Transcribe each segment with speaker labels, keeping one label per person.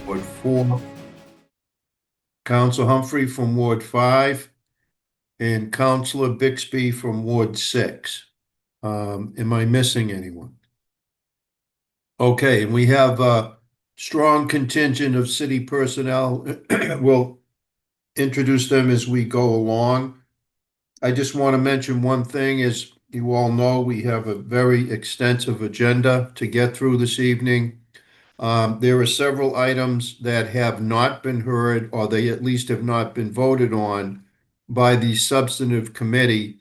Speaker 1: Ward 4, Council Humphrey from Ward 5, and Councilor Bixby from Ward 6. Am I missing anyone? Okay, and we have a strong contingent of city personnel. We'll introduce them as we go along. I just want to mention one thing. As you all know, we have a very extensive agenda to get through this evening. There are several items that have not been heard, or they at least have not been voted on by the substantive committee.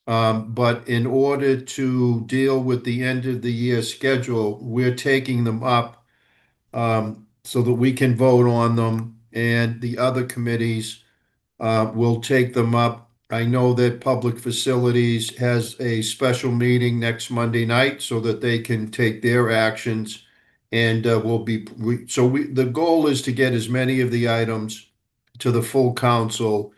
Speaker 1: But in order to deal with the end of the year schedule, we're taking them up so that we can vote on them, and the other committees will take them up. I know that Public Facilities has a special meeting next Monday night so that they can take their actions. And the goal is to get as many of the items to the full council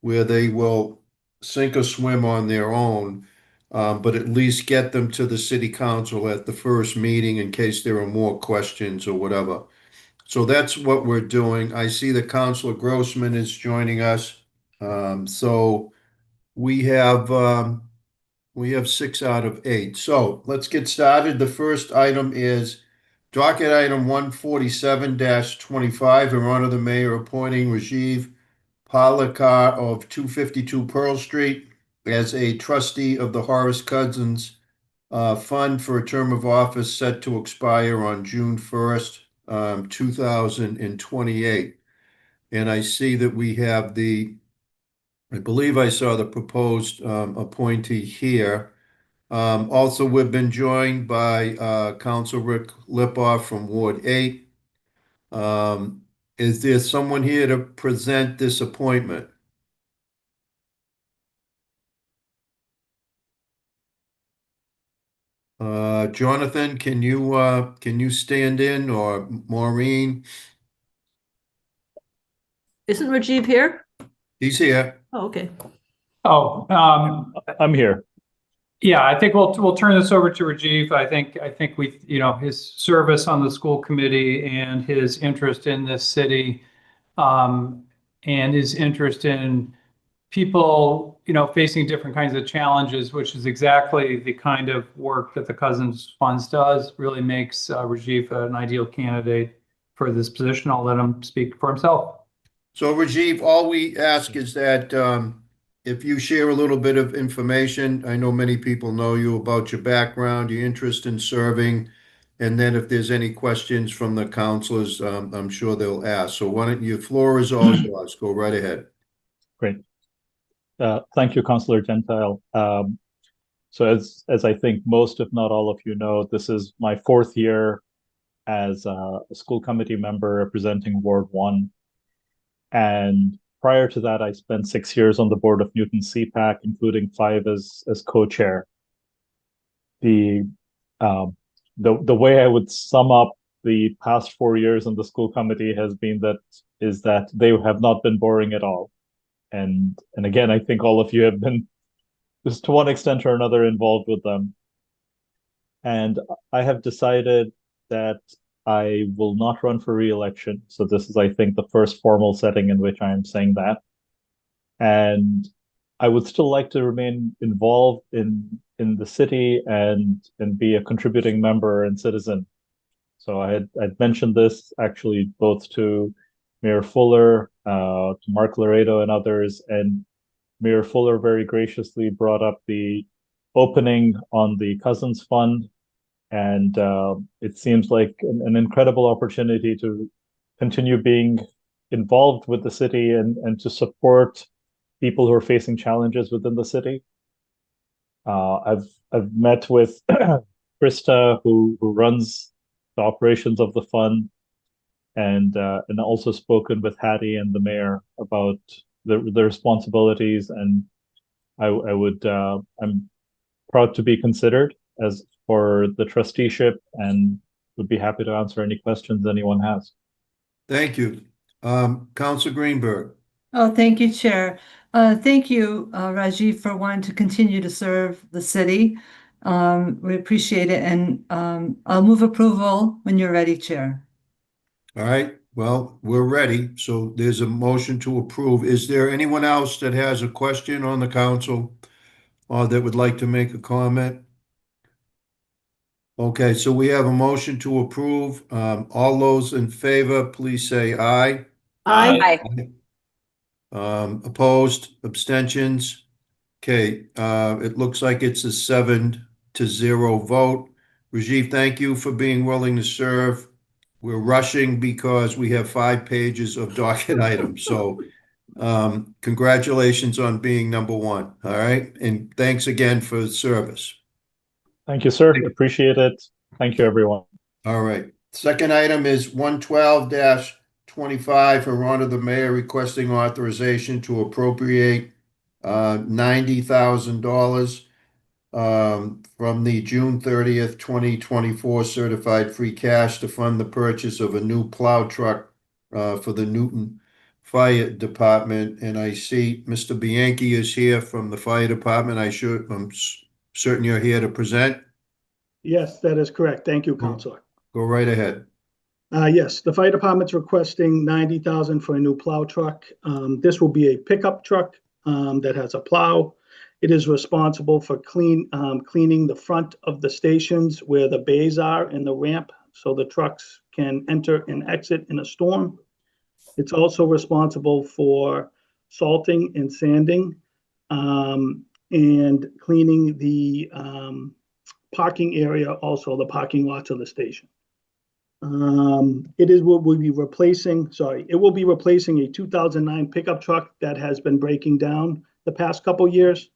Speaker 1: where they will sink or swim on their own, but at least get them to the city council at the first meeting in case there are more questions or whatever. So that's what we're doing. I see that Councilor Grossman is joining us. So we have 6 out of 8. So let's get started. The first item is docket item 147-25, in honor of the mayor appointing Rajiv Palakar of 252 Pearl Street as a trustee of the Horace Cousins Fund for a term of office set to expire on June 1st, 2028. And I see that we have I believe I saw the proposed appointee here. Also, we've been joined by Council Rick Lipoff from Ward 8. Is there someone here to present this appointment? Jonathan, can you stand in, or Maureen?
Speaker 2: Isn't Rajiv here?
Speaker 1: He's here.
Speaker 2: Oh, okay.
Speaker 3: Oh,
Speaker 4: I'm here.
Speaker 3: yeah, I think we'll turn this over to Rajiv. I think we, his service on the school committee and his interest in this city, and his interest in people, facing different kinds of challenges, which is exactly the kind of work that the Cousins Funds does, really makes Rajiv an ideal candidate for this position. I'll let him speak for himself.
Speaker 1: So Rajiv, all we ask is that if you share a little bit of information, I know many people know you, about your background, your interest in serving, and then if there's any questions from the counselors, I'm sure they'll ask. So why don't you, floor is all yours. Go right ahead.
Speaker 4: Great. Thank you, Councillor Gentile. So as I think most, if not all of you know, this is my 4th year as a school committee member representing Ward 1. And prior to that, I spent 6 years on the board of Newton CPAC, including 5 as co-chair. The way I would sum up the past 4 years on the school committee is that they have not been boring at all. And again, I think all of you have been, just to one extent or another, involved with them. And I have decided that I will not run for re-election. So this is, I think, the first formal setting in which I am saying that. And I would still like to remain involved in the city and be a contributing member and citizen. So I'd mentioned this actually both to Mayor Fuller, to Mark Laredo and others, and Mayor Fuller very graciously brought up the opening on the Cousins Fund. And it seems like an incredible opportunity to continue being involved with the city and to support people who are facing challenges within the city. I've met with Krista, who runs the operations of the fund, and also spoken with Hattie and the mayor about the responsibilities. And I'm proud to be considered as for the trusteeship, and would be happy to answer any questions anyone has.
Speaker 1: Thank you. Councilor Greenberg.
Speaker 2: Oh, thank you, Chair. Thank you, Rajiv, for wanting to continue to serve the city. We appreciate it, and I'll move approval when you're ready, Chair.
Speaker 1: All right. Well, we're ready. So there's a motion to approve. Is there anyone else that has a question on the council or that would like to make a comment? Okay, so we have a motion to approve. All those in favor, please say aye.
Speaker 2: Aye.
Speaker 1: Opposed, abstentions? Okay, it looks like it's a 7-0 vote. Rajiv, thank you for being willing to serve. We're rushing because we have 5 pages of docket items, so congratulations on being number one, all right? And thanks again for the service.
Speaker 4: Thank you, sir. Appreciate it. Thank you, everyone.
Speaker 1: All right. Second item is 112-25, her honor the mayor requesting authorization to appropriate $90,000 from the June 30th, 2024 certified free cash to fund the purchase of a new plow truck for the Newton Fire Department. And I see Mr. Bianchi is here from the fire department. I'm certain you're here to present.
Speaker 5: Yes, that is correct. Thank you, Counselor.
Speaker 1: Go right ahead.
Speaker 5: Yes, the fire department's requesting $90,000 for a new plow truck. This will be a pickup truck that has a plow. It is responsible for cleaning the front of the stations where the bays are and the ramp, so the trucks can enter and exit in a storm. It's also responsible for salting and sanding and cleaning the parking area, also the parking lots of the station. It will be replacing a 2009 pickup truck that has been breaking down the past couple years.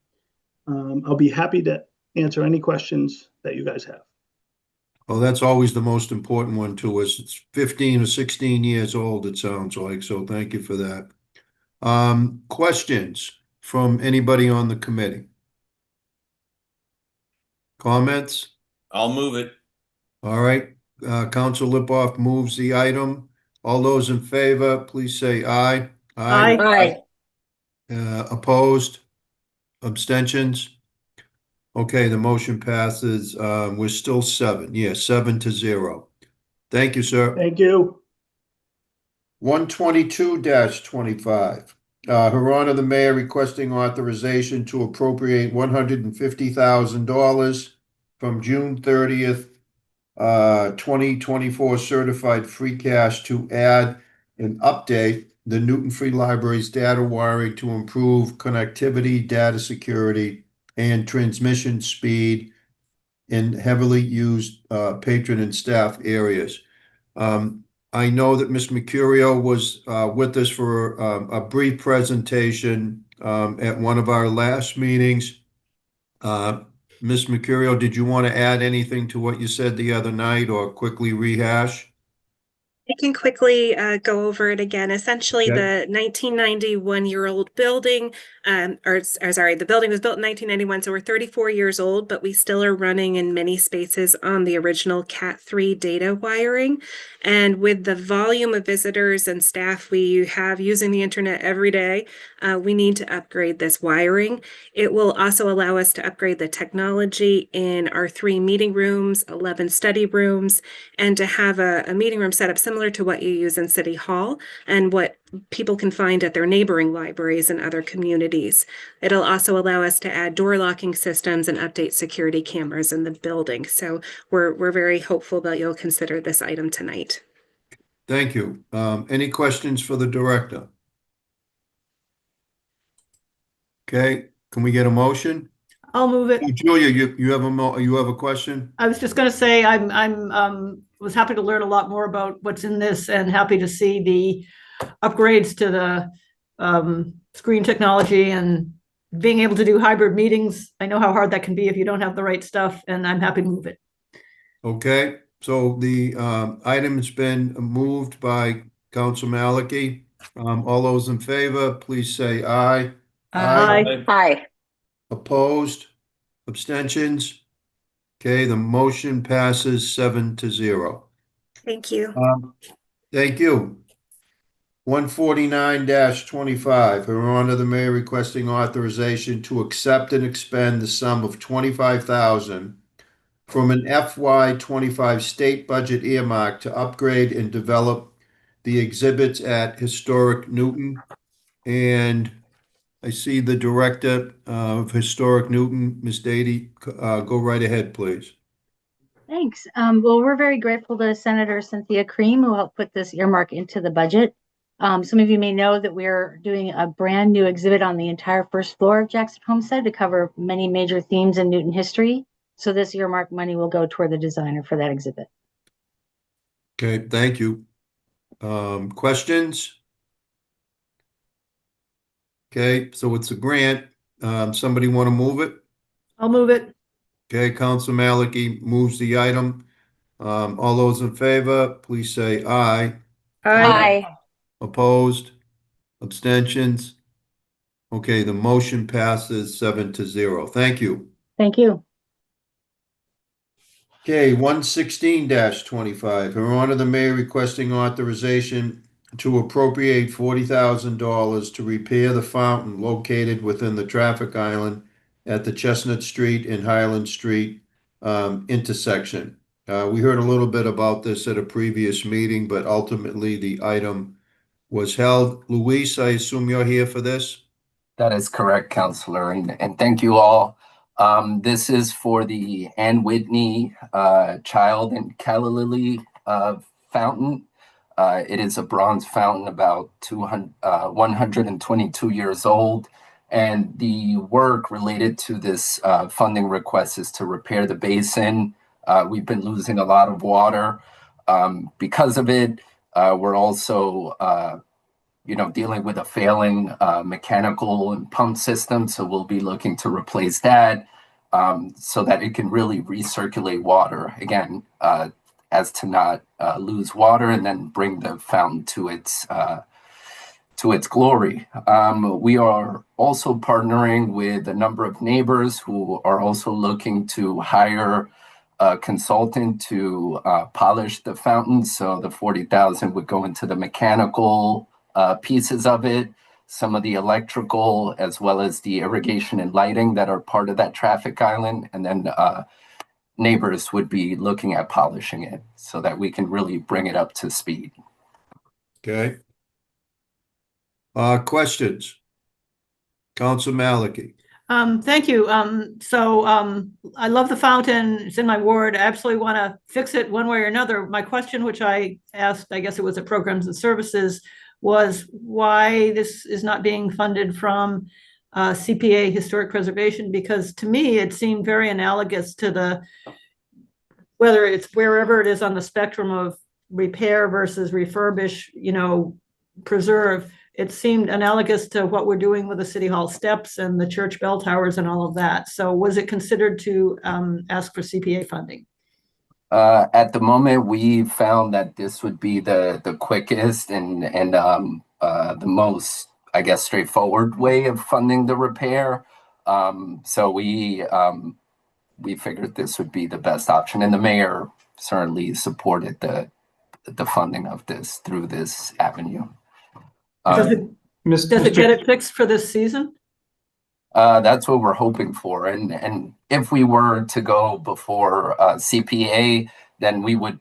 Speaker 5: I'll be happy to answer any questions that you guys have.
Speaker 1: Well, that's always the most important one to us. It's 15 or 16 years old, it sounds like, so thank you for that. Questions from anybody on the committee? Comments?
Speaker 6: I'll move it.
Speaker 1: All right, Council Lipoff moves the item. All those in favor, please say aye.
Speaker 2: Aye.
Speaker 1: Opposed? Abstentions? Okay, the motion passes. We're still 7. Yeah, 7-0. Thank you, sir.
Speaker 5: Thank you.
Speaker 1: 122-25. Her honor the mayor requesting authorization to appropriate $150,000 from June 30th, 2024 certified free cash to add and update the Newton Free Library's data wiring to improve connectivity, data security, and transmission speed in heavily used patron and staff areas. I know that Ms. Mercurio was with us for a brief presentation at one of our last meetings. Ms. Mercurio, did you want to add anything to what you said the other night or quickly rehash?
Speaker 7: I can quickly go over it again. Essentially,
Speaker 1: Okay.
Speaker 7: the 1991-year-old building, the building was built in 1991, so we're 34 years old, but we still are running in many spaces on the original Cat3 data wiring. And with the volume of visitors and staff we have using the internet every day, we need to upgrade this wiring. It will also allow us to upgrade the technology in our 3 meeting rooms, 11 study rooms, and to have a meeting room set up similar to what you use in City Hall and what people can find at their neighboring libraries and other communities. It'll also allow us to add door locking systems and update security cameras in the building. So we're very hopeful that you'll consider this item tonight.
Speaker 1: Thank you. Any questions for the director? Okay, can we get a motion?
Speaker 2: I'll move it.
Speaker 1: Oh, Julia, you have a question?
Speaker 2: I was just going to say was happy to learn a lot more about what's in this and happy to see the upgrades to the screen technology and being able to do hybrid meetings. I know how hard that can be if you don't have the right stuff, and I'm happy to move it.
Speaker 1: Okay, so the item has been moved by Council Malachy. All those in favor, please say aye.
Speaker 2: Aye.
Speaker 1: Opposed? Abstentions? Okay, the motion passes 7-0.
Speaker 7: Thank you.
Speaker 1: Thank you. 149-25, Her Honor the Mayor requesting authorization to accept and expend the sum of $25,000 from an FY25 state budget earmark to upgrade and develop the exhibits at Historic Newton. And I see the Director of Historic Newton, Ms. Dady. Go right ahead, please.
Speaker 6: Thanks. Well, we're very grateful to Senator Cynthia Cream, who helped put this earmark into the budget. Some of you may know that we're doing a brand new exhibit on the entire first floor of Jackson Homestead to cover many major themes in Newton history. So this earmark money will go toward the designer for that exhibit.
Speaker 1: Okay, thank you. Questions? Okay, so it's a grant. Somebody want to move it?
Speaker 2: I'll move it.
Speaker 1: Okay, Council Maliki moves the item. All those in favor, please say aye.
Speaker 2: Aye.
Speaker 1: Opposed? Abstentions? Okay, the motion passes 7-0. Thank you.
Speaker 6: Thank you.
Speaker 1: Okay, 116-25. Her Honor the Mayor requesting authorization to appropriate $40,000 to repair the fountain located within the traffic island at the Chestnut Street and Highland Street intersection. We heard a little bit about this at a previous meeting, but ultimately the item was held. Luis, I assume you're here for this?
Speaker 8: That is correct, Counselor, and thank you all. This is for the Ann Whitney Child and Calla Lily fountain. It is a bronze fountain, about 122 years old. And the work related to this funding request is to repair the basin. We've been losing a lot of water because of it. We're also dealing with a failing mechanical and pump system. So we'll be looking to replace that so that it can really recirculate water again, as to not lose water and then bring the fountain to its glory. We are also partnering with a number of neighbors who are also looking to hire a consultant to polish the fountain. So the $40,000 would go into the mechanical pieces of it, some of the electrical, as well as the irrigation and lighting that are part of that traffic island. And then neighbors would be looking at polishing it so that we can really bring it up to speed.
Speaker 1: Okay. Questions? Council Maliki.
Speaker 2: Thank you. I love the fountain. It's in my ward. I absolutely want to fix it one way or another. My question, which I asked, I guess it was at Programs and Services, was why this is not being funded from CPA Historic Preservation, because to me, it seemed very analogous to whether it's wherever it is on the spectrum of repair versus refurbish, preserve. It seemed analogous to what we're doing with the City Hall steps and the church bell towers and all of that. So was it considered to ask for CPA funding?
Speaker 8: At the moment, we found that this would be the quickest and the most, I guess, straightforward way of funding the repair. So we figured this would be the best option, and the mayor certainly supported the funding of this through this avenue.
Speaker 2: Does it get it fixed for this season?
Speaker 8: That's what we're hoping for, and if we were to go before CPA, then we would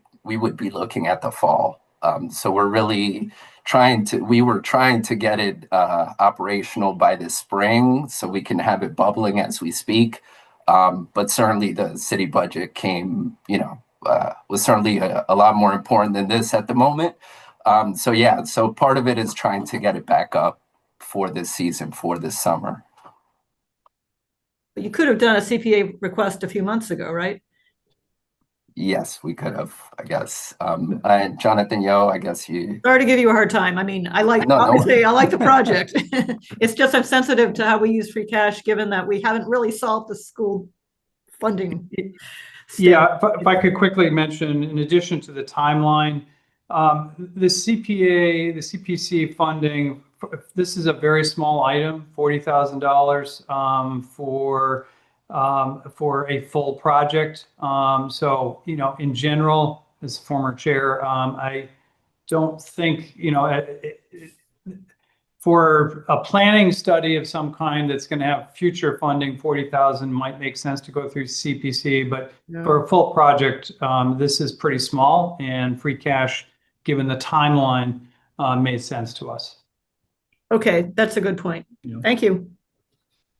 Speaker 8: be looking at the fall. So we're really we were trying to get it operational by this spring so we can have it bubbling as we speak. But certainly the city budget was certainly a lot more important than this at the moment. So part of it is trying to get it back up for this season, for this summer.
Speaker 2: But you could have done a CPA request a few months ago, right?
Speaker 8: Yes, we could have, I guess. And Jonathan Yo, I guess you...
Speaker 2: Sorry to give you a hard time. I mean, I like the project. It's just I'm sensitive to how we use free cash, given that we haven't really solved the school funding.
Speaker 3: Yeah, if I could quickly mention, in addition to the timeline, the CPC funding, this is a very small item, $40,000 for a full project. So, in general, as former chair, I don't think, for a planning study of some kind that's going to have future funding, $40,000 might make sense to go through CPC, but for a full project, this is pretty small, and free cash, given the timeline, made sense to us.
Speaker 2: Okay, that's a good point.
Speaker 3: Yeah.
Speaker 2: Thank you.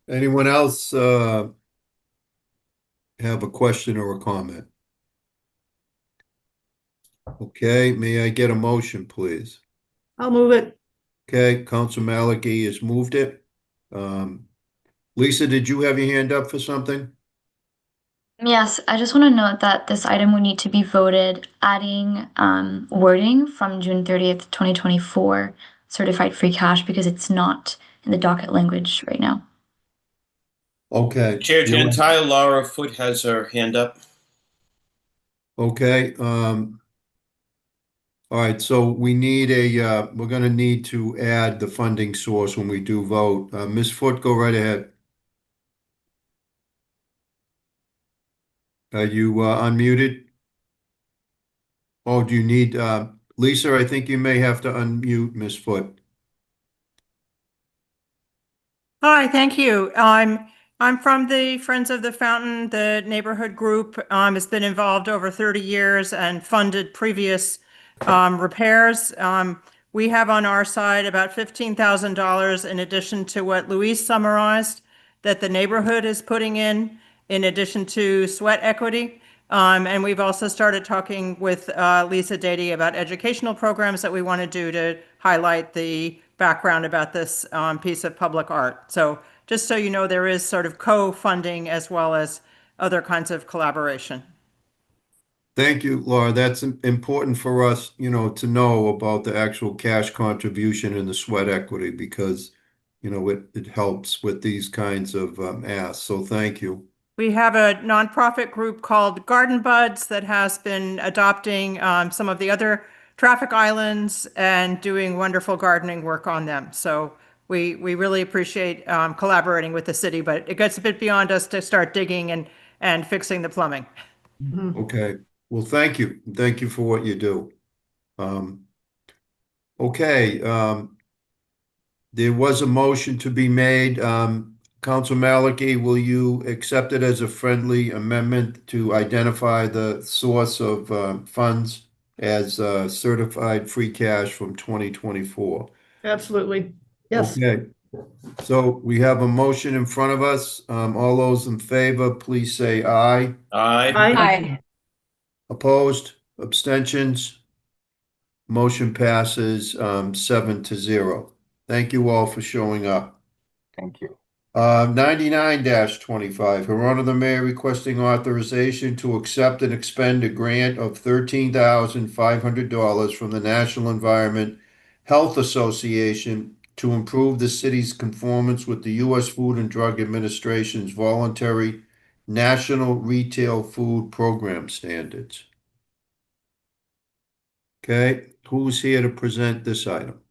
Speaker 1: Anyone else have a question or a comment? Okay, may I get a motion, please?
Speaker 2: I'll move it.
Speaker 1: Okay, Council Malachi has moved it. Lisa, did you have your hand up for something?
Speaker 9: Yes, I just want to note that this item would need to be voted, adding wording from June 30th, 2024, certified free cash, because it's not in the docket language right now.
Speaker 1: Okay.
Speaker 10: Chair
Speaker 1: you-
Speaker 10: Gentile, Laura Foot has her hand up.
Speaker 1: Okay, all right, so we need we're gonna need to add the funding source when we do vote. Ms. Foot, go right ahead. Are you unmuted? Oh, do you need, Lisa, I think you may have to unmute Ms. Foot.
Speaker 11: Hi, thank you. I'm from the Friends of the Fountain, the neighborhood group. It's been involved over 30 years and funded previous repairs. We have on our side about $15,000 in addition to what Luis summarized that the neighborhood is putting in addition to sweat equity. And we've also started talking with Lisa Dady about educational programs that we want to do to highlight the background about this piece of public art. So just so you know, there is sort of co-funding as well as other kinds of collaboration.
Speaker 1: Thank you, Laura. That's important for us, to know about the actual cash contribution and the sweat equity because, it helps with these kinds of asks. So thank you.
Speaker 11: We have a nonprofit group called Garden Buds that has been adopting some of the other traffic islands and doing wonderful gardening work on them. So we really appreciate collaborating with the city, but it gets a bit beyond us to start digging and fixing the plumbing.
Speaker 1: Okay. Well, thank you. Thank you for what you do. Okay. There was a motion to be made. Council Malachi, will you accept it as a friendly amendment to identify the source of funds as certified free cash from 2024?
Speaker 2: Absolutely. Yes.
Speaker 1: Okay. So we have a motion in front of us. All those in favor, please say aye.
Speaker 10: Aye.
Speaker 2: Aye.
Speaker 1: Opposed? Abstentions? Motion passes 7-0. Thank you all for showing up.
Speaker 8: Thank you.
Speaker 1: 99-25, Her Honor the Mayor requesting authorization to accept and expend a grant of $13,500 from the National Environment Health Association to improve the city's conformance with the U.S. Food and Drug Administration's voluntary National Retail Food Program standards. Okay, who's here to present this item?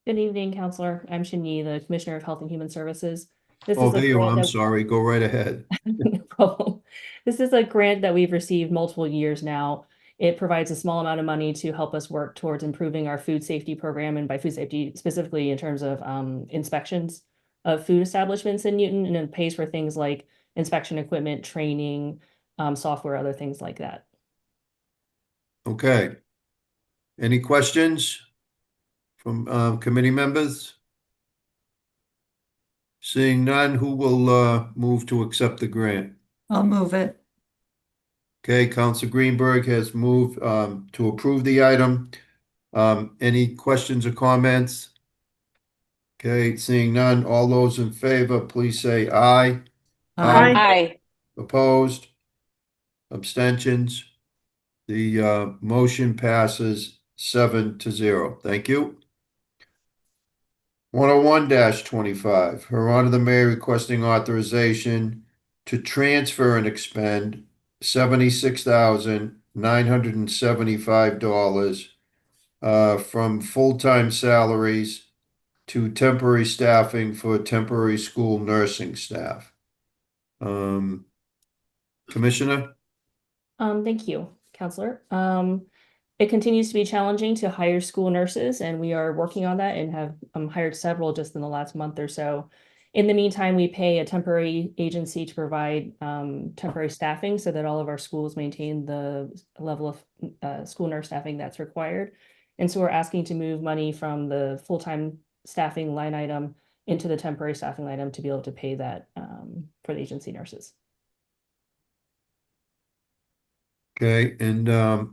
Speaker 12: Good evening, Counselor. I'm Shin Yi, the Commissioner of Health and Human Services. This
Speaker 1: Oh,
Speaker 12: is a
Speaker 1: there you are.
Speaker 12: grant
Speaker 1: I'm
Speaker 12: that-
Speaker 1: sorry. Go right ahead.
Speaker 12: No problem. This is a grant that we've received multiple years now. It provides a small amount of money to help us work towards improving our food safety program, and by food safety specifically in terms of inspections of food establishments in Newton, and it pays for things like inspection equipment, training, software, other things like that.
Speaker 1: Okay. Any questions from committee members? Seeing none, who will move to accept the grant?
Speaker 2: I'll move it.
Speaker 1: Okay, Council Greenberg has moved to approve the item. Any questions or comments? Okay, seeing none, all those in favor, please say aye.
Speaker 2: Aye.
Speaker 1: Opposed? Abstentions? The motion passes 7-0. Thank you. 101-25, Her Honor the Mayor requesting authorization to transfer and expend $76,975 from full-time salaries to temporary staffing for temporary school nursing staff. Commissioner?
Speaker 12: Thank you, Counselor. It continues to be challenging to hire school nurses, and we are working on that and have hired several just in the last month or so. In the meantime, we pay a temporary agency to provide temporary staffing so that all of our schools maintain the level of school nurse staffing that's required. And so we're asking to move money from the full-time staffing line item into the temporary staffing line item to be able to pay that for the agency nurses.
Speaker 1: Okay, and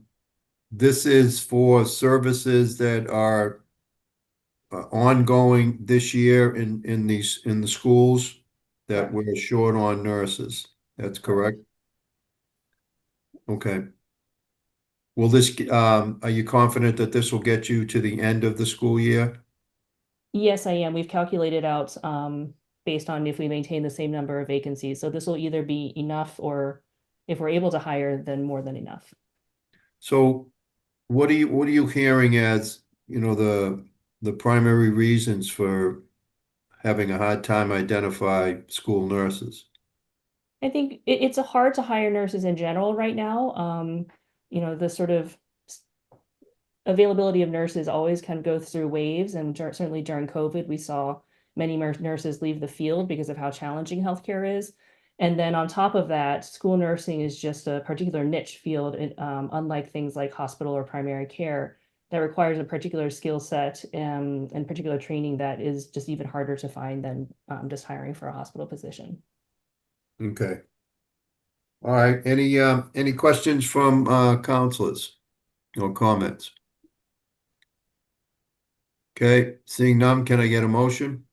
Speaker 1: this is for services that are ongoing this year in the schools that we're short on nurses. That's correct? Okay. Will this, are you confident that this will get you to the end of the school year?
Speaker 12: Yes, I am. We've calculated out based on if we maintain the same number of vacancies. So this will either be enough, or if we're able to hire, then more than enough.
Speaker 1: So what are you hearing as, the primary reasons for having a hard time identify school nurses?
Speaker 12: I think it's hard to hire nurses in general right now. The sort of availability of nurses always kind of goes through waves, and certainly during COVID, we saw many nurses leave the field because of how challenging healthcare is. And then on top of that, school nursing is just a particular niche field, unlike things like hospital or primary care, that requires a particular skill set and particular training that is just even harder to find than just hiring for a hospital position.
Speaker 1: Okay. All right. Any questions from counselors or comments? Okay, seeing none, can I get a motion?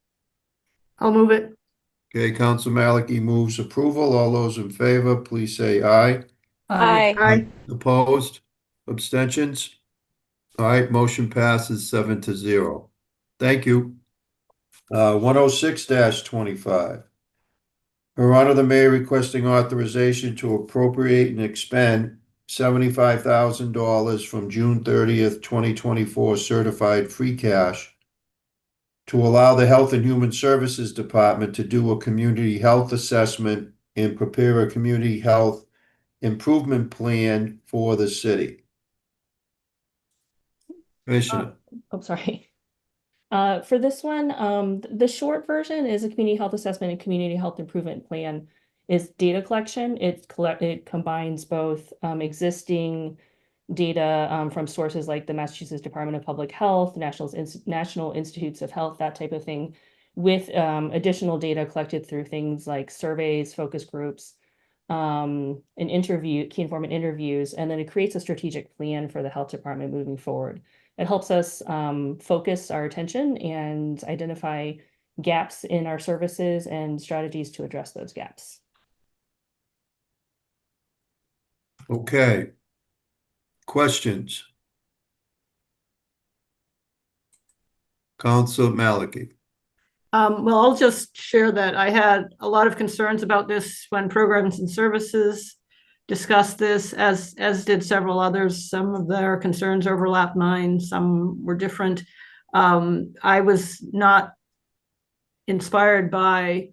Speaker 2: I'll move it.
Speaker 1: Okay, Counsel Maliki moves approval. All those in favor, please say aye.
Speaker 2: Aye. Aye.
Speaker 1: Opposed? Abstentions? All right, motion passes 7-0. Thank you. 106-25. Her Honor the Mayor requesting authorization to appropriate and expend $75,000 from June 30th, 2024 certified free cash to allow the Health and Human Services Department to do a community health assessment and prepare a community health improvement plan for the city. Commissioner.
Speaker 12: Sorry. For this one, the short version is a community health assessment and community health improvement plan is data collection. It combines both existing data from sources like the Massachusetts Department of Public Health, National Institutes of Health, that type of thing, with additional data collected through things like surveys, focus groups, and key informant interviews, and then it creates a strategic plan for the health department moving forward. It helps us focus our attention and identify gaps in our services and strategies to address those gaps.
Speaker 1: Okay. Questions? Counsel Maliki.
Speaker 2: Well, I'll just share that I had a lot of concerns about this when Programs and Services discussed this, as did several others. Some of their concerns overlapped mine, some were different. I was not inspired by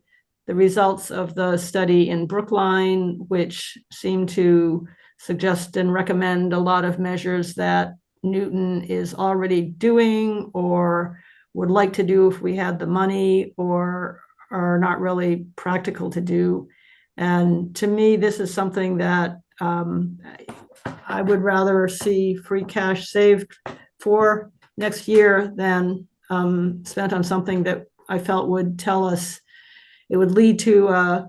Speaker 2: the results of the study in Brookline, which seemed to suggest and recommend a lot of measures that Newton is already doing or would like to do if we had the money, or are not really practical to do. And to me, this is something that I would rather see free cash saved for next year than spent on something that I felt would tell us it would lead to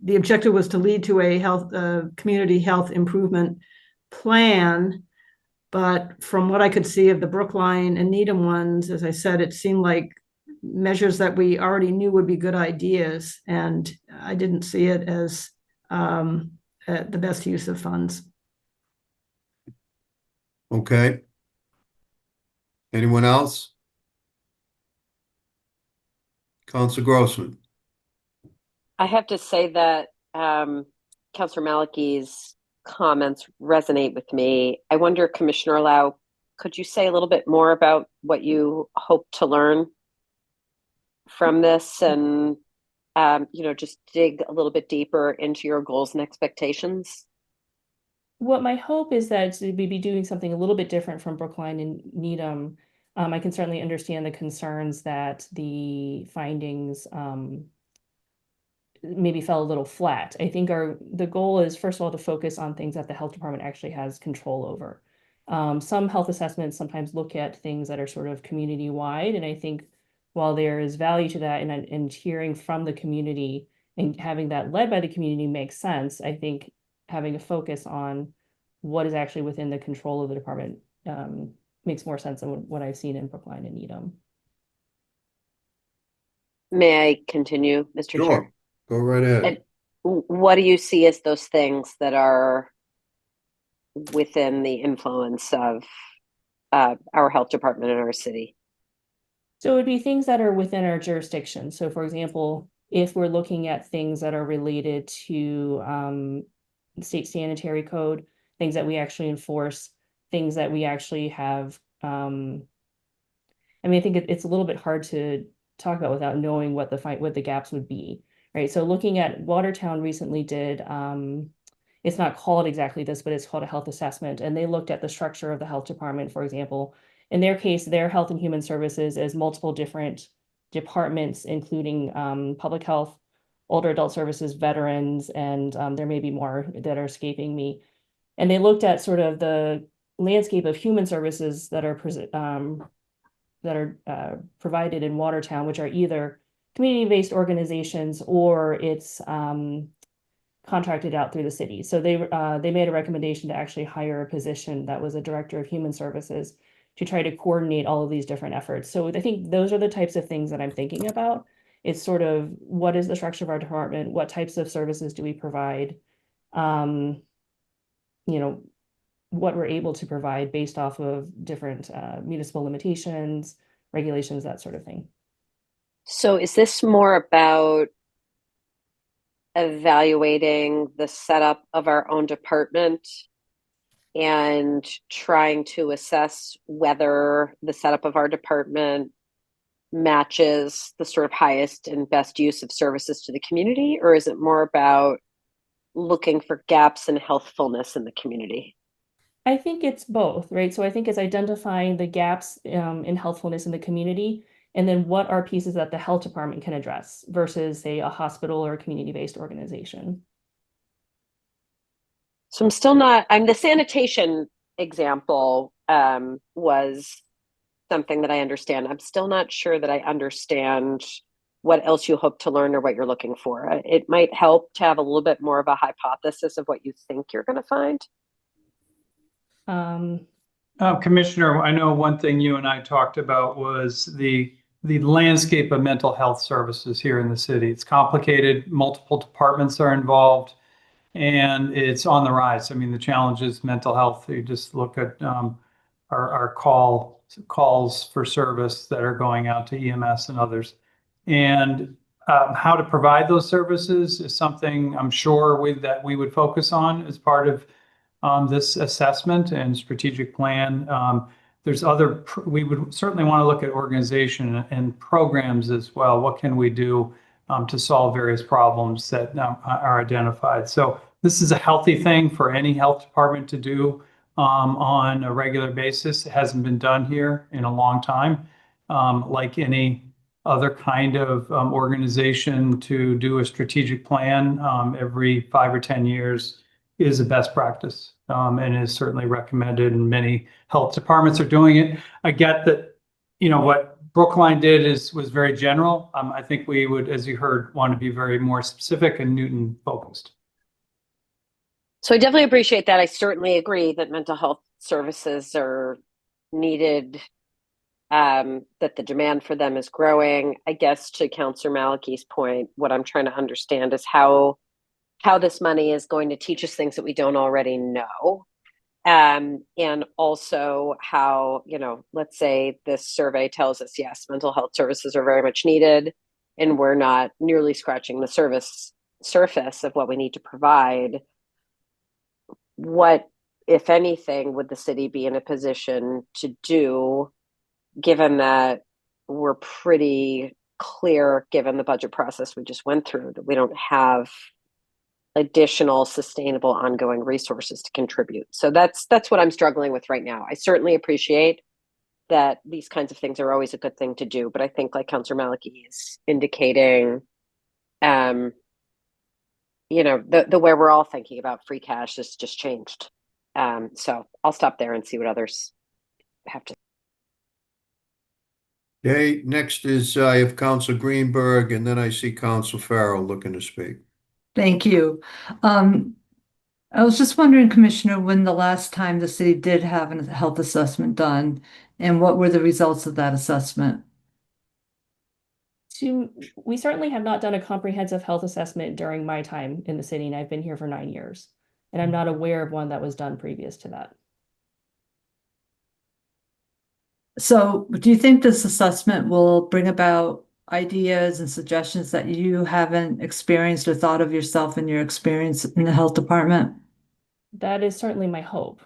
Speaker 2: the objective was to lead to a community health improvement plan. But from what I could see of the Brookline and Needham ones, as I said, it seemed like measures that we already knew would be good ideas, and I didn't see it as the best use of funds.
Speaker 1: Okay. Anyone else? Counsel Grossman.
Speaker 13: I have to say that Councillor Maliki's comments resonate with me. I wonder, Commissioner Lau, could you say a little bit more about what you hope to learn from this, and just dig a little bit deeper into your goals and expectations?
Speaker 12: What my hope is that we'd be doing something a little bit different from Brookline and Needham. I can certainly understand the concerns that the findings maybe fell a little flat. I think the goal is, first of all, to focus on things that the health department actually has control over. Some health assessments sometimes look at things that are sort of community wide. And I think while there is value to that and hearing from the community and having that led by the community makes sense, I think having a focus on what is actually within the control of the department makes more sense than what I've seen in Brookline and Needham.
Speaker 13: May I continue, Mr.
Speaker 1: Sure.
Speaker 13: Chair?
Speaker 1: Go right ahead.
Speaker 13: And what do you see as those things that are within the influence of our health department in our city?
Speaker 12: So it would be things that are within our jurisdiction. So for example, if we're looking at things that are related to state sanitary code, things that we actually enforce, things that we actually have, I think it's a little bit hard to talk about without knowing what the gaps would be, right? So looking at Watertown recently did, it's not called exactly this, but it's called a health assessment. And they looked at the structure of the health department, for example. In their case, their health and human services is multiple different departments, including public health, older adult services, veterans, and there may be more that are escaping me. And they looked at sort of the landscape of human services that are provided in Watertown, which are either community-based organizations or it's contracted out through the city. So they made a recommendation to actually hire a position that was a director of human services to try to coordinate all of these different efforts. So I think those are the types of things that I'm thinking about. It's sort of what is the structure of our department? What types of services do we provide? What we're able to provide based off of different municipal limitations, regulations, that sort of thing.
Speaker 13: So is this more about evaluating the setup of our own department and trying to assess whether the setup of our department matches the sort of highest and best use of services to the community? Or is it more about looking for gaps in healthfulness in the community?
Speaker 12: I think it's both, right? So I think it's identifying the gaps in healthfulness in the community, and then what are pieces that the health department can address versus, say, a hospital or a community-based organization.
Speaker 13: So the sanitation example was something that I understand. I'm still not sure that I understand what else you hope to learn or what you're looking for. It might help to have a little bit more of a hypothesis of what you think you're going to find.
Speaker 3: Commissioner, I know one thing you and I talked about was the landscape of mental health services here in the city. It's complicated, multiple departments are involved, and it's on the rise. I mean, the challenge is mental health. You just look at our calls for service that are going out to EMS and others. And how to provide those services is something I'm sure that we would focus on as part of this assessment and strategic plan. We would certainly want to look at organization and programs as well. What can we do to solve various problems that are identified? So this is a healthy thing for any health department to do on a regular basis. It hasn't been done here in a long time. Like any other kind of organization, to do a strategic plan every 5 or 10 years is a best practice and is certainly recommended, and many health departments are doing it. I get that, what Brookline did was very general. I think we would, as you heard, want to be very more specific and Newton focused.
Speaker 13: So I definitely appreciate that. I certainly agree that mental health services are needed, that the demand for them is growing. I guess to Councillor Malaki's point, what I'm trying to understand is how this money is going to teach us things that we don't already know. And also how, let's say this survey tells us, yes, mental health services are very much needed, and we're not nearly scratching the surface of what we need to provide. What, if anything, would the city be in a position to do, given that we're pretty clear, given the budget process we just went through, that we don't have additional sustainable ongoing resources to contribute? So that's what I'm struggling with right now. I certainly appreciate that these kinds of things are always a good thing to do, but I think, like Councillor Malaki is indicating, the way we're all thinking about free cash has just changed. So I'll stop there and see what others have to.
Speaker 1: Okay, next is I have Council Greenberg, and then I see Council Farrell looking to speak.
Speaker 14: Thank you. I was just wondering, Commissioner, when the last time the city did have a health assessment done, and what were the results of that assessment?
Speaker 12: We certainly have not done a comprehensive health assessment during my time in the city, and I've been here for 9 years. And I'm not aware of one that was done previous to that.
Speaker 14: So do you think this assessment will bring about ideas and suggestions that you haven't experienced or thought of yourself in your experience in the health department?
Speaker 12: That is certainly my hope.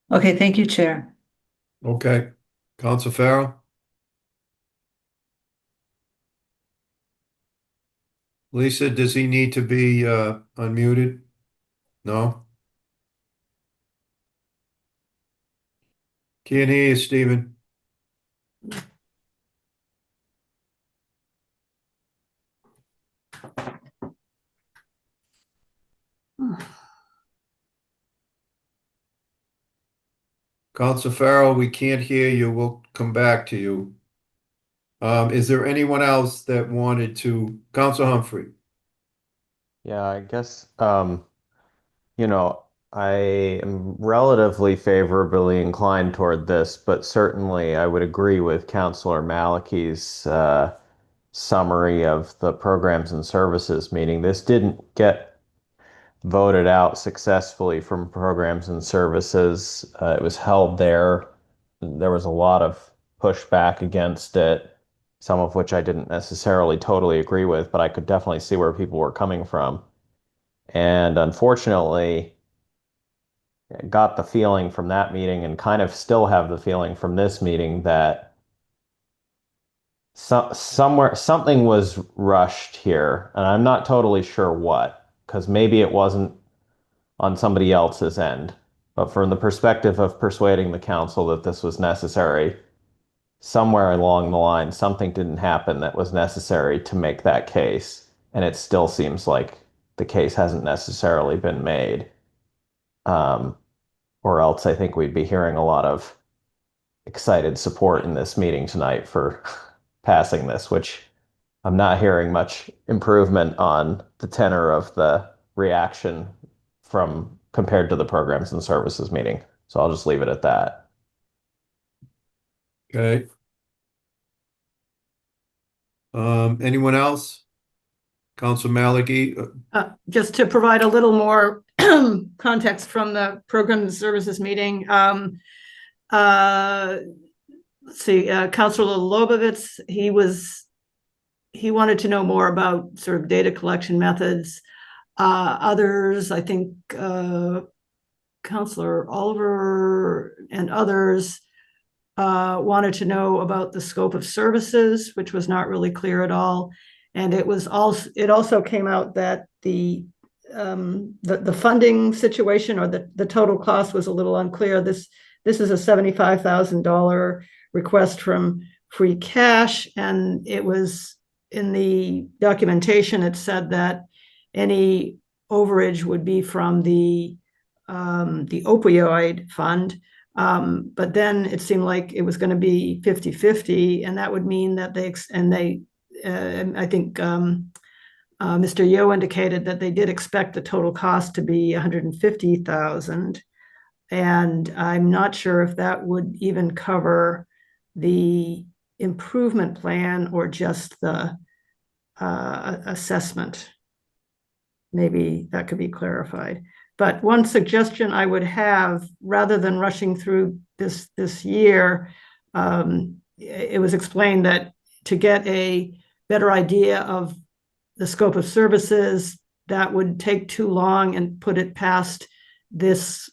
Speaker 14: Okay, thank you, Chair.
Speaker 1: Okay, Council Farrell? Lisa, does he need to be unmuted? No? Can't hear you, Stephen. Council Farrell, we can't hear you. We'll come back to you. Is there anyone else that wanted to? Council Humphrey?
Speaker 15: Yeah, I guess, I am relatively favorably inclined toward this, but certainly I would agree with Councilor Malaki's summary of the programs and services meeting. This didn't get voted out successfully from programs and services. It was held there. There was a lot of pushback against it, some of which I didn't necessarily totally agree with, but I could definitely see where people were coming from. And unfortunately, I got the feeling from that meeting, and kind of still have the feeling from this meeting, that somewhere something was rushed here, and I'm not totally sure what, because maybe it wasn't on somebody else's end. But from the perspective of persuading the council that this was necessary, somewhere along the line, something didn't happen that was necessary to make that case. And it still seems like the case hasn't necessarily been made. Or else I think we'd be hearing a lot of excited support in this meeting tonight for passing this, which I'm not hearing much improvement on the tenor of the reaction from compared to the programs and services meeting. So I'll just leave it at that.
Speaker 1: Okay. Anyone else? Council Maliki?
Speaker 2: Just to provide a little more context from the Program and Services meeting. Let's see, Councilor Lobovitz, he wanted to know more about sort of data collection methods. Others, I think, Councilor Oliver and others wanted to know about the scope of services, which was not really clear at all. And it also came out that the funding situation, or the total cost, was a little unclear. This is a $75,000 request from free cash, and it was in the documentation. It said that any overage would be from the opioid fund. But then it seemed like it was going to be 50-50, and that would mean that I think Mr. Yo indicated that they did expect the total cost to be $150,000. And I'm not sure if that would even cover the improvement plan or just the assessment. Maybe that could be clarified. But one suggestion I would have, rather than rushing through this year, it was explained that to get a better idea of the scope of services, that would take too long and put it past this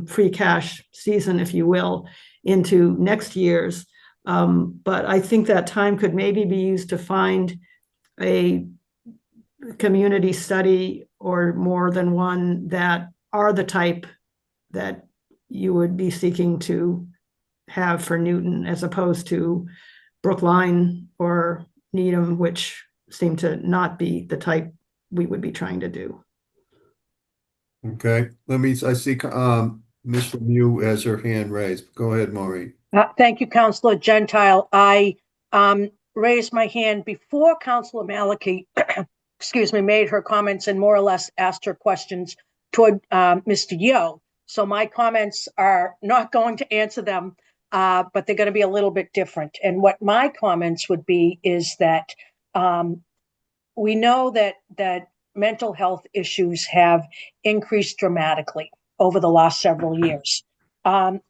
Speaker 2: free cash season, if you will, into next year's. But I think that time could maybe be used to find a community study or more than one that are the type that you would be seeking to have for Newton, as opposed to Brookline or Needham, which seem to not be the type we would be trying to do.
Speaker 1: Okay, I see, Ms. Lemieux has her hand raised. Go ahead, Maureen.
Speaker 16: Thank you, Councillor Gentile. I raised my hand before Councillor Malachy, excuse me, made her comments and more or less asked her questions toward Mr. Yo. So my comments are not going to answer them, but they're going to be a little bit different. And what my comments would be is that we know that mental health issues have increased dramatically over the last several years.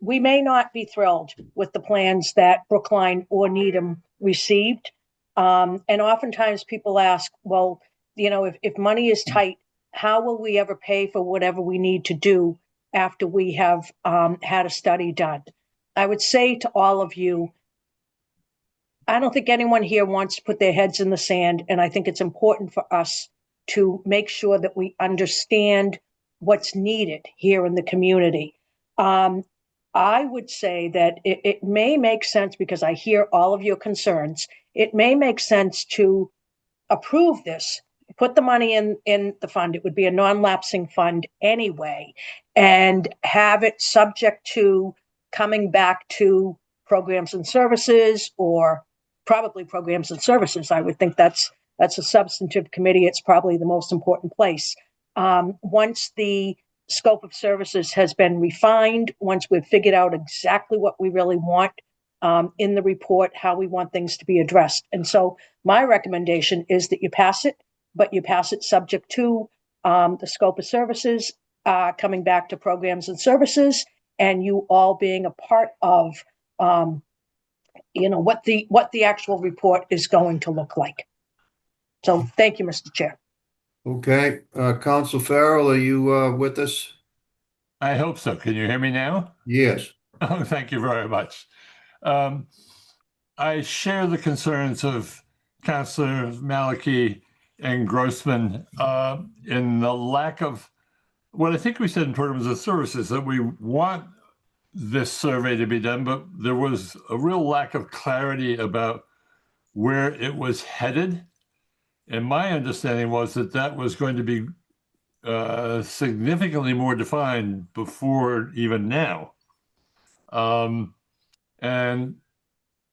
Speaker 16: We may not be thrilled with the plans that Brookline or Needham received. And oftentimes people ask, well, you know, if money is tight, how will we ever pay for whatever we need to do after we have had a study done? I would say to all of you, I don't think anyone here wants to put their heads in the sand. And I think it's important for us to make sure that we understand what's needed here in the community. I would say that it may make sense, because I hear all of your concerns, it may make sense to approve this, put the money in the fund. It would be a non-lapsing fund anyway, and have it subject to coming back to programs and services, or probably programs and services. I would think that's a substantive committee. It's probably the most important place. Once the scope of services has been refined, once we've figured out exactly what we really want in the report, how we want things to be addressed. And so my recommendation is that you pass it, but you pass it subject to the scope of services coming back to programs and services, and you all being a part of you know, what the actual report is going to look like. So thank you, Mr. Chair.
Speaker 1: Okay, Council Farrell, are you with us?
Speaker 17: I hope so. Can you hear me now?
Speaker 1: Yes.
Speaker 17: Oh, thank you very much. I share the concerns of Councillor Malachy and Grossman in the lack of what I think we said in programs and services, that we want this survey to be done, but there was a real lack of clarity about where it was headed. And my understanding was that that was going to be significantly more defined before even now. And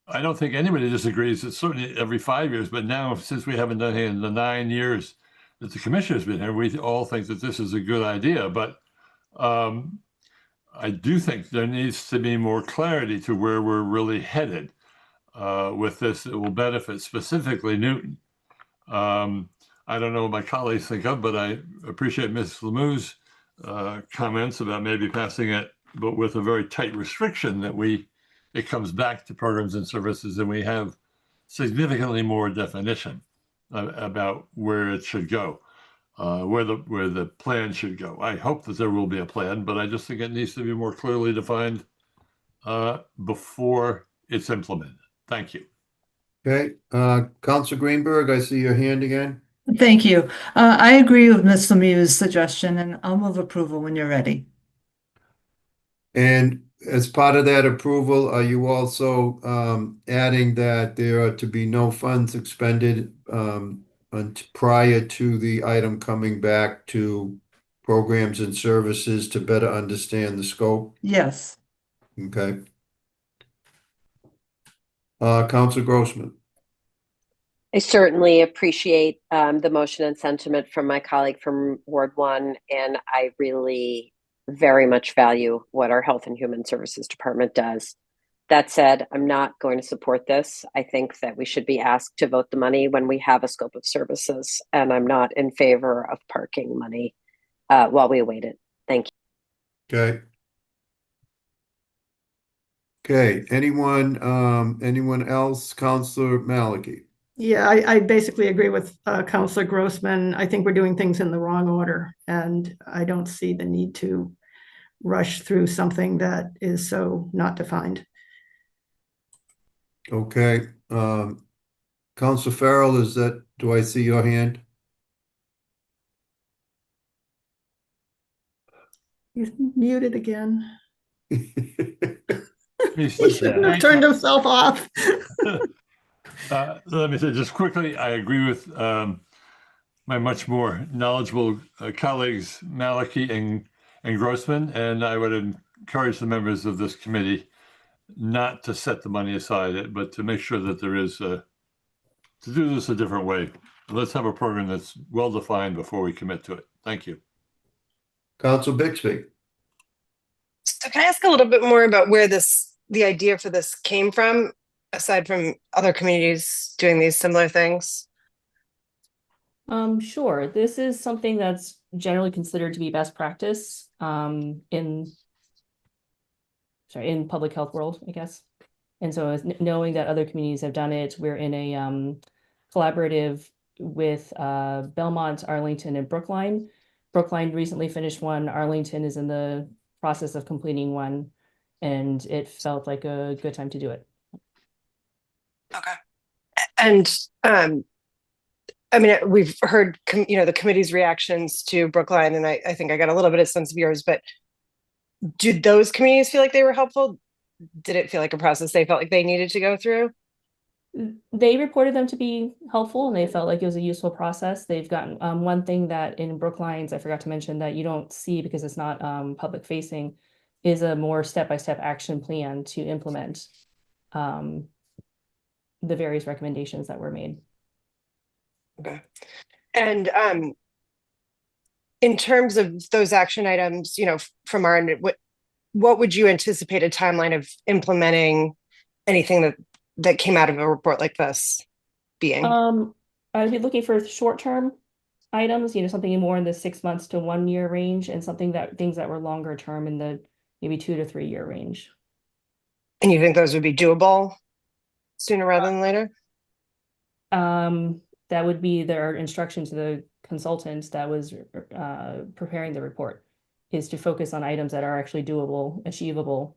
Speaker 17: I don't think anybody disagrees. It's certainly every 5 years, but now, since we haven't done it in the 9 years that the commissioner's been here, we all think that this is a good idea. But I do think there needs to be more clarity to where we're really headed with this. It will benefit specifically Newton. I don't know what my colleagues think of, but I appreciate Ms. Lemieux's comments about maybe passing it, but with a very tight restriction that it comes back to programs and services, and we have significantly more definition about where it should go, where the plan should go. I hope that there will be a plan, but I just think it needs to be more clearly defined before it's implemented. Thank you.
Speaker 1: Okay, Councilor Greenberg, I see your hand again.
Speaker 14: Thank you. I agree with Ms. Lemieux's suggestion, and I'll move approval when you're ready.
Speaker 1: And as part of that approval, are you also adding that there are to be no funds expended prior to the item coming back to programs and services to better understand the scope?
Speaker 14: Yes.
Speaker 1: Okay. Councilor Grossman.
Speaker 13: I certainly appreciate the motion and sentiment from my colleague from Ward 1, and I really very much value what our Health and Human Services Department does. That said, I'm not going to support this. I think that we should be asked to vote the money when we have a scope of services, and I'm not in favor of parking money while we await it. Thank you.
Speaker 1: Okay. Okay, anyone else? Councilor Malachy.
Speaker 2: Yeah, I basically agree with Councilor Grossman. I think we're doing things in the wrong order, and I don't see the need to rush through something that is so not defined.
Speaker 1: Okay, Councilor Farrell, do I see your hand?
Speaker 2: He's muted again.
Speaker 17: He
Speaker 2: shouldn't have turned himself off.
Speaker 17: Let me say just quickly, I agree with my much more knowledgeable colleagues, Maliki and Grossman, and I would encourage the members of this committee not to set the money aside, but to make sure that there is, to do this a different way. Let's have a program that's well-defined before we commit to it. Thank you.
Speaker 1: Council Bixby.
Speaker 18: So can I ask a little bit more about where the idea for this came from, aside from other communities doing these similar things?
Speaker 12: Sure. This is something that's generally considered to be best practice in public health world, I guess. And so knowing that other communities have done it, we're in a collaborative with Belmont, Arlington, and Brookline. Brookline recently finished one. Arlington is in the process of completing one, and it felt like a good time to do it.
Speaker 18: Okay. And I mean, we've heard, the committee's reactions to Brookline, and I think I got a little bit of sense of yours, but did those communities feel like they were helpful? Did it feel like a process they felt like they needed to go through?
Speaker 12: They reported them to be helpful, and they felt like it was a useful process. They've gotten one thing that in Brookline's, I forgot to mention, that you don't see because it's not public facing, is a more step-by-step action plan to implement the various recommendations that were made.
Speaker 18: Okay. And in terms of those action items, from our end, what would you anticipate a timeline of implementing anything that came out of a report like this being?
Speaker 12: I'd be looking for short-term items, something more in the 6 months to 1 year range, and things that were longer term in the maybe 2 to 3 year range.
Speaker 18: And you think those would be doable sooner rather than later?
Speaker 12: That would be their instruction to the consultant that was preparing the report, is to focus on items that are actually doable, achievable,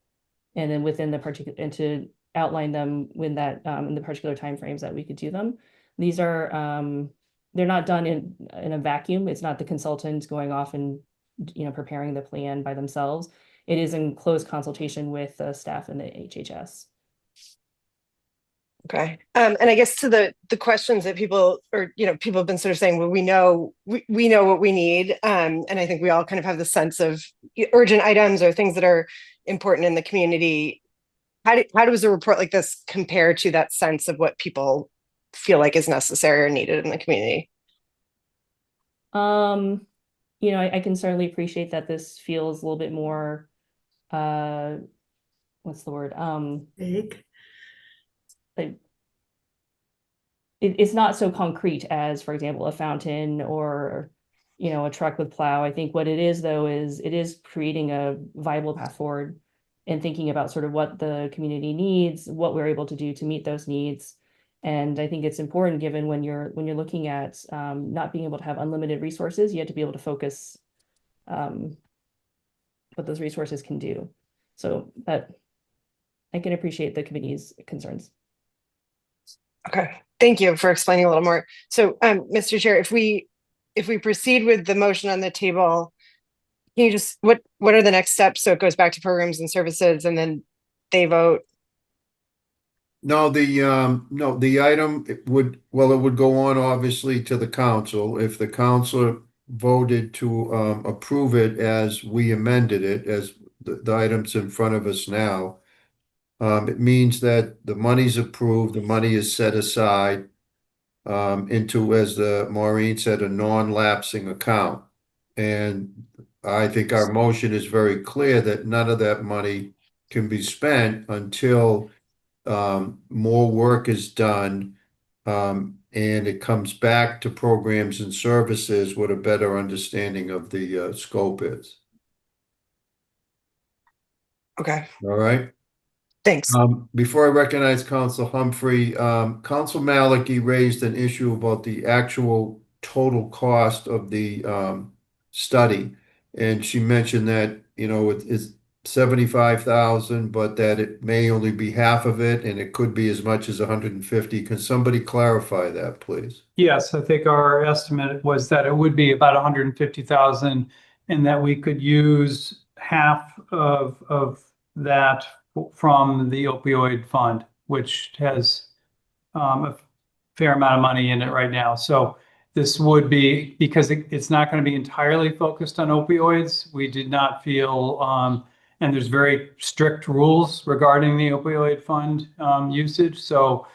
Speaker 12: and then within the particular, and to outline them when that in the particular timeframes that we could do them. These are they're not done in a vacuum. It's not the consultants going off and preparing the plan by themselves. It is in close consultation with the staff and the HHS.
Speaker 18: Okay. And I guess to the questions that people have been sort of saying, well, we know what we need. And I think we all kind of have the sense of urgent items or things that are important in the community. How does a report like this compare to that sense of what people feel like is necessary or needed in the community?
Speaker 12: I can certainly appreciate that this feels a little bit more, what's the word?
Speaker 2: Vague.
Speaker 12: Like, it's not so concrete as, for example, a fountain or a truck with plow. I think what it is, though, is it is creating a viable path forward and thinking about sort of what the community needs, what we're able to do to meet those needs. And I think it's important, given when you're looking at not being able to have unlimited resources, you have to be able to focus what those resources can do. So that I can appreciate the committee's concerns.
Speaker 18: Okay, thank you for explaining a little more. So, Mr. Chair, if we proceed with the motion on the table, can you just what are the next steps? So it goes back to programs and services, and then they vote.
Speaker 1: No, the item would go on obviously to the council. If the council voted to approve it as we amended it, as the items in front of us now, it means that the money's approved, the money is set aside into, as Maureen said, a non-lapsing account. And I think our motion is very clear that none of that money can be spent until more work is done and it comes back to programs and services with a better understanding of the scope is.
Speaker 18: Okay.
Speaker 1: All right.
Speaker 18: Thanks.
Speaker 1: Before I recognize Council Humphrey, Council Maliki raised an issue about the actual total cost of the study. And she mentioned that, it's 75,000, but that it may only be half of it and it could be as much as 150. Can somebody clarify that, please?
Speaker 3: Yes, I think our estimate was that it would be about 150,000 and that we could use half of that from the opioid fund, which has a fair amount of money in it right now. So this would be, because it's not going to be entirely focused on opioids. We did not feel, and there's very strict rules regarding the opioid fund usage. So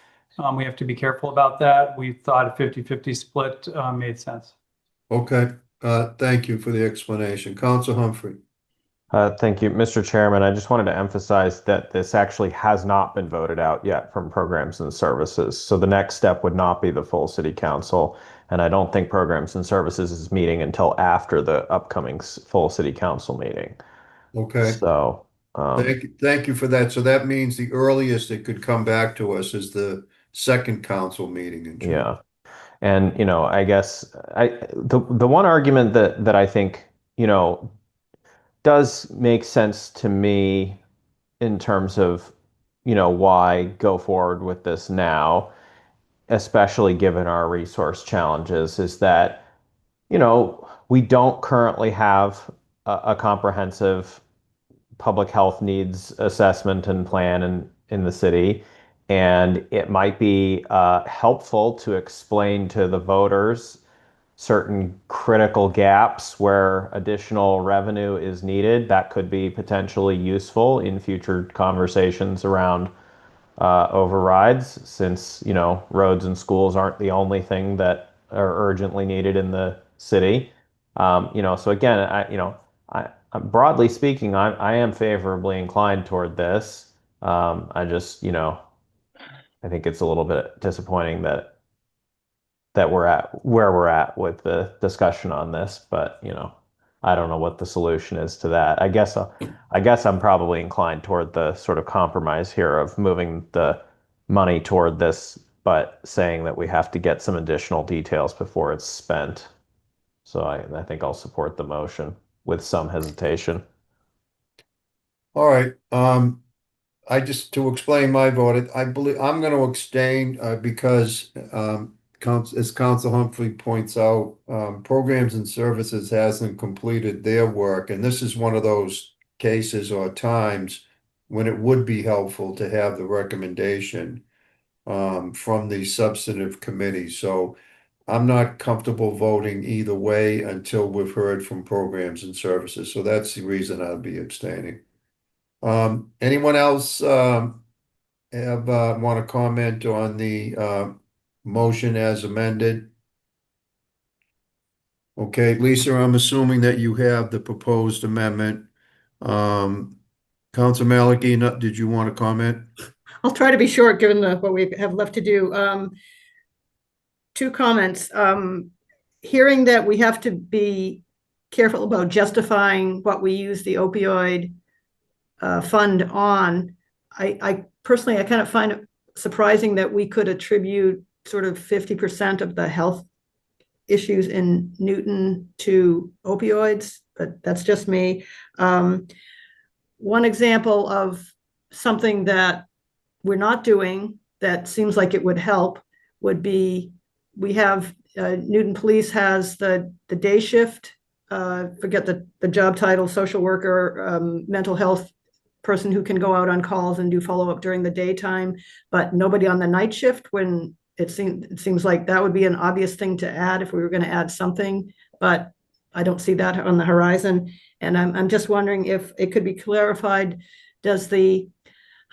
Speaker 3: we have to be careful about that. We thought a 50-50 split made sense.
Speaker 1: Okay, thank you for the explanation. Council Humphrey.
Speaker 15: Thank you, Mr. Chairman. I just wanted to emphasize that this actually has not been voted out yet from Programs and Services. So the next step would not be the full City Council. And I don't think Programs and Services is meeting until after the upcoming full City Council meeting.
Speaker 1: Okay.
Speaker 15: So
Speaker 1: thank you for that. So that means the earliest it could come back to us is the second council meeting in June.
Speaker 15: yeah. And, I guess the one argument that I think, does make sense to me in terms of, why go forward with this now, especially given our resource challenges, is that, we don't currently have a comprehensive public health needs assessment and plan in the city. And it might be helpful to explain to the voters certain critical gaps where additional revenue is needed. That could be potentially useful in future conversations around overrides, since, roads and schools aren't the only thing that are urgently needed in the city. So again, broadly speaking, I am favorably inclined toward this. I just, I think it's a little bit disappointing that we're at where we're at with the discussion on this, but I don't know what the solution is to that. I guess I'm probably inclined toward the sort of compromise here of moving the money toward this, but saying that we have to get some additional details before it's spent. So I think I'll support the motion with some hesitation.
Speaker 1: All right. To explain my vote, I believe I'm going to abstain because as Council Humphrey points out, Programs and Services hasn't completed their work, and this is one of those cases or times when it would be helpful to have the recommendation from the substantive committee. So I'm not comfortable voting either way until we've heard from Programs and Services. So that's the reason I'll be abstaining. Anyone else want to comment on the motion as amended? Okay, Lisa, I'm assuming that you have the proposed amendment. Council Maliki, did you want to comment?
Speaker 2: I'll try to be short given what we have left to do. Two comments. Hearing that we have to be careful about justifying what we use the opioid fund on. I personally, I kind of find it surprising that we could attribute sort of 50% of the health issues in Newton to opioids, but that's just me. One example of something that we're not doing that seems like it would help would be, we have Newton Police has the day shift, forget the job title, social worker, mental health person who can go out on calls and do follow-up during the daytime, but nobody on the night shift, when it seems like that would be an obvious thing to add if we were going to add something, but I don't see that on the horizon. And I'm just wondering if it could be clarified, does the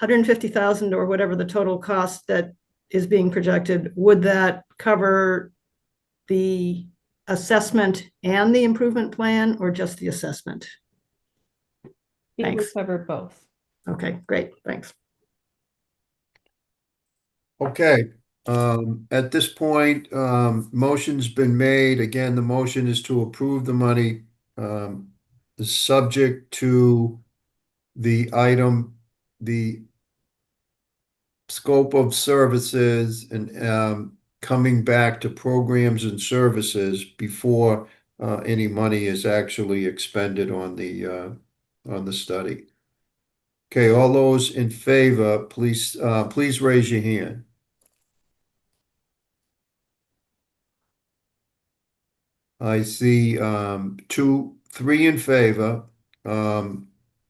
Speaker 2: 150,000 or whatever the total cost that is being projected, would that cover the assessment and the improvement plan, or just the assessment?
Speaker 12: It would cover both.
Speaker 2: Okay, great, thanks.
Speaker 1: Okay, at this point, motion's been made. Again, the motion is to approve the money, subject to the item, the scope of services and coming back to Programs and Services before any money is actually expended on the study. Okay, all those in favor, please raise your hand. I see 3 in favor,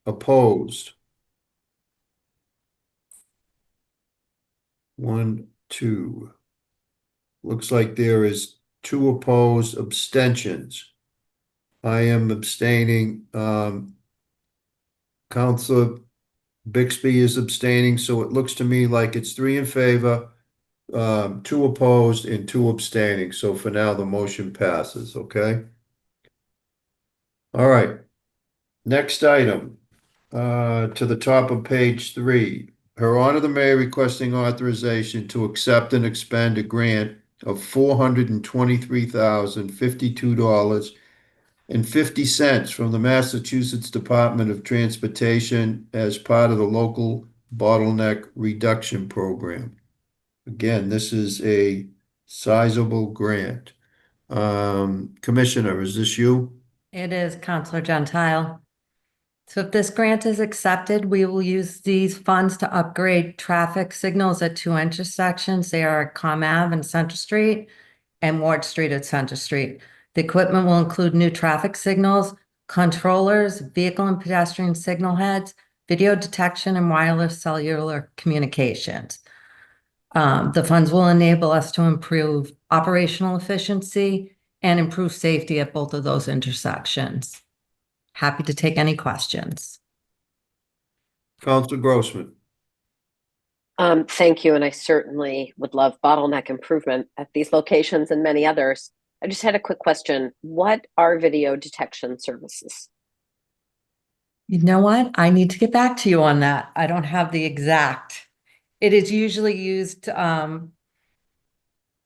Speaker 1: opposed. 1, 2. Looks like there is 2 opposed, abstentions. I am abstaining. Counselor Bixby is abstaining, so it looks to me like it's 3 in favor, 2 opposed, and 2 abstaining. So for now, the motion passes, okay? All right. Next item, to the top of page 3. Her Honor the Mayor requesting authorization to accept and expend a grant of $423,052.50 from the Massachusetts Department of Transportation as part of the local bottleneck reduction program. Again, this is a sizable grant. Commissioner, is this you?
Speaker 19: It is, Counselor Gentile. So if this grant is accepted, we will use these funds to upgrade traffic signals at 2 intersections. They are at Com Ave and Center Street and Ward Street at Center Street. The equipment will include new traffic signals, controllers, vehicle and pedestrian signal heads, video detection, and wireless cellular communications. The funds will enable us to improve operational efficiency and improve safety at both of those intersections. Happy to take any questions.
Speaker 1: Counselor Grossman.
Speaker 13: Thank you, and I certainly would love bottleneck improvement at these locations and many others. I just had a quick question. What are video detection services?
Speaker 19: You know what? I need to get back to you on that. I don't have the exact. It is usually used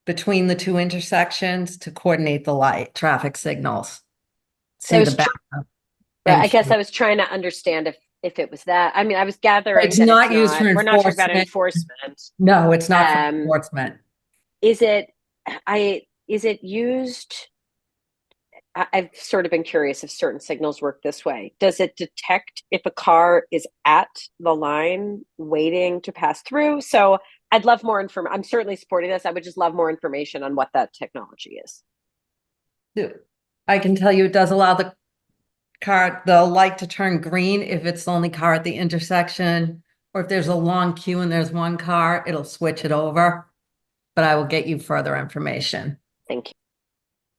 Speaker 19: between the 2 intersections to coordinate the light traffic signals.
Speaker 13: So I guess I was trying to understand if it was that. I mean, I was gathering
Speaker 19: it's not used for
Speaker 13: we're not talking about
Speaker 19: enforcement.
Speaker 13: enforcement.
Speaker 19: No, it's not for enforcement.
Speaker 13: Is it used? I've sort of been curious if certain signals work this way. Does it detect if a car is at the line waiting to pass through? So I'd love more information. I'm certainly supporting this. I would just love more information on what that technology is.
Speaker 19: I can tell you it does allow the light to turn green if it's the only car at the intersection, or if there's a long queue and there's one car, it'll switch it over. But I will get you further information.
Speaker 13: Thank you.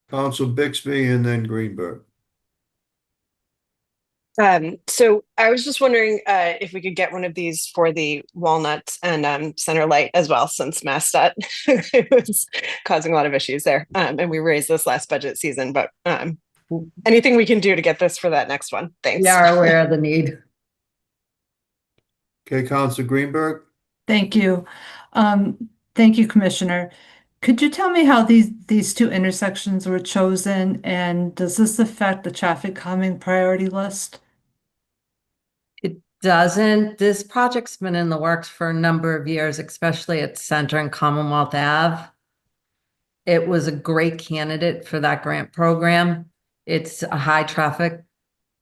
Speaker 1: Counselor Bixby and then Greenberg.
Speaker 18: So I was just wondering if we could get one of these for the Walnut and Center Light as well, since MassDOT was causing a lot of issues there. And we raised this last budget season, but anything we can do to get this for that next one. Thanks.
Speaker 19: We are aware of the need.
Speaker 1: Okay, Counselor Greenberg.
Speaker 14: Thank you. Thank you, Commissioner. Could you tell me how these 2 intersections were chosen, and does this affect the traffic calming priority list?
Speaker 19: It doesn't. This project's been in the works for a number of years, especially at Center and Commonwealth Ave. It was a great candidate for that grant program. It's a high traffic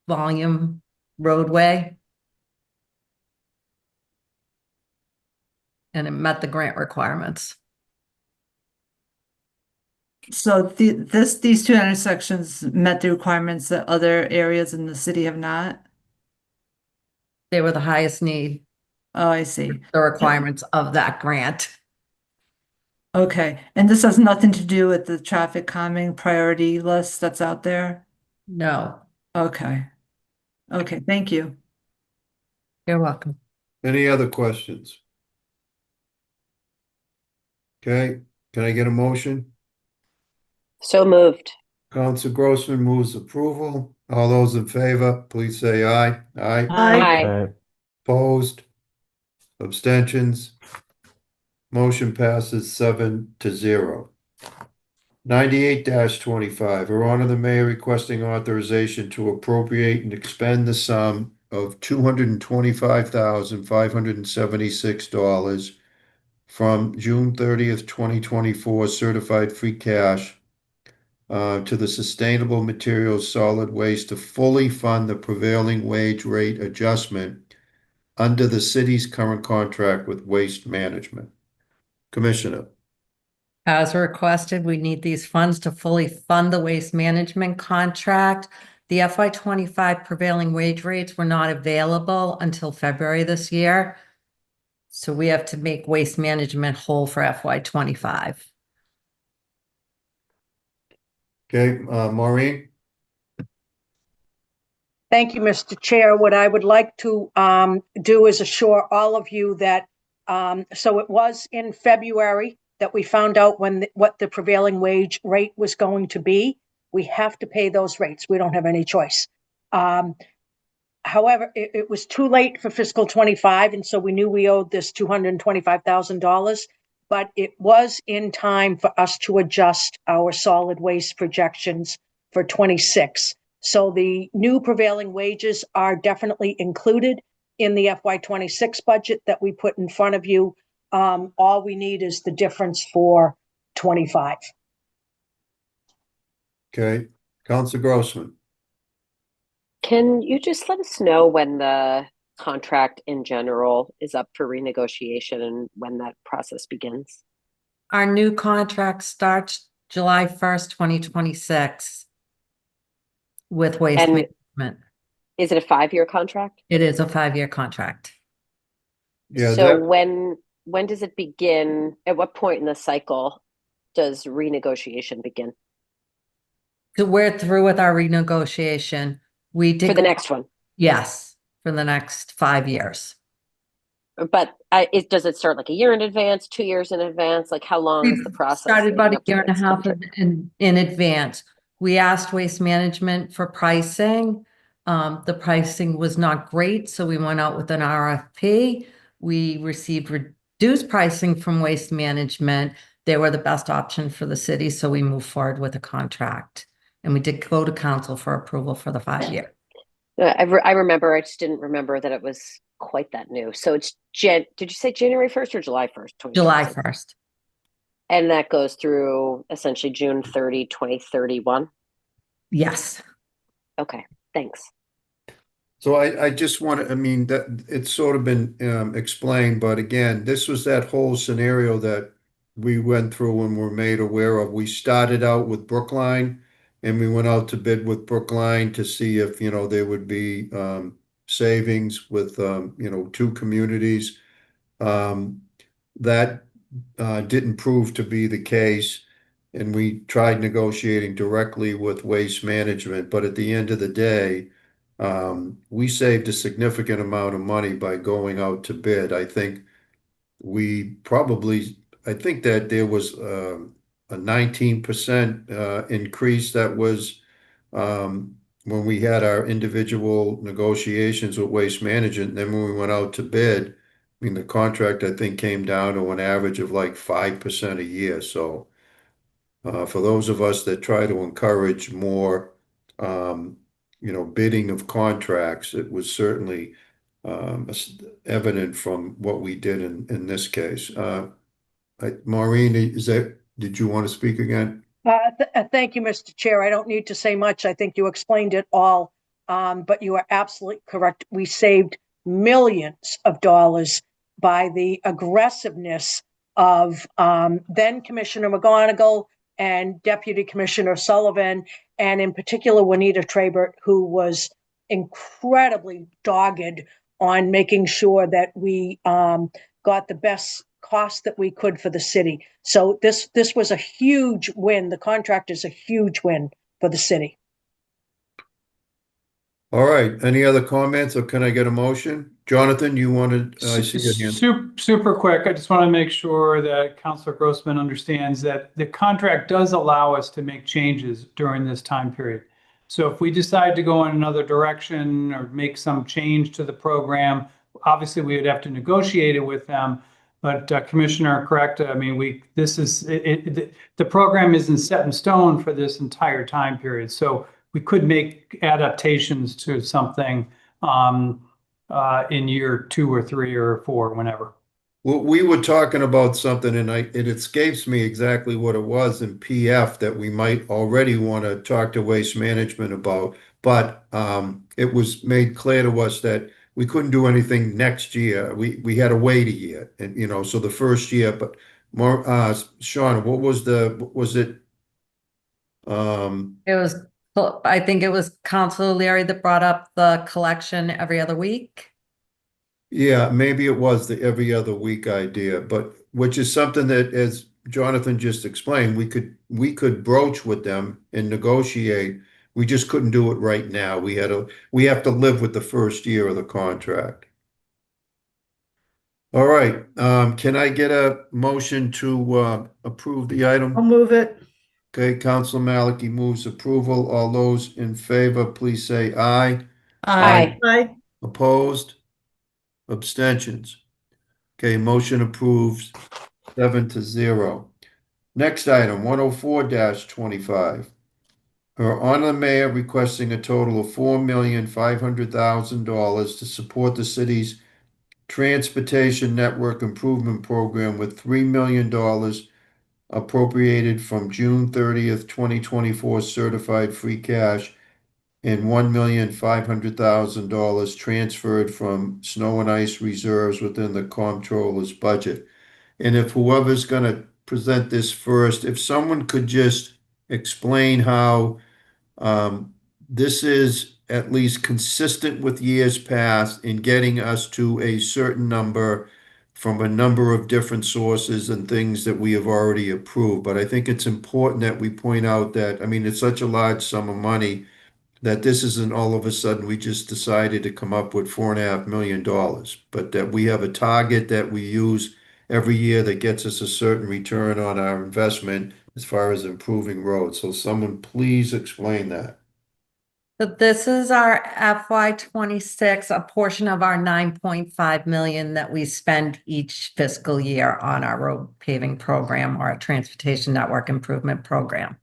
Speaker 19: volume roadway. And it met the grant requirements.
Speaker 14: So these 2 intersections met the requirements that other areas in the city have not?
Speaker 19: They were the highest need.
Speaker 14: Oh, I see.
Speaker 19: The requirements of that grant.
Speaker 14: Okay, and this has nothing to do with the traffic calming priority list that's out there?
Speaker 19: No.
Speaker 14: Okay. Okay, thank you.
Speaker 19: You're welcome.
Speaker 1: Any other questions? Okay, can I get a motion?
Speaker 13: So moved.
Speaker 1: Counselor Grossman moves approval. All those in favor, please say aye. Aye.
Speaker 13: Aye.
Speaker 1: Opposed? Abstentions? Motion passes 7-0. 98-25, Her Honor the Mayor requesting authorization to appropriate and expend the sum of $225,576 from June 30th, 2024 certified free cash to the Sustainable Materials Solid Waste to fully fund the prevailing wage rate adjustment under the city's current contract with Waste Management. Commissioner.
Speaker 19: As requested, we need these funds to fully fund the waste management contract. The FY25 prevailing wage rates were not available until February this year. So we have to make waste management whole for FY25.
Speaker 1: Okay, Maureen?
Speaker 16: Thank you, Mr. Chair. What I would like to do is assure all of you that, so it was in February that we found out what the prevailing wage rate was going to be. We have to pay those rates. We don't have any choice. However, it was too late for fiscal 25, and so we knew we owed this $225,000, but it was in time for us to adjust our solid waste projections for 26. So the new prevailing wages are definitely included in the FY26 budget that we put in front of you. All we need is the difference for 25.
Speaker 1: Okay, Councilor Grossman.
Speaker 13: Can you just let us know when the contract in general is up for renegotiation and when that process begins?
Speaker 19: Our new contract starts July 1st, 2026 with Waste
Speaker 13: And
Speaker 19: Management.
Speaker 13: is it a 5-year contract?
Speaker 19: It is a 5-year contract.
Speaker 1: Yeah.
Speaker 13: So when does it begin? At what point in the cycle does renegotiation begin?
Speaker 19: So we're through with our renegotiation. We did
Speaker 13: For the next one?
Speaker 19: Yes, for the next 5 years.
Speaker 13: But does it start like a year in advance, 2 years in advance? Like how long is the process?
Speaker 19: Started about
Speaker 13: leading
Speaker 19: a
Speaker 13: up to
Speaker 19: year
Speaker 13: the
Speaker 19: and a
Speaker 13: next
Speaker 19: half
Speaker 13: contract?
Speaker 19: in advance. We asked Waste Management for pricing. The pricing was not great, so we went out with an RFP. We received reduced pricing from Waste Management. They were the best option for the city, so we moved forward with a contract. And we did go to council for approval for the 5 year.
Speaker 13: I remember, I just didn't remember that it was quite that new. So it's did you say January 1st or July 1st?
Speaker 19: July 1st.
Speaker 13: And that goes through essentially June 30, 2031?
Speaker 19: Yes.
Speaker 13: Okay, thanks.
Speaker 1: So I just want to, I mean, that it's sort of been explained, but again, this was that whole scenario that we went through and were made aware of. We started out with Brookline and we went out to bid with Brookline to see if, there would be savings with, 2 communities. That didn't prove to be the case. And we tried negotiating directly with Waste Management, but at the end of the day, we saved a significant amount of money by going out to bid. I think that there was a 19% increase that was when we had our individual negotiations with Waste Management. And then when we went out to bid, I mean, the contract, I think, came down to an average of like 5% a year. So for those of us that try to encourage more, bidding of contracts, it was certainly evident from what we did in this case. Maureen, did you want to speak again?
Speaker 16: Thank you, Mr. Chair. I don't need to say much. I think you explained it all, but you are absolutely correct. We saved millions of dollars by the aggressiveness of then Commissioner McGonigal and Deputy Commissioner Sullivan, and in particular, Juanita Trabert, who was incredibly dogged on making sure that we got the best cost that we could for the city. So this was a huge win. The contract is a huge win for the city.
Speaker 1: All right. Any other comments, or can I get a motion? Jonathan, you wanted, I see your hand.
Speaker 3: Super quick. I just want to make sure that Councilor Grossman understands that the contract does allow us to make changes during this time period. So if we decide to go in another direction or make some change to the program, obviously we would have to negotiate it with them. But Commissioner, correct? I mean, the program isn't set in stone for this entire time period. So we could make adaptations to something in year 2 or 3 or 4, whenever.
Speaker 1: Well, we were talking about something, and it escapes me exactly what it was in PF that we might already want to talk to Waste Management about. But it was made clear to us that we couldn't do anything next year. We had to wait a year, and so the first year. But more, Sean, was it?
Speaker 19: It was. I think it was Councilor Leary that brought up the collection every other week.
Speaker 1: Yeah, maybe it was the every other week idea, but which is something that, as Jonathan just explained, we could broach with them and negotiate. We just couldn't do it right now. We have to live with the first year of the contract. All right, can I get a motion to approve the item?
Speaker 2: I'll move it.
Speaker 1: Okay, Council Maliki moves approval. All those in favor, please say aye.
Speaker 16: Aye.
Speaker 2: Aye.
Speaker 1: Opposed? Abstentions? Okay, motion approves 7-0. Next item, 104-25. Her Honor the Mayor requesting a total of $4,500,000 to support the city's Transportation Network Improvement Program with $3 million appropriated from June 30th, 2024 certified free cash and $1,500,000 transferred from snow and ice reserves within the comptroller's budget. And if whoever's going to present this first, if someone could just explain how this is at least consistent with years past in getting us to a certain number from a number of different sources and things that we have already approved. But I think it's important that we point out that, I mean, it's such a large sum of money that this isn't all of a sudden we just decided to come up with $4.5 million, but that we have a target that we use every year that gets us a certain return on our investment as far as improving roads. So someone please explain that.
Speaker 19: So this is our FY26, a portion of our 9.5 million that we spend each fiscal year on our road paving program or our transportation network improvement program.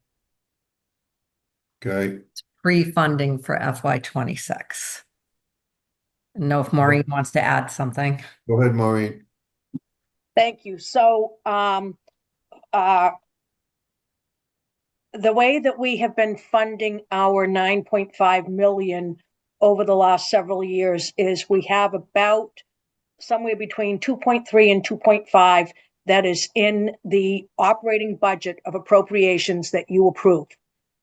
Speaker 1: Okay.
Speaker 19: Pre-funding for FY26. I don't know if Maureen wants to add something.
Speaker 1: Go ahead, Maureen.
Speaker 16: Thank you. So, the way that we have been funding our 9.5 million over the last several years is we have about somewhere between 2.3 and 2.5 that is in the operating budget of appropriations that you approve.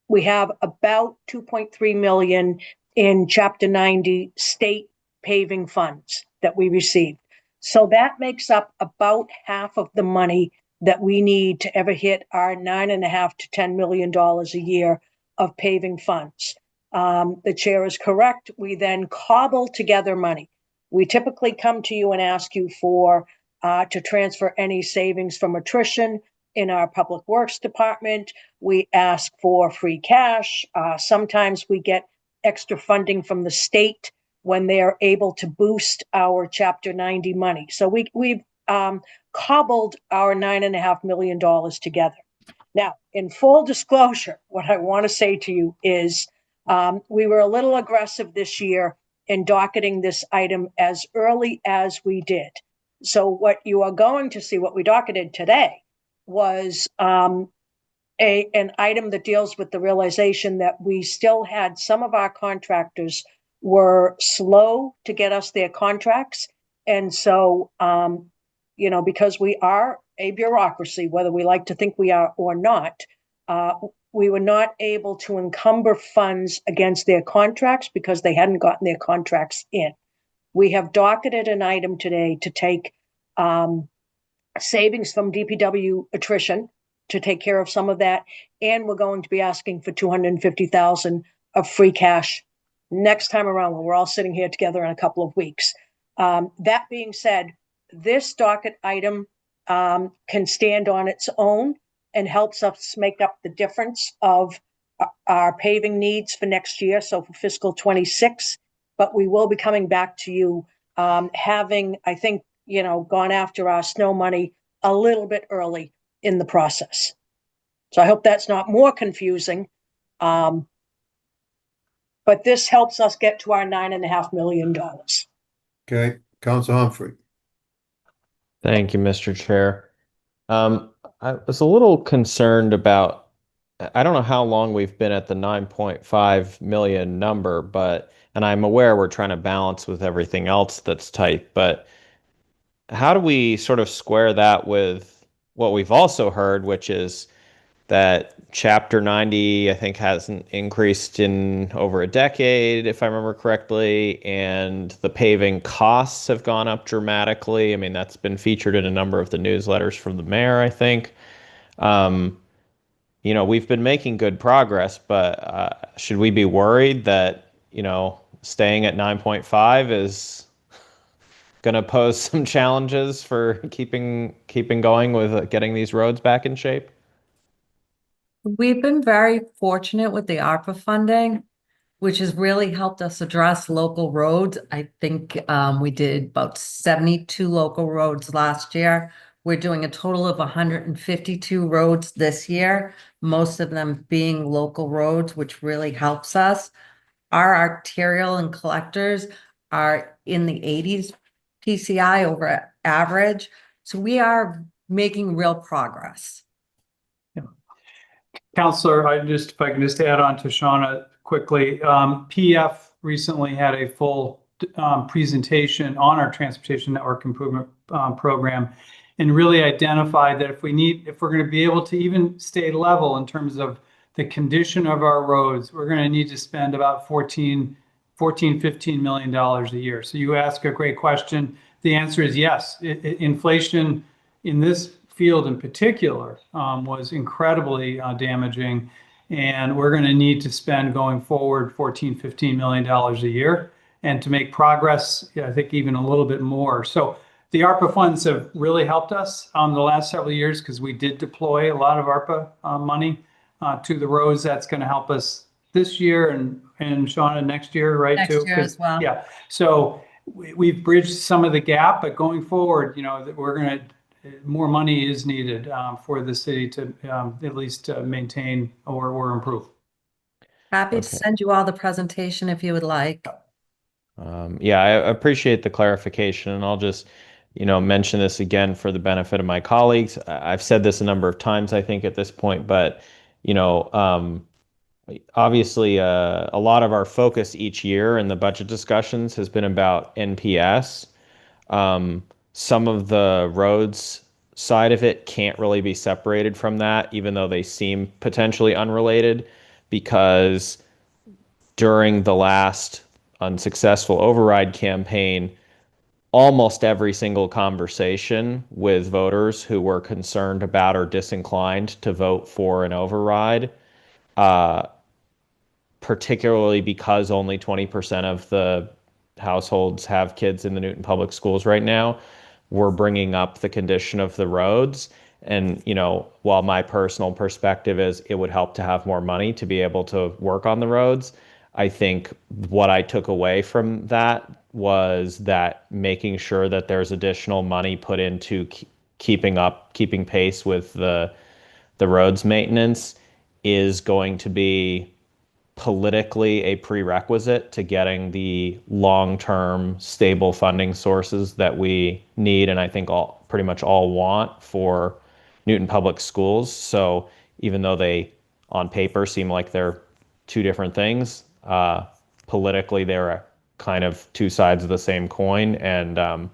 Speaker 16: We have about 2.3 million in Chapter 90 state paving funds that we received. So that makes up about half of the money that we need to ever hit our $9.5 to $10 million a year of paving funds. The chair is correct. We then cobble together money. We typically come to you and ask you for to transfer any savings from attrition in our public works department. We ask for free cash. Sometimes we get extra funding from the state when they are able to boost our Chapter 90 money. So we've cobbled our $9.5 million together. Now, in full disclosure, what I want to say to you is we were a little aggressive this year in docketing this item as early as we did. So what you are going to see, what we docketed today, was an item that deals with the realization that we still had some of our contractors were slow to get us their contracts. And so, because we are a bureaucracy, whether we like to think we are or not, we were not able to encumber funds against their contracts because they hadn't gotten their contracts in. We have docketed an item today to take savings from DPW attrition to take care of some of that. And we're going to be asking for $250,000 of free cash next time around when we're all sitting here together in a couple of weeks. That being said, this docket item can stand on its own and helps us make up the difference of our paving needs for next year, so for fiscal 26. But we will be coming back to you having, I think, gone after our snow money a little bit early in the process. So I hope that's not more confusing. But this helps us get to our $9.5 million.
Speaker 1: Okay, Council Humphrey.
Speaker 15: Thank you, Mr. Chair. I was a little concerned about, I don't know how long we've been at the 9.5 million number, and I'm aware we're trying to balance with everything else that's tight, but how do we sort of square that with what we've also heard, which is that Chapter 90, I think, hasn't increased in over a decade, if I remember correctly, and the paving costs have gone up dramatically. I mean, that's been featured in a number of the newsletters from the mayor, I think. We've been making good progress, but should we be worried that, staying at 9.5 is going to pose some challenges for keeping going with getting these roads back in shape?
Speaker 19: We've been very fortunate with the ARPA funding, which has really helped us address local roads. I think we did about 72 local roads last year. We're doing a total of 152 roads this year, most of them being local roads, which really helps us. Our arterial and collectors are in the 80s PCI over average. So we are making real progress.
Speaker 3: Counselor, if I can just add on to Shauna quickly. PF recently had a full presentation on our transportation network improvement program, and really identified that if we're going to be able to even stay level in terms of the condition of our roads, we're going to need to spend about $15 million a year. So you ask a great question. The answer is yes. Inflation in this field in particular was incredibly damaging, and we're going to need to spend going forward $15 million a year, and to make progress, I think even a little bit more. So the ARPA funds have really helped us the last several years, because we did deploy a lot of ARPA money to the roads. That's going to help us this year and Shauna next year, right?
Speaker 19: Next year as well.
Speaker 3: Yeah. So we've bridged some of the gap, but going forward, we're going to more money is needed for the city to at least maintain or improve.
Speaker 19: Happy to send you all the presentation if you would like.
Speaker 15: Yeah, I appreciate the clarification, and I'll just, mention this again for the benefit of my colleagues. I've said this a number of times, I think, at this point, but, obviously, a lot of our focus each year in the budget discussions has been about NPS. Some of the roads side of it can't really be separated from that, even though they seem potentially unrelated, because during the last unsuccessful override campaign, almost every single conversation with voters who were concerned about or disinclined to vote for an override, particularly because only 20% of the households have kids in the Newton Public Schools right now, we're bringing up the condition of the roads. And, while my personal perspective is it would help to have more money to be able to work on the roads, I think what I took away from that was that making sure that there's additional money put into keeping pace with the roads maintenance is going to be politically a prerequisite to getting the long-term stable funding sources that we need, and I think pretty much all want for Newton Public Schools. So even though they on paper seem like they're two different things, politically they're kind of two sides of the same coin, and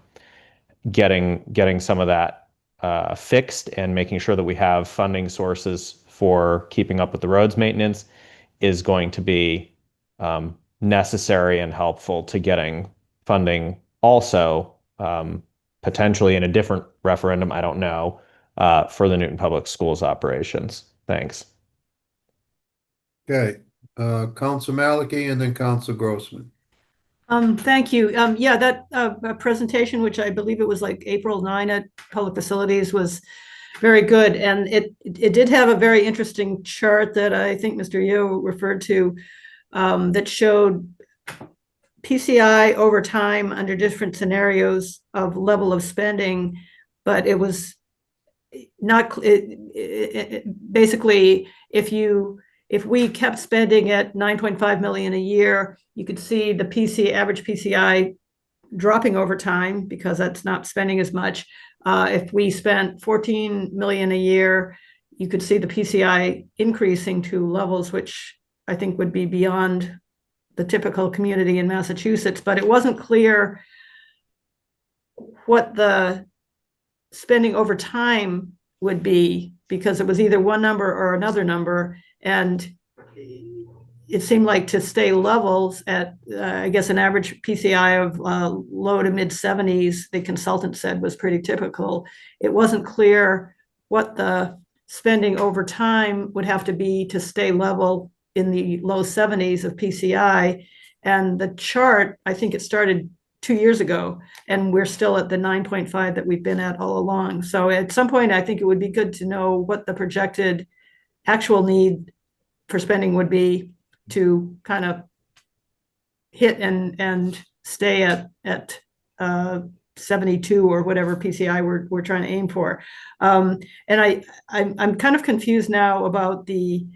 Speaker 15: getting some of that fixed and making sure that we have funding sources for keeping up with the roads maintenance is going to be necessary and helpful to getting funding also, potentially in a different referendum, I don't know, for the Newton Public Schools operations. Thanks.
Speaker 1: Okay, Council Maliki and then Council Grossman.
Speaker 2: Thank you. Yeah, that presentation, which I believe it was like April 9 at Public Facilities, was very good. And it did have a very interesting chart that I think Mr. Yo referred to, that showed PCI over time under different scenarios of level of spending, but it was not basically if we kept spending at 9.5 million a year, you could see the average PCI dropping over time because that's not spending as much. If we spent 14 million a year, you could see the PCI increasing to levels which I think would be beyond the typical community in Massachusetts. But it wasn't clear what the spending over time would be, because it was either one number or another number. And it seemed like to stay levels at, I guess, an average PCI of low to mid 70s, the consultant said was pretty typical. It wasn't clear what the spending over time would have to be to stay level in the low 70s of PCI. And the chart, I think it started 2 years ago, and we're still at the 9.5 that we've been at all along. So at some point, I think it would be good to know what the projected actual need for spending would be to kind of hit and stay at 72 or whatever PCI we're trying to aim for. And I'm kind of confused now about the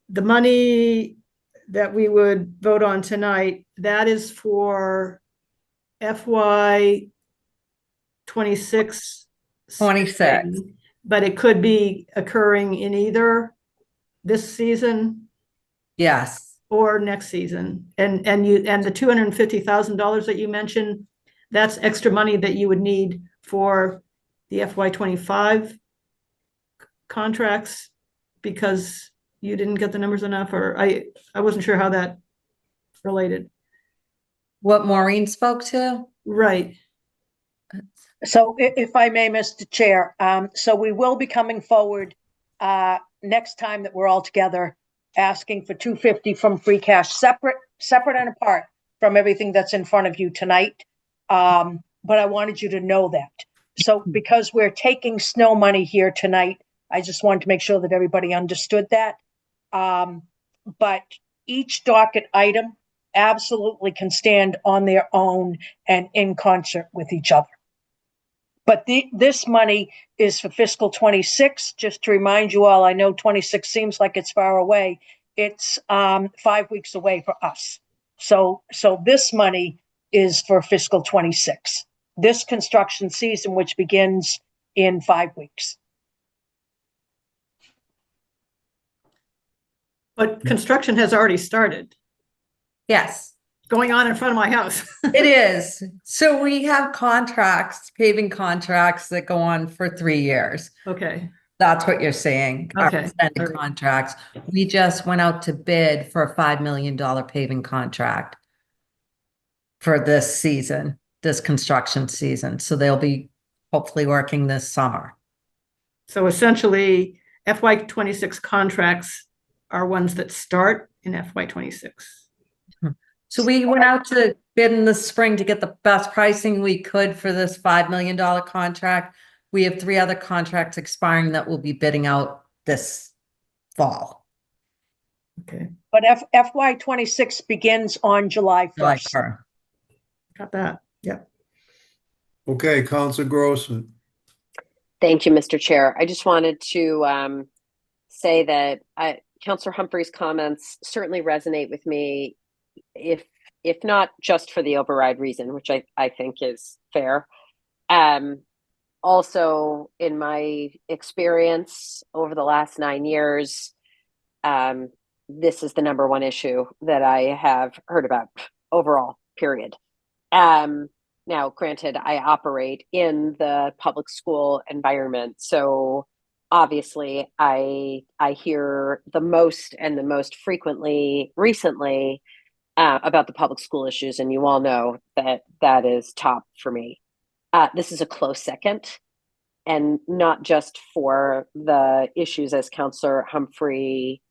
Speaker 2: money that we would vote on tonight. That is for FY 26.
Speaker 19: 26.
Speaker 2: But it could be occurring in either this season.
Speaker 19: Yes.
Speaker 2: Or next season. And the $250,000 that you mentioned, that's extra money that you would need for the FY 25 contracts because you didn't get the numbers enough, or I wasn't sure how that related.
Speaker 19: What Maureen spoke to?
Speaker 2: Right.
Speaker 16: So if I may, Mr. Chair, so we will be coming forward next time that we're all together, asking for $250 from free cash, separate and apart from everything that's in front of you tonight. But I wanted you to know that. So because we're taking snow money here tonight, I just wanted to make sure that everybody understood that. But each docket item absolutely can stand on their own and in concert with each other. But this money is for fiscal 26. Just to remind you all, I know 26 seems like it's far away. It's 5 weeks away for us. So this money is for fiscal 26. This construction season, which begins in 5 weeks.
Speaker 2: But construction has already started.
Speaker 19: Yes.
Speaker 2: Going on in front of my house.
Speaker 19: It is. So we have contracts, paving contracts that go on for 3 years.
Speaker 2: Okay.
Speaker 19: That's what you're saying. Our
Speaker 2: Okay.
Speaker 19: extended
Speaker 2: All right.
Speaker 19: contracts. We just went out to bid for a $5 million paving contract for this season, this construction season. So they'll be hopefully working this summer.
Speaker 2: So essentially, FY 26 contracts are ones that start in FY 26.
Speaker 19: So we went out to bid in the spring to get the best pricing we could for this $5 million contract. We have 3 other contracts expiring that we'll be bidding out this fall.
Speaker 2: Okay.
Speaker 16: But FY 26 begins on July 1st.
Speaker 2: Got that. Yeah.
Speaker 1: Okay, Councilor Grossman.
Speaker 13: Thank you, Mr. Chair. I just wanted to say that Councillor Humphrey's comments certainly resonate with me, if not just for the override reason, which I think is fair. Also, in my experience over the last 9 years, this is the number one issue that I have heard about overall, period. Now, granted, I operate in the public school environment, so obviously I hear the most and the most frequently recently about the public school issues, and you all know that is top for me. This is a close second, and not just for the issues as Councillor Humphrey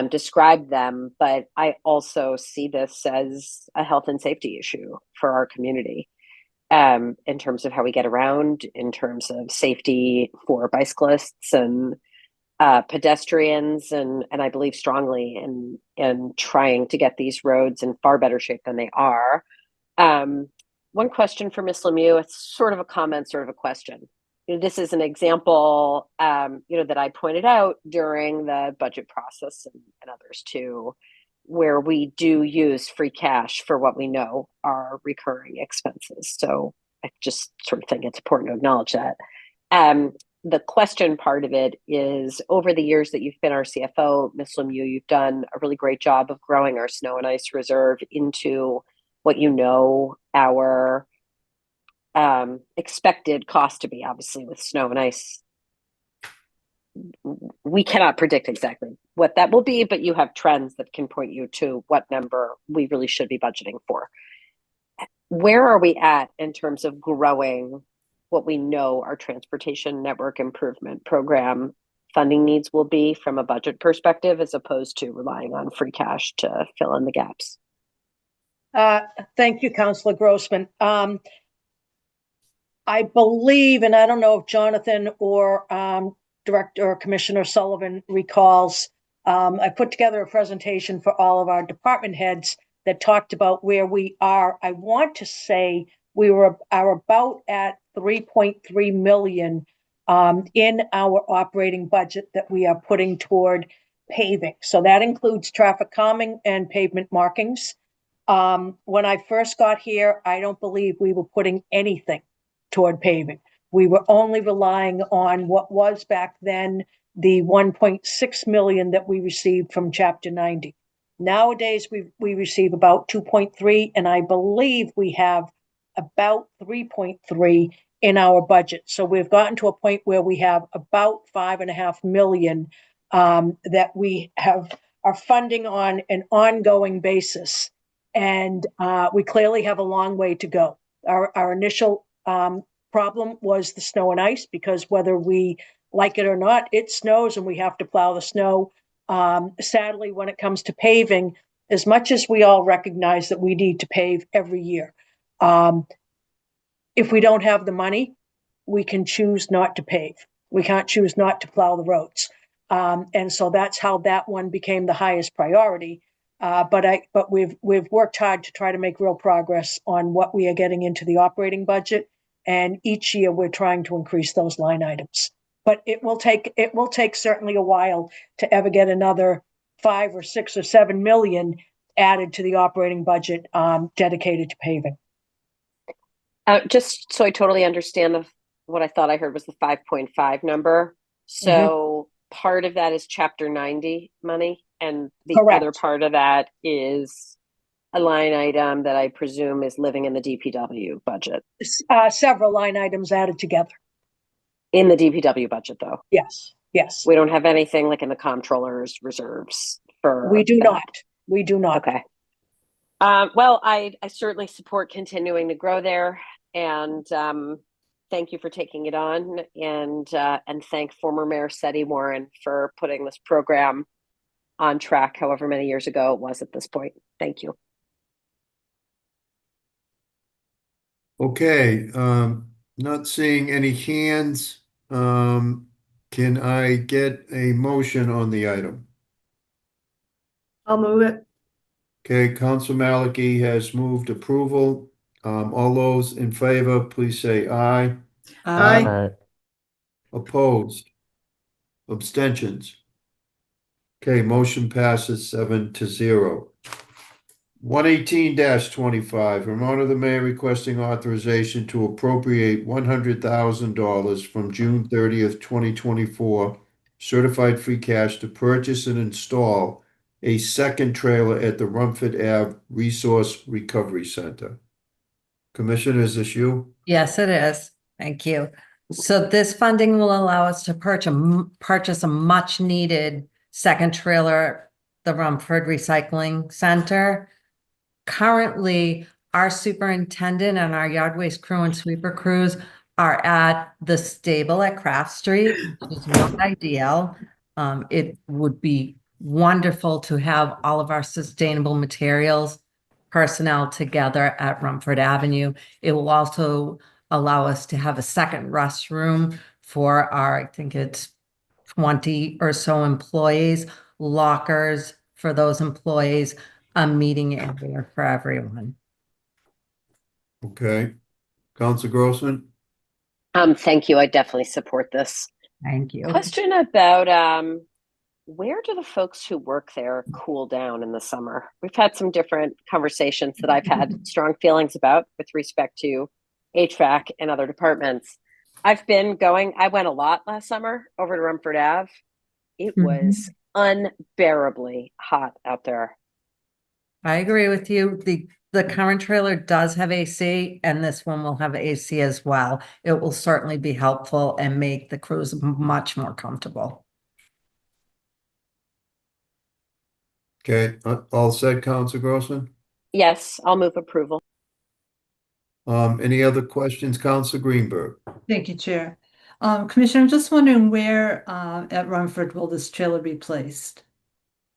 Speaker 13: described them, but I also see this as a health and safety issue for our community. In terms of how we get around, in terms of safety for bicyclists and pedestrians, and I believe strongly in trying to get these roads in far better shape than they are. One question for Ms. Lemieux, it's sort of a comment, sort of a question. This is an example, that I pointed out during the budget process and others too, where we do use free cash for what we know are recurring expenses. So I just sort of think it's important to acknowledge that. The question part of it is, over the years that you've been our CFO, Ms. Lemieux, you've done a really great job of growing our snow and ice reserve into what you know our expected cost to be. Obviously, with snow and ice, we cannot predict exactly what that will be, but you have trends that can point you to what number we really should be budgeting for. Where are we at in terms of growing what we know our transportation network improvement program funding needs will be from a budget perspective, as opposed to relying on free cash to fill in the gaps.
Speaker 16: Thank you, Councilor Grossman. I believe, and I don't know if Jonathan or Director or Commissioner Sullivan recalls, I put together a presentation for all of our department heads that talked about where we are. I want to say we are about at 3.3 million in our operating budget that we are putting toward paving. So that includes traffic calming and pavement markings. When I first got here, I don't believe we were putting anything toward paving. We were only relying on what was back then the 1.6 million that we received from Chapter 90. Nowadays, we receive about 2.3, and I believe we have about 3.3 in our budget. So we've gotten to a point where we have about 5.5 million that we are funding on an ongoing basis. And we clearly have a long way to go. Our initial problem was the snow and ice, because whether we like it or not, it snows and we have to plow the snow. Sadly, when it comes to paving, as much as we all recognize that we need to pave every year, if we don't have the money, we can choose not to pave. We can't choose not to plow the roads. And so that's how that one became the highest priority. But we've worked hard to try to make real progress on what we are getting into the operating budget. And each year we're trying to increase those line items. But it will take certainly a while to ever get another 5 or 6 or 7 million added to the operating budget dedicated to paving.
Speaker 13: Just so I totally understand what I thought I heard was the 5.5 number. So part of that is Chapter 90 money, and the
Speaker 16: Correct.
Speaker 13: other part of that is a line item that I presume is living in the DPW budget.
Speaker 16: Several line items added together.
Speaker 13: In the DPW budget, though?
Speaker 16: Yes, yes.
Speaker 13: We don't have anything like in the comptroller's reserves for
Speaker 16: We do
Speaker 13: that.
Speaker 16: not. We do not.
Speaker 13: Okay. Well, I certainly support continuing to grow there, and thank you for taking it on, and thank former Mayor Seti Warren for putting this program on track, however many years ago it was at this point. Thank you.
Speaker 1: Okay, not seeing any hands. Can I get a motion on the item?
Speaker 2: I'll move it.
Speaker 1: Okay, Council Maliki has moved approval. All those in favor, please say aye.
Speaker 2: Aye.
Speaker 1: Opposed? Abstentions? Okay, motion passes 7-0. 118-25, from order the mayor requesting authorization to appropriate $100,000 from June 30th, 2024, certified free cash to purchase and install a second trailer at the Rumford Ave Resource Recovery Center. Commissioner, is this you?
Speaker 19: Yes, it is. Thank you. So this funding will allow us to purchase a much needed second trailer at the Rumford Recycling Center. Currently, our superintendent and our yard waste crew and sweeper crews are at the stable at Craft Street, which is not ideal. It would be wonderful to have all of our sustainable materials personnel together at Rumford Avenue. It will also allow us to have a second restroom for our, I think it's 20 or so employees, lockers for those employees, a meeting area for everyone.
Speaker 1: Okay. Council Grossman?
Speaker 13: Thank you. I definitely support this.
Speaker 19: Thank you.
Speaker 13: Question about where do the folks who work there cool down in the summer? We've had some different conversations that I've had strong feelings about with respect to HVAC and other departments. I went a lot last summer over to Rumford Ave. It was unbearably hot out there.
Speaker 19: I agree with you. The current trailer does have AC, and this one will have AC as well. It will certainly be helpful and make the crews much more comfortable.
Speaker 1: Okay, all said, Council Grossman?
Speaker 13: Yes, I'll move approval.
Speaker 1: Any other questions, Council Greenberg?
Speaker 14: Thank you, Chair. Commissioner, I'm just wondering where at Rumford will this trailer be placed?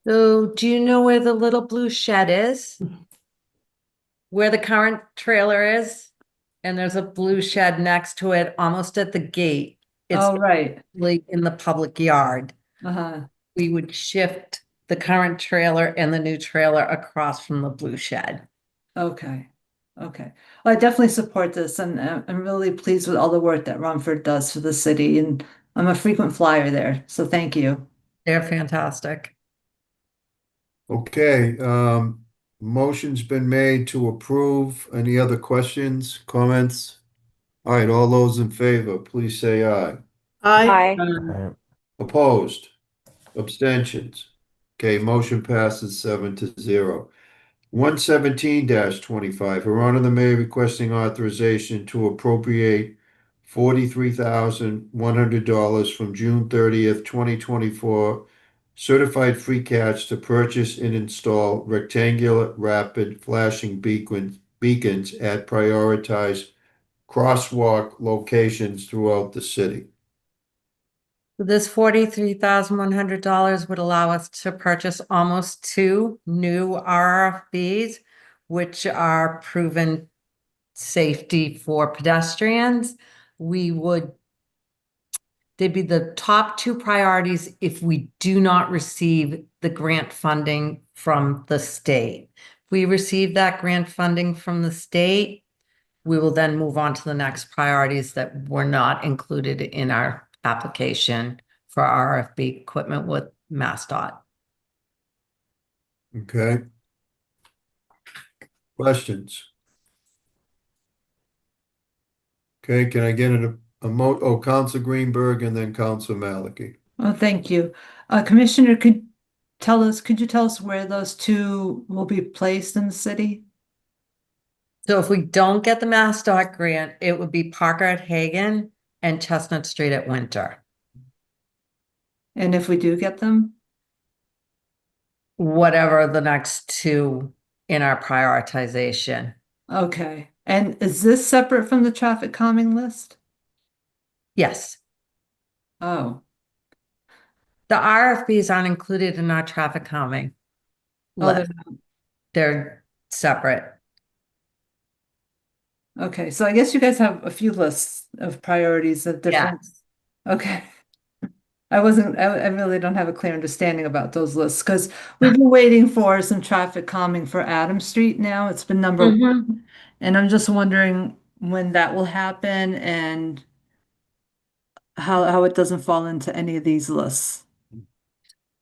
Speaker 19: So do you know where the little blue shed is? Where the current trailer is? And there's a blue shed next to it, almost at the gate. It's
Speaker 14: Oh, right.
Speaker 19: like in the public yard.
Speaker 14: Uh-huh.
Speaker 19: We would shift the current trailer and the new trailer across from the blue shed.
Speaker 14: Okay. Okay. Well, I definitely support this, and I'm really pleased with all the work that Rumford does for the city, and I'm a frequent flyer there, so thank you.
Speaker 19: They're fantastic.
Speaker 1: Okay, motion's been made to approve. Any other questions, comments? All right, all those in favor, please say aye.
Speaker 2: Aye.
Speaker 1: Opposed? Abstentions? Okay, motion passes 7-0. 117-25, Her Honor the Mayor requesting authorization to appropriate $43,100 from June 30th, 2024 certified free cash to purchase and install rectangular rapid flashing beacons at prioritized crosswalk locations throughout the city.
Speaker 19: This $43,100 would allow us to purchase almost 2 new RFBs, which are proven safety for pedestrians. They'd be the top 2 priorities if we do not receive the grant funding from the state. If we receive that grant funding from the state, we will then move on to the next priorities that were not included in our application for RFB equipment with MassDOT.
Speaker 1: Okay. Questions? Okay, can I get Council Greenberg and then Council Maliki?
Speaker 14: Well, thank you. Commissioner, could you tell us where those 2 will be placed in the city?
Speaker 19: So if we don't get the MassDOT grant, it would be Parker at Hagen and Chestnut Street at Winter.
Speaker 14: And if we do get them?
Speaker 19: Whatever the next 2 in our prioritization.
Speaker 14: Okay. And is this separate from the traffic calming list?
Speaker 19: Yes.
Speaker 14: Oh.
Speaker 19: The RFBs aren't included in our traffic calming list. They're separate.
Speaker 14: Okay, so I guess you guys have a few lists of priorities of different.
Speaker 19: Yes.
Speaker 14: Okay. I really don't have a clear understanding about those lists because we've been waiting for some traffic calming for Adams Street now. It's been number 1. And I'm just wondering when that will happen and how it doesn't fall into any of these lists.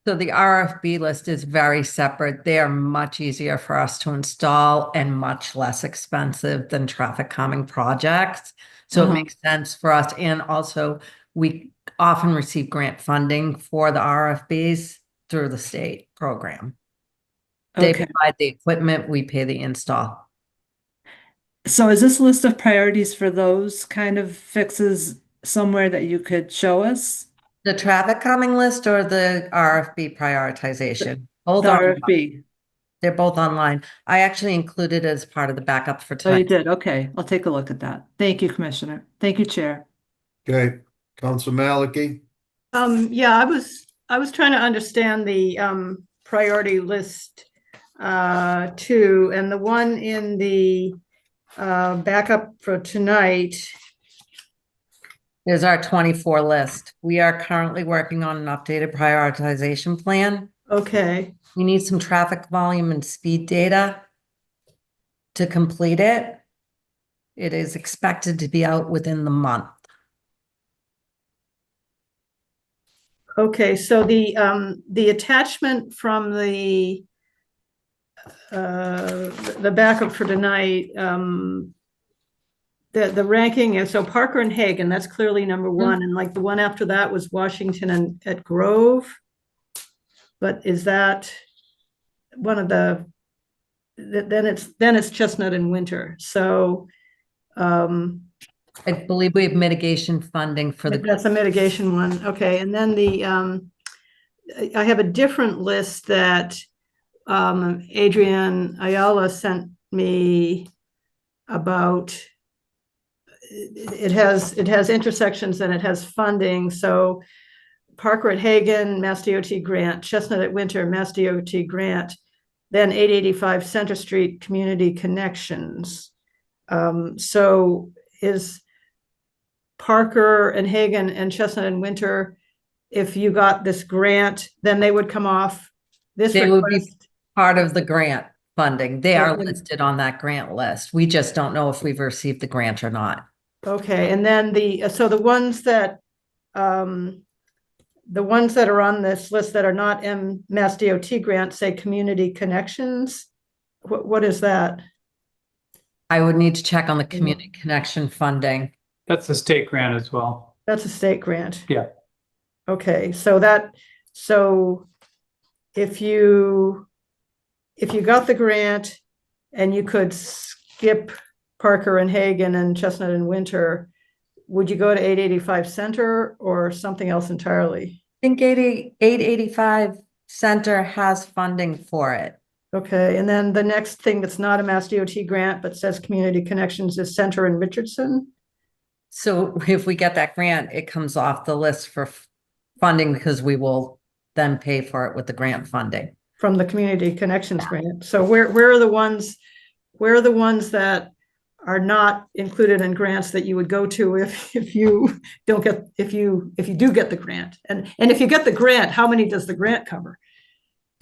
Speaker 19: So the RFB list is very separate. They are much easier for us to install and much less expensive than traffic calming projects. So it makes sense for us. And also we often receive grant funding for the RFBs through the state program. They provide the equipment, we pay the install.
Speaker 14: So is this list of priorities for those kind of fixes somewhere that you could show us?
Speaker 19: The traffic calming list or the RFB prioritization? Both
Speaker 14: The
Speaker 19: online.
Speaker 14: RFB.
Speaker 19: They're both online. I actually included it as part of the backup for
Speaker 14: Oh, you
Speaker 19: tonight.
Speaker 14: did? Okay, I'll take a look at that. Thank you, Commissioner. Thank you, Chair.
Speaker 1: Okay, Council Maliki?
Speaker 2: Yeah, I was trying to understand the priority list too, and the one in the backup for tonight.
Speaker 19: There's our 24 list. We are currently working on an updated prioritization plan.
Speaker 2: Okay.
Speaker 19: We need some traffic volume and speed data to complete it. It is expected to be out within the month.
Speaker 2: Okay, so the attachment from the backup for tonight, the ranking is, so Parker and Hagen, that's clearly number 1, and like the one after that was Washington and at Grove. But is that one of the, then it's Chestnut and Winter. So
Speaker 19: I believe we have mitigation funding for the.
Speaker 2: That's a mitigation one. Okay, and then I have a different list that Adrienne Ayala sent me about it has intersections and it has funding. So Parker at Hagen, Mass DOT grant, Chestnut at Winter, Mass DOT grant, then 885 Center Street Community Connections. So is Parker and Hagen and Chestnut and Winter, if you got this grant, then they would come off this
Speaker 19: They would be
Speaker 2: request?
Speaker 19: part of the grant funding. They are
Speaker 2: Okay.
Speaker 19: listed on that grant list. We just don't know if we've received the grant or not.
Speaker 2: Okay, and then so the ones that are on this list that are not Mass DOT grant say Community Connections. What is that?
Speaker 19: I would need to check on the community connection funding.
Speaker 3: That's a state grant as well.
Speaker 2: That's a state grant.
Speaker 3: Yeah.
Speaker 2: Okay, so if you got the grant and you could skip Parker and Hagen and Chestnut and Winter, would you go to 885 Center or something else entirely?
Speaker 19: I think 885 Center has funding for it.
Speaker 2: Okay, and then the next thing that's not a Mass DOT grant but says Community Connections is Center in Richardson.
Speaker 19: So if we get that grant, it comes off the list for funding because we will then pay for it with the grant funding.
Speaker 2: From the Community Connections grant. So where are the ones that are not included in grants that you would go to if you do get the grant? And if you get the grant, how many does the grant cover?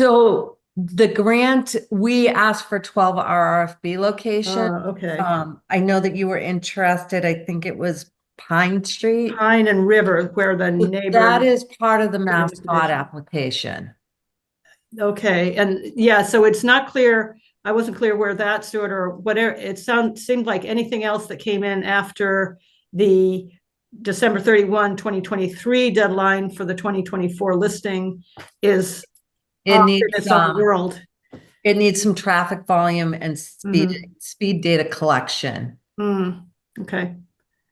Speaker 19: So the grant, we asked for 12 RRFB locations.
Speaker 2: Okay.
Speaker 19: I know that you were interested. I think it was Pine Street.
Speaker 2: Pine and River, where the neighbor.
Speaker 19: That is part of the mascot application.
Speaker 2: Okay, and yeah, so it's not clear. I wasn't clear where that stood or whatever. It seemed like anything else that came in after the December 31, 2023 deadline for the 2024 listing is
Speaker 19: It needs
Speaker 2: its own world.
Speaker 19: It needs some traffic volume and speed data collection.
Speaker 2: Okay,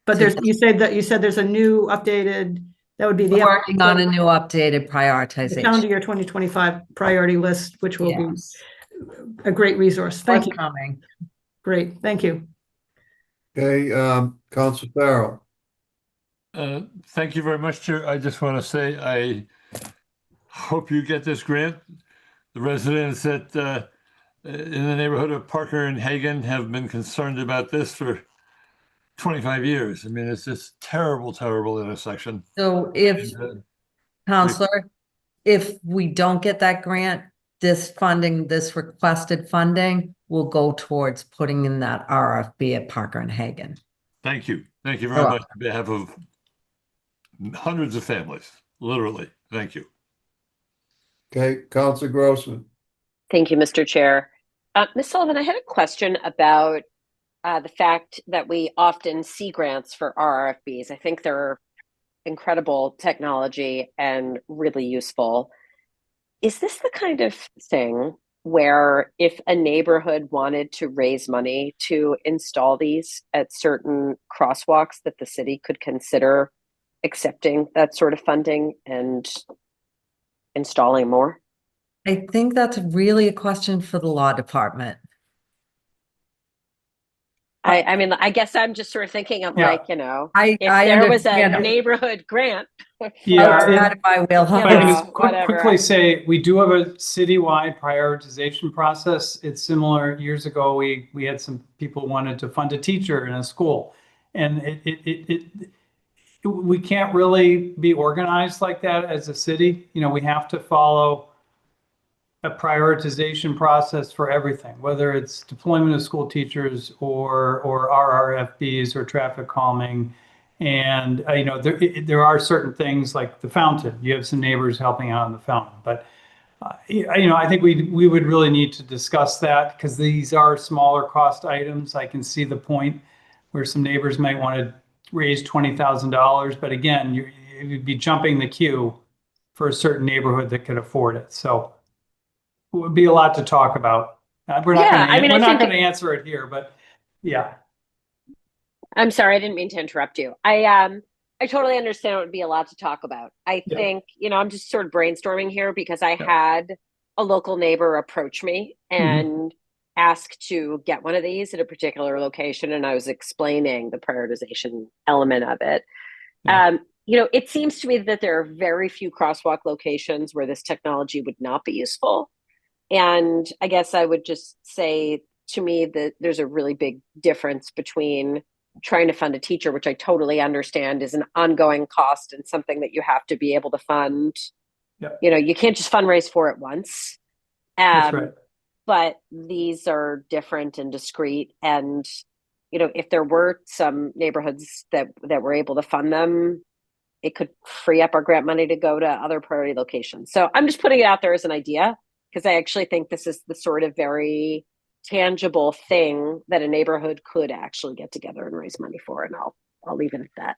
Speaker 2: but you said there's a new updated. That would be the
Speaker 19: working on a new updated prioritization.
Speaker 2: The calendar year 2025 priority list, which will be a great resource. Thank you.
Speaker 19: Coming.
Speaker 2: Great, thank you.
Speaker 1: Okay, Councilor Farrell.
Speaker 17: Thank you very much, Chair. I just want to say I hope you get this grant. The residents that in the neighborhood of Parker and Hagen have been concerned about this for 25 years. I mean, it's just terrible, terrible intersection.
Speaker 19: So Counselor, if we don't get that grant, this requested funding will go towards putting in that RFB at Parker and Hagen.
Speaker 17: Thank you. Thank you very much on behalf of hundreds of families, literally. Thank you.
Speaker 1: Okay, Councilor Grossman.
Speaker 13: Thank you, Mr. Chair. Ms. Sullivan, I had a question about the fact that we often see grants for RRFBs. I think they're incredible technology and really useful. Is this the kind of thing where if a neighborhood wanted to raise money to install these at certain crosswalks, that the city could consider accepting that sort of funding and installing more?
Speaker 19: I think that's really a question for the law department.
Speaker 13: I mean, I guess I'm just sort of thinking of if
Speaker 19: I
Speaker 13: there was a
Speaker 19: understand.
Speaker 13: neighborhood grant.
Speaker 3: Quickly say, we do have a citywide prioritization process. It's similar. Years ago, we had some people wanted to fund a teacher in a school, and we can't really be organized like that as a city. We have to follow a prioritization process for everything, whether it's deployment of school teachers or RRFBs or traffic calming. And there are certain things like the fountain. You have some neighbors helping out on the fountain, but I think we would really need to discuss that because these are smaller cost items. I can see the point where some neighbors might want to raise $20,000, but again, you'd be jumping the queue for a certain neighborhood that could afford it. So it would be a lot to talk about. We're not going to answer it here, but yeah.
Speaker 13: I'm sorry, I didn't mean to interrupt you. I totally understand it would be a lot to talk about. I think, I'm just sort of brainstorming here because I had a local neighbor approach me and asked to get one of these at a particular location, and I was explaining the prioritization element of it. It seems to me that there are very few crosswalk locations where this technology would not be useful. And I guess I would just say, to me, that there's a really big difference between trying to fund a teacher, which I totally understand is an ongoing cost and something that you have to be able to fund. You can't just fundraise for it once.
Speaker 3: That's right.
Speaker 13: But these are different and discrete. And, if there were some neighborhoods that were able to fund them, it could free up our grant money to go to other priority locations. So I'm just putting it out there as an idea, because I actually think this is the sort of very tangible thing that a neighborhood could actually get together and raise money for. And I'll leave it at that.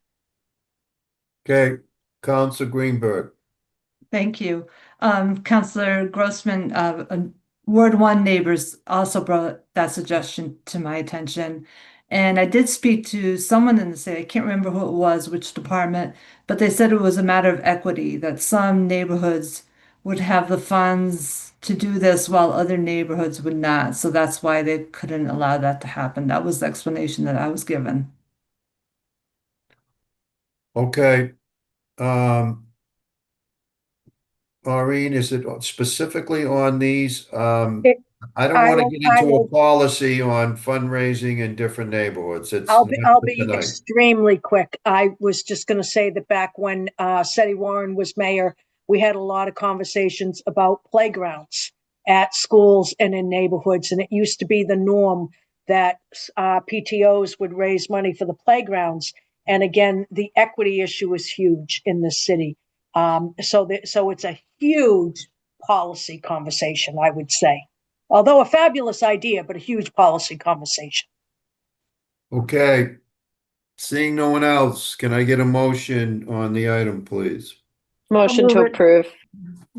Speaker 1: Okay, Councilor Greenberg.
Speaker 14: Thank you. Councilor Grossman, Ward 1 neighbors also brought that suggestion to my attention. And I did speak to someone in the city, I can't remember who it was, which department, but they said it was a matter of equity, that some neighborhoods would have the funds to do this while other neighborhoods would not. So that's why they couldn't allow that to happen. That was the explanation that I was given.
Speaker 1: Okay. Maureen, is it specifically on these? I don't want to get into a policy on fundraising in different neighborhoods.
Speaker 16: I'll be extremely quick. I was just going to say that back when Seti Warren was mayor, we had a lot of conversations about playgrounds at schools and in neighborhoods, and it used to be the norm that PTOs would raise money for the playgrounds. And again, the equity issue is huge in this city. So it's a huge policy conversation, I would say. Although a fabulous idea, but a huge policy conversation.
Speaker 1: Okay. Seeing no one else, can I get a motion on the item, please?
Speaker 13: Motion to approve.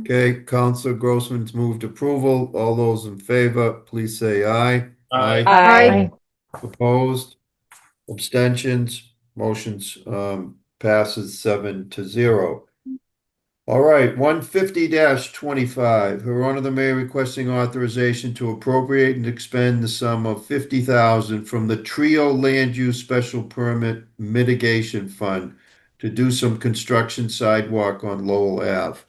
Speaker 1: Okay, Councilor Grossman's moved approval. All those in favor, please say aye.
Speaker 13: Aye.
Speaker 1: Opposed? Abstentions? Motions passes 7-0. All right, 150-25. Her Honor the Mayor requesting authorization to appropriate and expend the sum of $50,000 from the Trio Land Use Special Permit Mitigation Fund to do some construction sidewalk on Lowell Ave.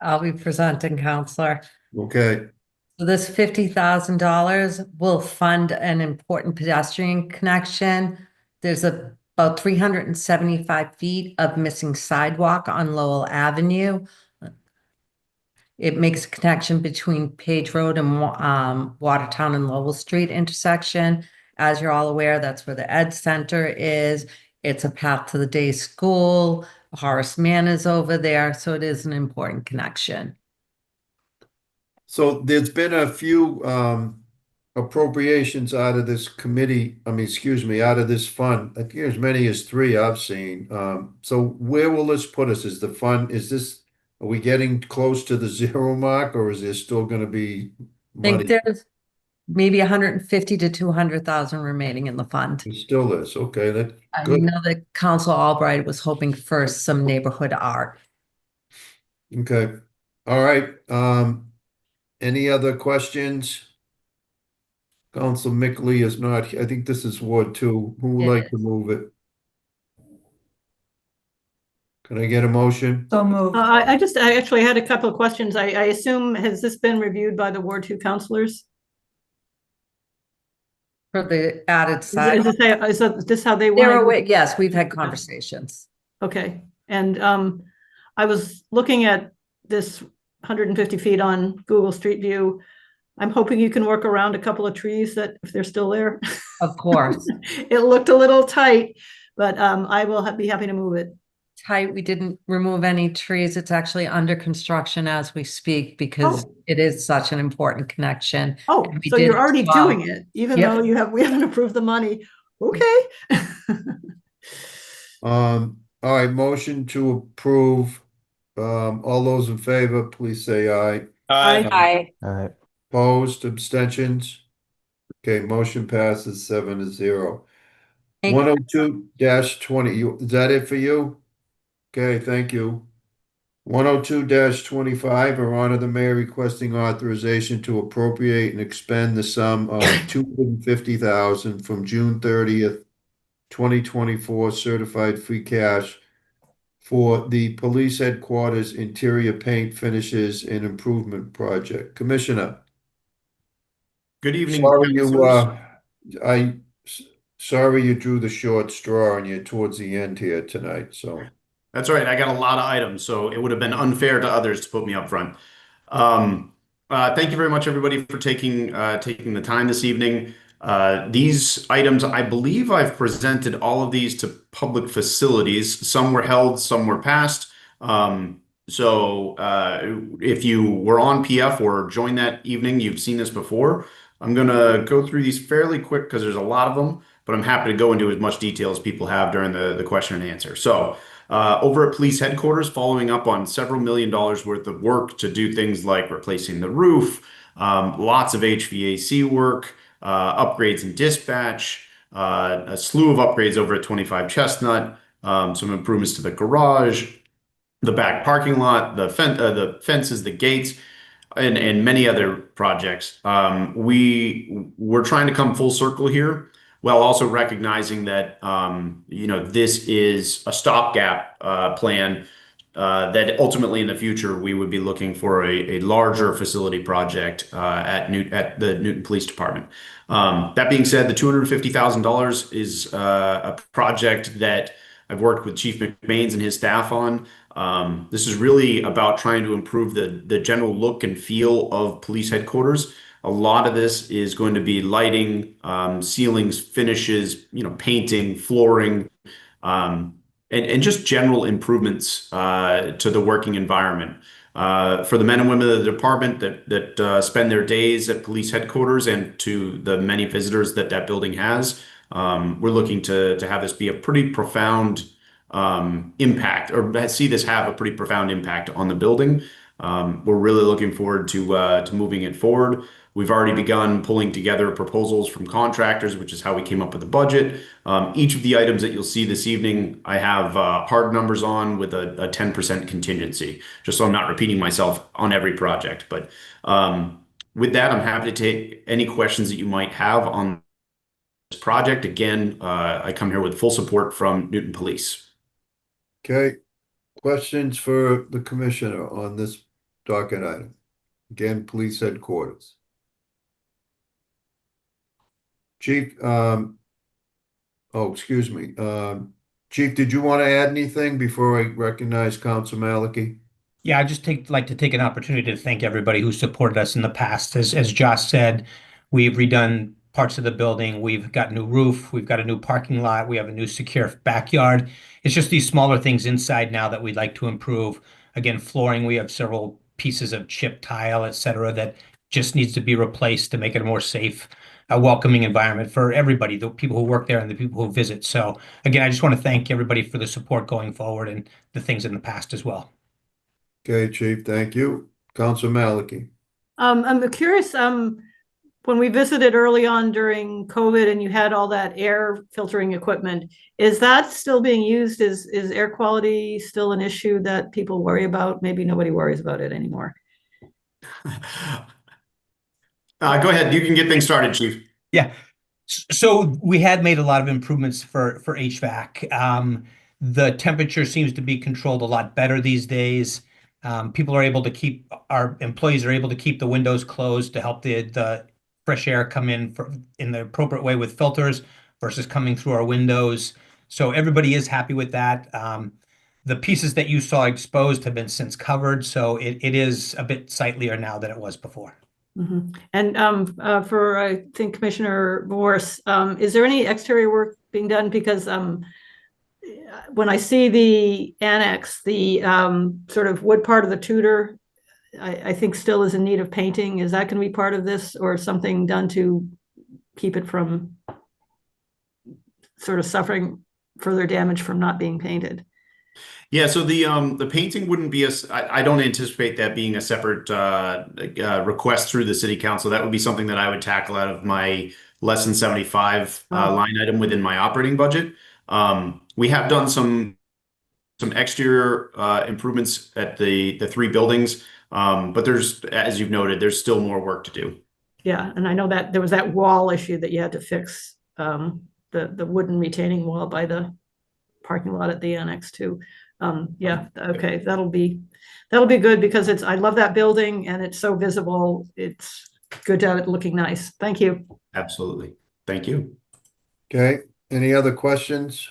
Speaker 19: I'll be presenting, Counselor.
Speaker 1: Okay.
Speaker 19: So this $50,000 will fund an important pedestrian connection. There's about 375 feet of missing sidewalk on Lowell Avenue. It makes a connection between Page Road and Watertown and Lowell Street intersection. As you're all aware, that's where the Ed Center is. It's a path to the day school. Horace Mann is over there, so it is an important connection.
Speaker 1: So there's been a few appropriations out of this committee, out of this fund. I think as many as 3 I've seen. So where will this put us? Are we getting close to the 0 mark, or is there still going to be money?
Speaker 19: I think there's maybe 150 to 200,000 remaining in the fund.
Speaker 1: It still is. Okay, that's good.
Speaker 19: I know that Council Albright was hoping for some neighborhood art.
Speaker 1: Okay. All right. Any other questions? Council Mickley is not, I think this is Ward 2. Who would like to move it? Can I get a motion?
Speaker 14: So moved.
Speaker 2: I actually had a couple of questions. I assume, has this been reviewed by the Ward 2 councilors?
Speaker 19: For the added side.
Speaker 2: Is this how they
Speaker 19: They're
Speaker 2: want?
Speaker 19: aware. Yes, we've had conversations.
Speaker 2: Okay. And I was looking at this 150 feet on Google Street View. I'm hoping you can work around a couple of trees that, if they're still there.
Speaker 19: Of course.
Speaker 2: It looked a little tight, but I will be happy to move it.
Speaker 19: Tight. We didn't remove any trees. It's actually under construction as we speak because it is such an important connection.
Speaker 2: Oh, so you're already doing it, even though we haven't approved the money. Okay.
Speaker 1: All right, motion to approve. All those in favor, please say aye.
Speaker 13: Aye.
Speaker 15: Aye.
Speaker 1: Opposed, abstentions? Okay, motion passes 7-0.
Speaker 19: Thank you.
Speaker 1: 102-20, is that it for you? Okay, thank you. 102-25, or honor the mayor requesting authorization to appropriate and expend the sum of $250,000 from June 30th, 2024 certified free cash for the police headquarters interior paint finishes and improvement project. Commissioner.
Speaker 20: Good evening,
Speaker 1: Sorry you drew the short straw on you towards the end here tonight, so.
Speaker 20: That's right. I got a lot of items, so it would have been unfair to others to put me up front. Thank you very much, everybody, for taking the time this evening. These items, I believe I've presented all of these to public facilities. Some were held, some were passed. So if you were on PF or joined that evening, you've seen this before. I'm going to go through these fairly quick because there's a lot of them, but I'm happy to go into as much detail as people have during the question and answer. So over at police headquarters, following up on several $1 million worth of work to do things like replacing the roof, lots of HVAC work, upgrades in dispatch, a slew of upgrades over at 25 Chestnut, some improvements to the garage, the back parking lot, the fences, the gates, and many other projects. We're trying to come full circle here, while also recognizing that this is a stopgap plan that ultimately in the future we would be looking for a larger facility project at the Newton Police Department. That being said, the $250,000 is a project that I've worked with Chief McBains and his staff on. This is really about trying to improve the general look and feel of police headquarters. A lot of this is going to be lighting, ceilings, finishes, painting, flooring, and just general improvements to the working environment. For the men and women of the department that spend their days at police headquarters, and to the many visitors that building has, we're looking to have this be a pretty profound impact, or see this have a pretty profound impact on the building. We're really looking forward to moving it forward. We've already begun pulling together proposals from contractors, which is how we came up with the budget. Each of the items that you'll see this evening, I have hard numbers on with a 10% contingency, just so I'm not repeating myself on every project. But with that, I'm happy to take any questions that you might have on this project. Again, I come here with full support from Newton Police.
Speaker 1: Okay. Questions for the commissioner on this docket item? Again, police headquarters. Chief, excuse me. Chief, did you want to add anything before I recognize Council Malicki?
Speaker 21: Yeah, I'd just like to take an opportunity to thank everybody who supported us in the past. As Josh said, we've redone parts of the building. We've got a new roof. We've got a new parking lot. We have a new secure backyard. It's just these smaller things inside now that we'd like to improve. Again, flooring, we have several pieces of chip tile, et cetera, that just needs to be replaced to make it a more safe, a welcoming environment for everybody, the people who work there and the people who visit. So again, I just want to thank everybody for the support going forward and the things in the past as well.
Speaker 1: Okay, Chief, thank you. Council Malicki.
Speaker 2: I'm curious, when we visited early on during COVID and you had all that air filtering equipment, is that still being used? Is air quality still an issue that people worry about? Maybe nobody worries about it anymore.
Speaker 20: Go ahead. You can get things started, Chief.
Speaker 21: Yeah. So we had made a lot of improvements for HVAC. The temperature seems to be controlled a lot better these days. Our employees are able to keep the windows closed to help the fresh air come in the appropriate way with filters versus coming through our windows. So everybody is happy with that. The pieces that you saw exposed have been since covered, so it is a bit sightlier now than it was before.
Speaker 2: Mm-hmm. And for, I think, Commissioner Morse, is there any exterior work being done? Because when I see the annex, the sort of wood part of the Tudor, I think still is in need of painting. Is that going to be part of this, or something done to keep it from sort of suffering further damage from not being painted?
Speaker 20: Yeah, so the painting wouldn't be I don't anticipate that being a separate request through the city council. That would be something that I would tackle out of my less than 75 line item within my operating budget. We have done some some exterior improvements at the three buildings. But there's, as you've noted, there's still more work to do.
Speaker 2: Yeah, and I know that there was that wall issue that you had to fix, the wooden retaining wall by the parking lot at the annex too. Yeah, okay, that'll be good because I love that building and it's so visible. It's good to have it looking nice. Thank you.
Speaker 20: Absolutely. Thank you.
Speaker 1: Okay, any other questions?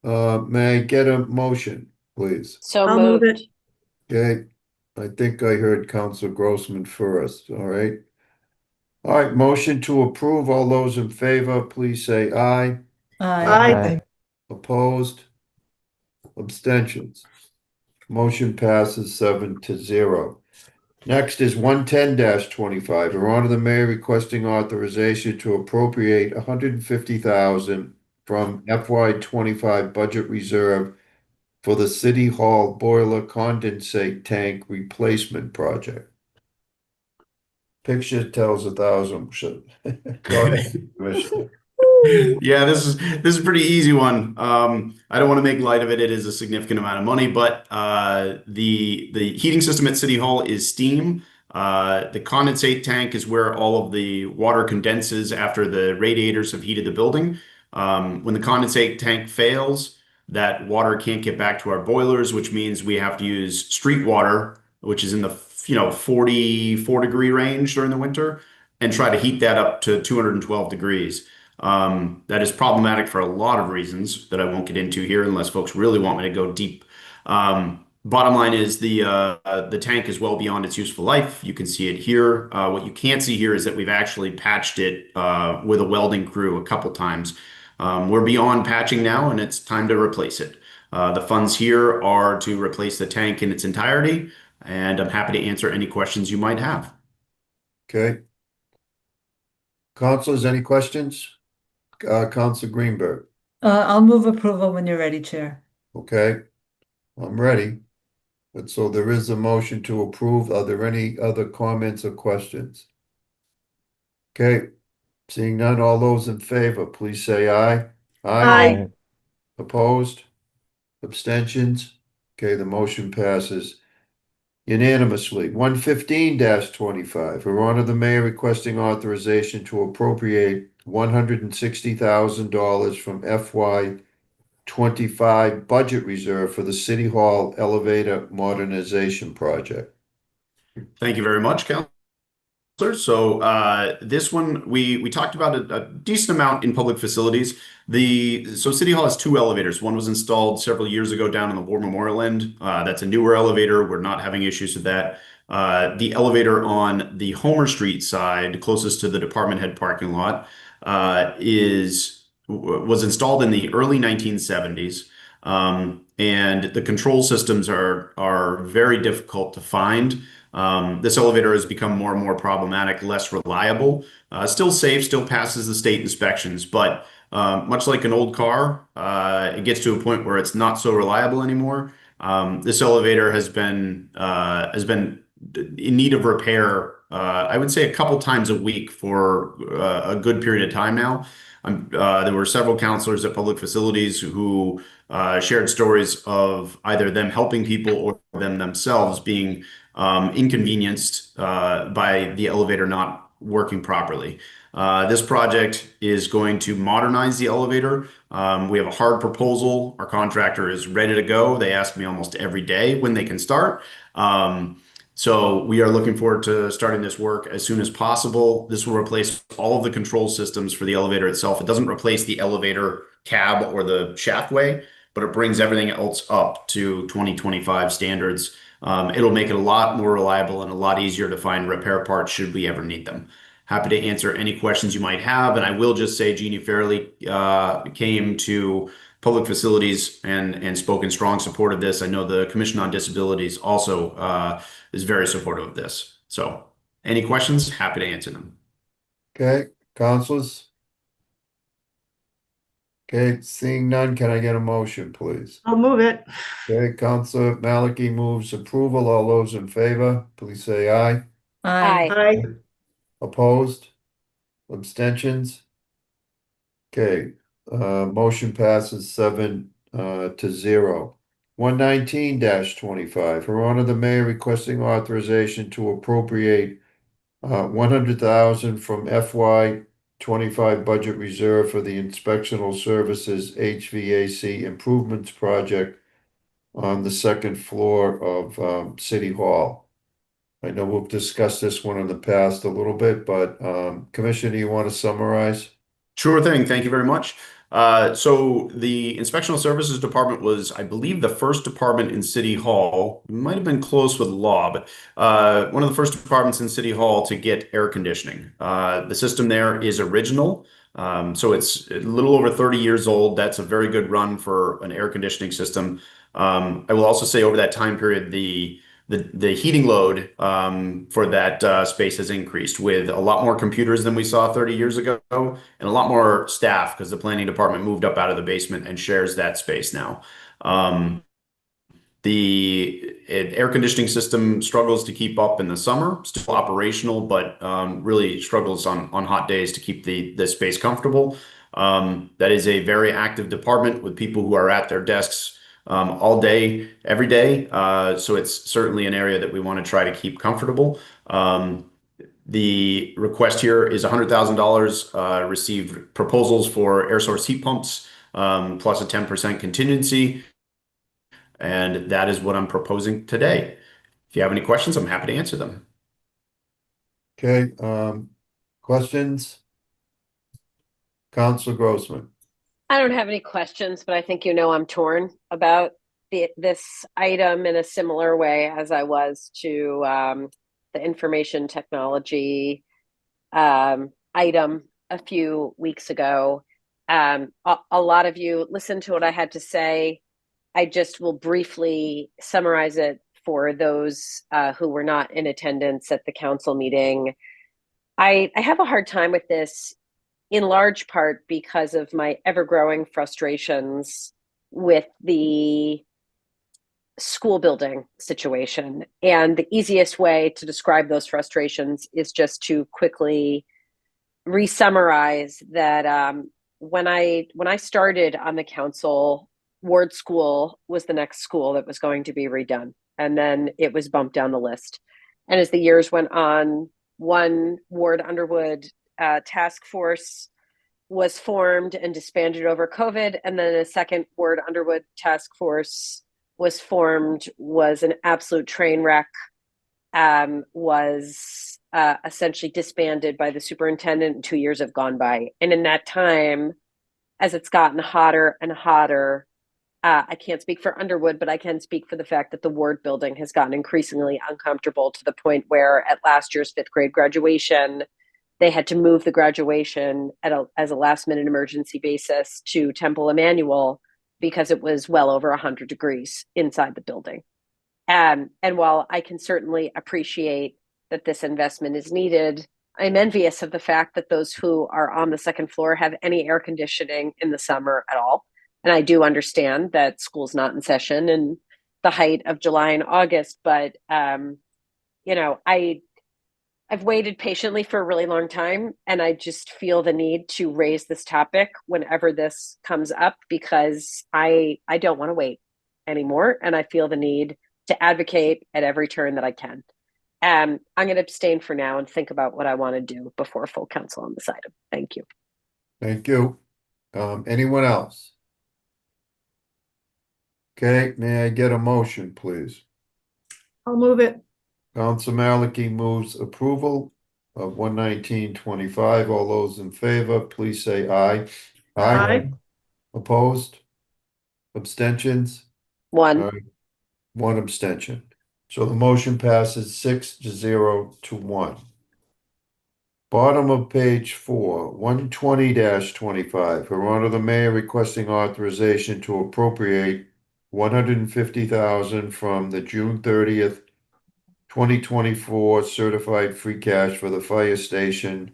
Speaker 1: May I get a motion, please?
Speaker 13: So
Speaker 2: I'll move
Speaker 13: moved.
Speaker 2: it.
Speaker 1: Okay, I think I heard Council Grossman first, all right. All right, motion to approve. All those in favor, please say aye.
Speaker 2: Aye.
Speaker 1: Opposed? Abstentions? Motion passes 7-0. Next is 110-25. Your Honor, the Mayor requesting authorization to appropriate $150,000 from FY25 budget reserve for the City Hall boiler condensate tank replacement project. Picture tells 1,000. Go ahead, Commissioner.
Speaker 20: Yeah, this is a pretty easy one. I don't want to make light of it. It is a significant amount of money, but the heating system at City Hall is steam. The condensate tank is where all of the water condenses after the radiators have heated the building. When the condensate tank fails, that water can't get back to our boilers, which means we have to use street water, which is in the 44-degree range during the winter, and try to heat that up to 212 degrees. That is problematic for a lot of reasons that I won't get into here unless folks really want me to go deep. Bottom line is the tank is well beyond its useful life. You can see it here. What you can't see here is that we've actually patched it with a welding crew a couple times. We're beyond patching now, and it's time to replace it. The funds here are to replace the tank in its entirety, and I'm happy to answer any questions you might have.
Speaker 1: Okay. Councilors, any questions? Council Greenberg.
Speaker 14: I'll move approval when you're ready, Chair.
Speaker 1: Okay, I'm ready. But so there is a motion to approve. Are there any other comments or questions? Okay, seeing none, all those in favor, please say aye.
Speaker 2: Aye.
Speaker 1: Opposed? Abstentions? Okay, the motion passes unanimously. 115-25. Her Honor, the Mayor requesting authorization to appropriate $160,000 from FY25 budget reserve for the City Hall elevator modernization project.
Speaker 20: Thank you very much, Councilor. So this one, we talked about a decent amount in public facilities. So City Hall has two elevators. One was installed several years ago down in the War Memorial end. That's a newer elevator. We're not having issues with that. The elevator on the Homer Street side, closest to the department head parking lot, was installed in the early 1970s. And the control systems are very difficult to find. This elevator has become more and more problematic, less reliable, still safe, still passes the state inspections, but much like an old car, it gets to a point where it's not so reliable anymore. This elevator has been in need of repair, I would say a couple times a week for a good period of time now. There were several counselors at public facilities who shared stories of either them helping people or them themselves being inconvenienced by the elevator not working properly. This project is going to modernize the elevator. We have a hard proposal. Our contractor is ready to go. They ask me almost every day when they can start. So we are looking forward to starting this work as soon as possible. This will replace all of the control systems for the elevator itself. It doesn't replace the elevator cab or the shaftway, but it brings everything else up to 2025 standards. It'll make it a lot more reliable and a lot easier to find repair parts should we ever need them. Happy to answer any questions you might have. And I will just say Jeannie Fairley came to public facilities and spoke in strong support of this. I know the Commission on Disabilities also is very supportive of this. So any questions, happy to answer them.
Speaker 1: Okay, councilors? Okay, seeing none, can I get a motion, please?
Speaker 2: I'll move it.
Speaker 1: Okay, Councilor Malachy moves approval. All those in favor, please say aye.
Speaker 6: Aye.
Speaker 2: Aye.
Speaker 1: Opposed? Abstentions? Okay, motion passes 7-0. to 0. 119-25, Her Honor the Mayor requesting authorization to appropriate 100,000 from FY 25 budget reserve for the inspectional services HVAC improvements project on the second floor of City Hall. I know we've discussed this one in the past a little bit, but Commissioner, you want to summarize?
Speaker 20: Sure thing. Thank you very much. So the Inspectional Services Department was, I believe, the first department in City Hall. It might have been close with law, but one of the first departments in City Hall to get air conditioning. The system there is original. So it's a little over 30 years old. That's a very good run for an air conditioning system. I will also say over that time period, the heating load for that space has increased with a lot more computers than we saw 30 years ago and a lot more staff because the planning department moved up out of the basement and shares that space now. The air conditioning system struggles to keep up in the summer, still operational, but really struggles on hot days to keep the space comfortable. That is a very active department with people who are at their desks all day, every day. So it's certainly an area that we want to try to keep comfortable. The request here is $100,000, received proposals for air source heat pumps, plus a 10% contingency. And that is what I'm proposing today. If you have any questions, I'm happy to answer them.
Speaker 1: Okay, questions? Council Grossman.
Speaker 13: I don't have any questions, but I think I'm torn about this item in a similar way as I was to the information technology item a few weeks ago. A lot of you listened to what I had to say. I just will briefly summarize it for those who were not in attendance at the council meeting. I have a hard time with this, in large part because of my ever-growing frustrations with the school building situation. And the easiest way to describe those frustrations is just to quickly re-summarize that when I started on the council, Ward School was the next school that was going to be redone. And then it was bumped down the list. And as the years went on, one Ward Underwood task force was formed and disbanded over COVID. And then a second Ward Underwood task force was formed, was an absolute train wreck, was essentially disbanded by the superintendent, and 2 years have gone by. And in that time, as it's gotten hotter and hotter, I can't speak for Underwood, but I can speak for the fact that the Ward building has gotten increasingly uncomfortable to the point where at last year's 5th grade graduation, they had to move the graduation as a last minute emergency basis to Temple Emmanuel because it was well over 100 degrees inside the building. And while I can certainly appreciate that this investment is needed, I'm envious of the fact that those who are on the second floor have any air conditioning in the summer at all. And I do understand that school's not in session in the height of July and August, but I've waited patiently for a really long time, and I just feel the need to raise this topic whenever this comes up because I don't want to wait anymore, and I feel the need to advocate at every turn that I can. I'm going to abstain for now and think about what I want to do before full council on this item. Thank you.
Speaker 1: Thank you. Anyone else? Okay, may I get a motion, please?
Speaker 2: I'll move it.
Speaker 1: Council Maliki moves approval of 119-25. All those in favor, please say aye.
Speaker 2: Aye.
Speaker 1: Opposed? Abstentions?
Speaker 13: One.
Speaker 1: All right. One abstention. So the motion passes 6-0 to 1. Bottom of page 4, 120-25. Her Honor the Mayor requesting authorization to appropriate $150,000 from the June 30th, 2024 certified free cash for the fire station,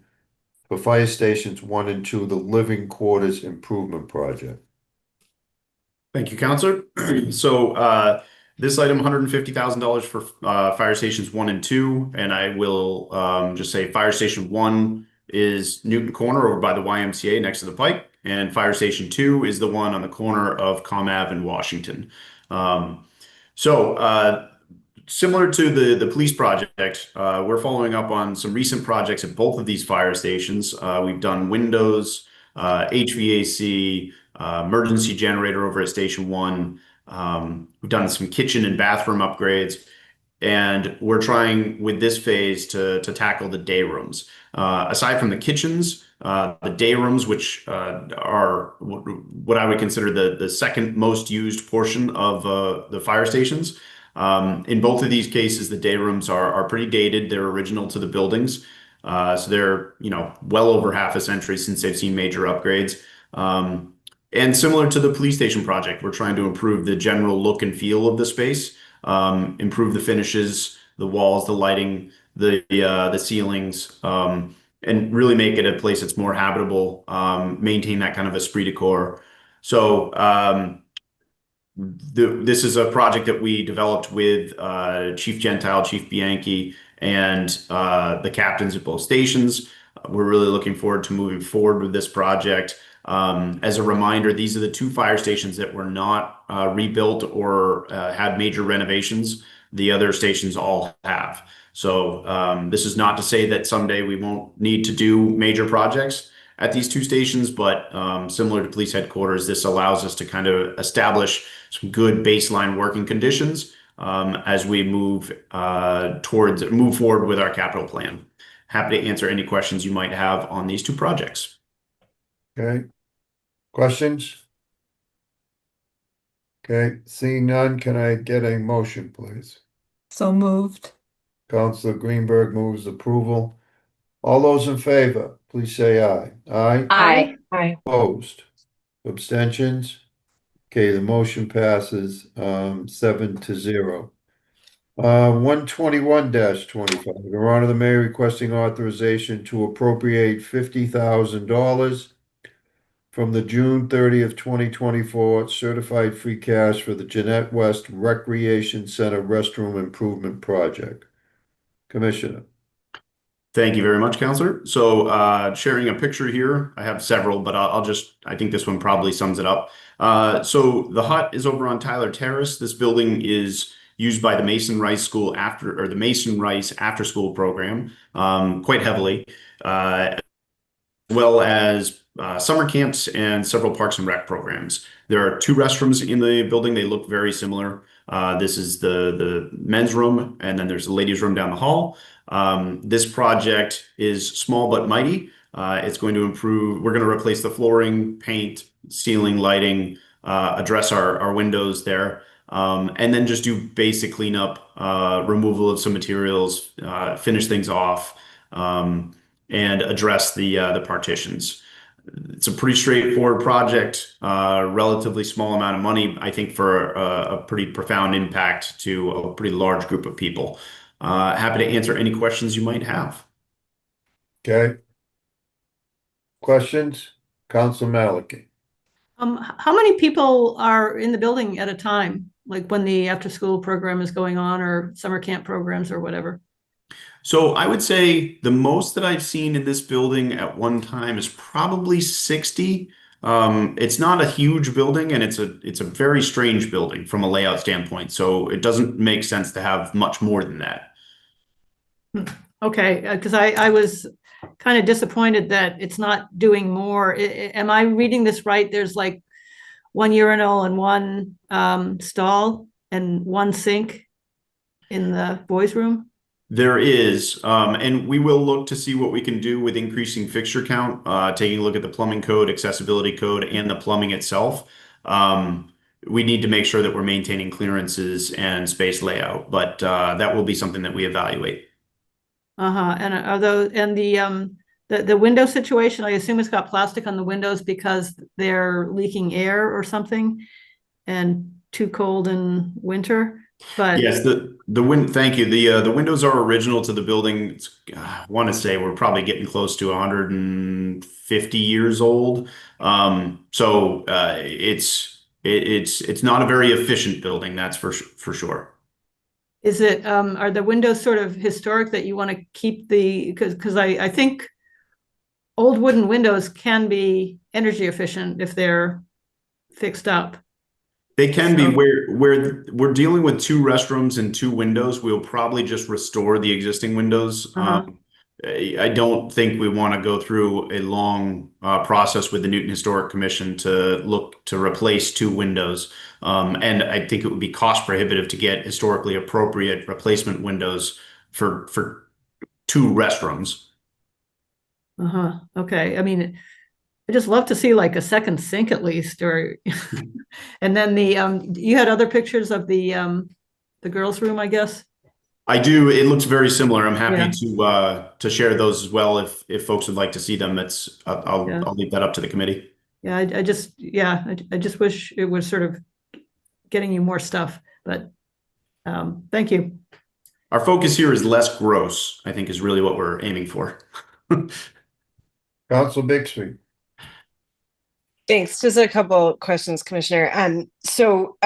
Speaker 1: for fire stations 1 and 2, the living quarters improvement project.
Speaker 20: Thank you, Counselor. So this item, $150,000 for fire stations 1 and 2, and I will just say fire station 1 is Newton Corner over by the YMCA next to the Pike. and Fire Station 2 is the one on the corner of Comm Ave and Washington. Similar to the police project, we're following up on some recent projects at both of these fire stations. We've done windows, HVAC, emergency generator over at Station 1. We've done some kitchen and bathroom upgrades, and we're trying with this phase to tackle the day rooms. Aside from the kitchens, the day rooms, which are what I would consider the second most used portion of the fire stations. In both of these cases, the day rooms are pretty dated. They're original to the buildings. So they're, well over half a century since they've seen major upgrades. And similar to the police station project, we're trying to improve the general look and feel of the space, improve the finishes, the walls, the lighting, the ceilings, and really make it a place that's more habitable, maintain that kind of esprit de corps. So this is a project that we developed with Chief Gentile, Chief Bianchi, and the captains at both stations. We're really looking forward to moving forward with this project. As a reminder, these are the two fire stations that were not rebuilt or had major renovations. The other stations all have. So this is not to say that someday we won't need to do major projects at these two stations, but similar to police headquarters, this allows us to kind of establish some good baseline working conditions as we move forward with our capital plan. Happy to answer any questions you might have on these two projects.
Speaker 1: Okay. Questions? Okay, seeing none, can I get a motion, please?
Speaker 14: So moved.
Speaker 1: Counselor Greenberg moves approval. All those in favor, please say aye. Aye?
Speaker 16: Aye. Aye.
Speaker 1: Opposed? Abstentions? Okay, the motion passes 7-0. 121-25, Your Honor, the Mayor requesting authorization to appropriate $50,000 from the June 30th, 2024 certified free cash for the Jeanette West Recreation Center Restroom Improvement Project. Commissioner.
Speaker 20: Thank you very much, Counselor. So sharing a picture here, I have several, but I think this one probably sums it up. So the hut is over on Tyler Terrace. This building is used by the Mason Rice after school program quite heavily, as well as summer camps and several parks and rec programs. There are two restrooms in the building. They look very similar. This is the men's room, and then there's the ladies' room down the hall. This project is small but mighty. It's going to improve. We're going to replace the flooring, paint, ceiling, lighting, address our windows there, and then just do basic cleanup, removal of some materials, finish things off, and address the partitions. It's a pretty straightforward project, relatively small amount of money, I think, for a pretty profound impact to a pretty large group of people. Happy to answer any questions you might have.
Speaker 1: Okay. Questions? Councilor Malachy.
Speaker 2: How many people are in the building at a time, like when the after-school program is going on or summer camp programs or whatever?
Speaker 20: So I would say the most that I've seen in this building at one time is probably 60. It's not a huge building, and it's a very strange building from a layout standpoint. So it doesn't make sense to have much more than that.
Speaker 2: Okay, because I was kind of disappointed that it's not doing more. Am I reading this right? There's like one urinal and one stall and one sink in the boys' room?
Speaker 20: There is, and we will look to see what we can do with increasing fixture count, taking a look at the plumbing code, accessibility code, and the plumbing itself. We need to make sure that we're maintaining clearances and space layout, but that will be something that we evaluate.
Speaker 2: And are those, and the window situation, I assume it's got plastic on the windows because they're leaking air or something and too cold in winter. But
Speaker 20: yes, thank you. The windows are original to the building. I want to say we're probably getting close to 150 years old. So it's not a very efficient building, that's for sure.
Speaker 2: Is it are the windows sort of historic that you want to keep because I think old wooden windows can be energy efficient if they're fixed up.
Speaker 20: They can be. Where we're dealing with 2 restrooms and 2 windows, we'll probably just restore the existing windows. I don't think we want to go through a long process with the Newton Historic Commission to look to replace 2 windows. And I think it would be cost prohibitive to get historically appropriate replacement windows for 2 restrooms.
Speaker 2: Okay. I mean, I just love to see like a second sink at least, or and then you had other pictures of the girls' room, I guess.
Speaker 20: I do. It looks very similar. I'm happy to share those as well if folks would like to see them. I'll leave that up to the committee.
Speaker 2: Yeah, I just wish it was sort of getting you more stuff, but thank you.
Speaker 20: Our focus here is less gross, I think, is really what we're aiming for.
Speaker 1: Council Bixby.
Speaker 18: Thanks. Just a couple questions, Commissioner. So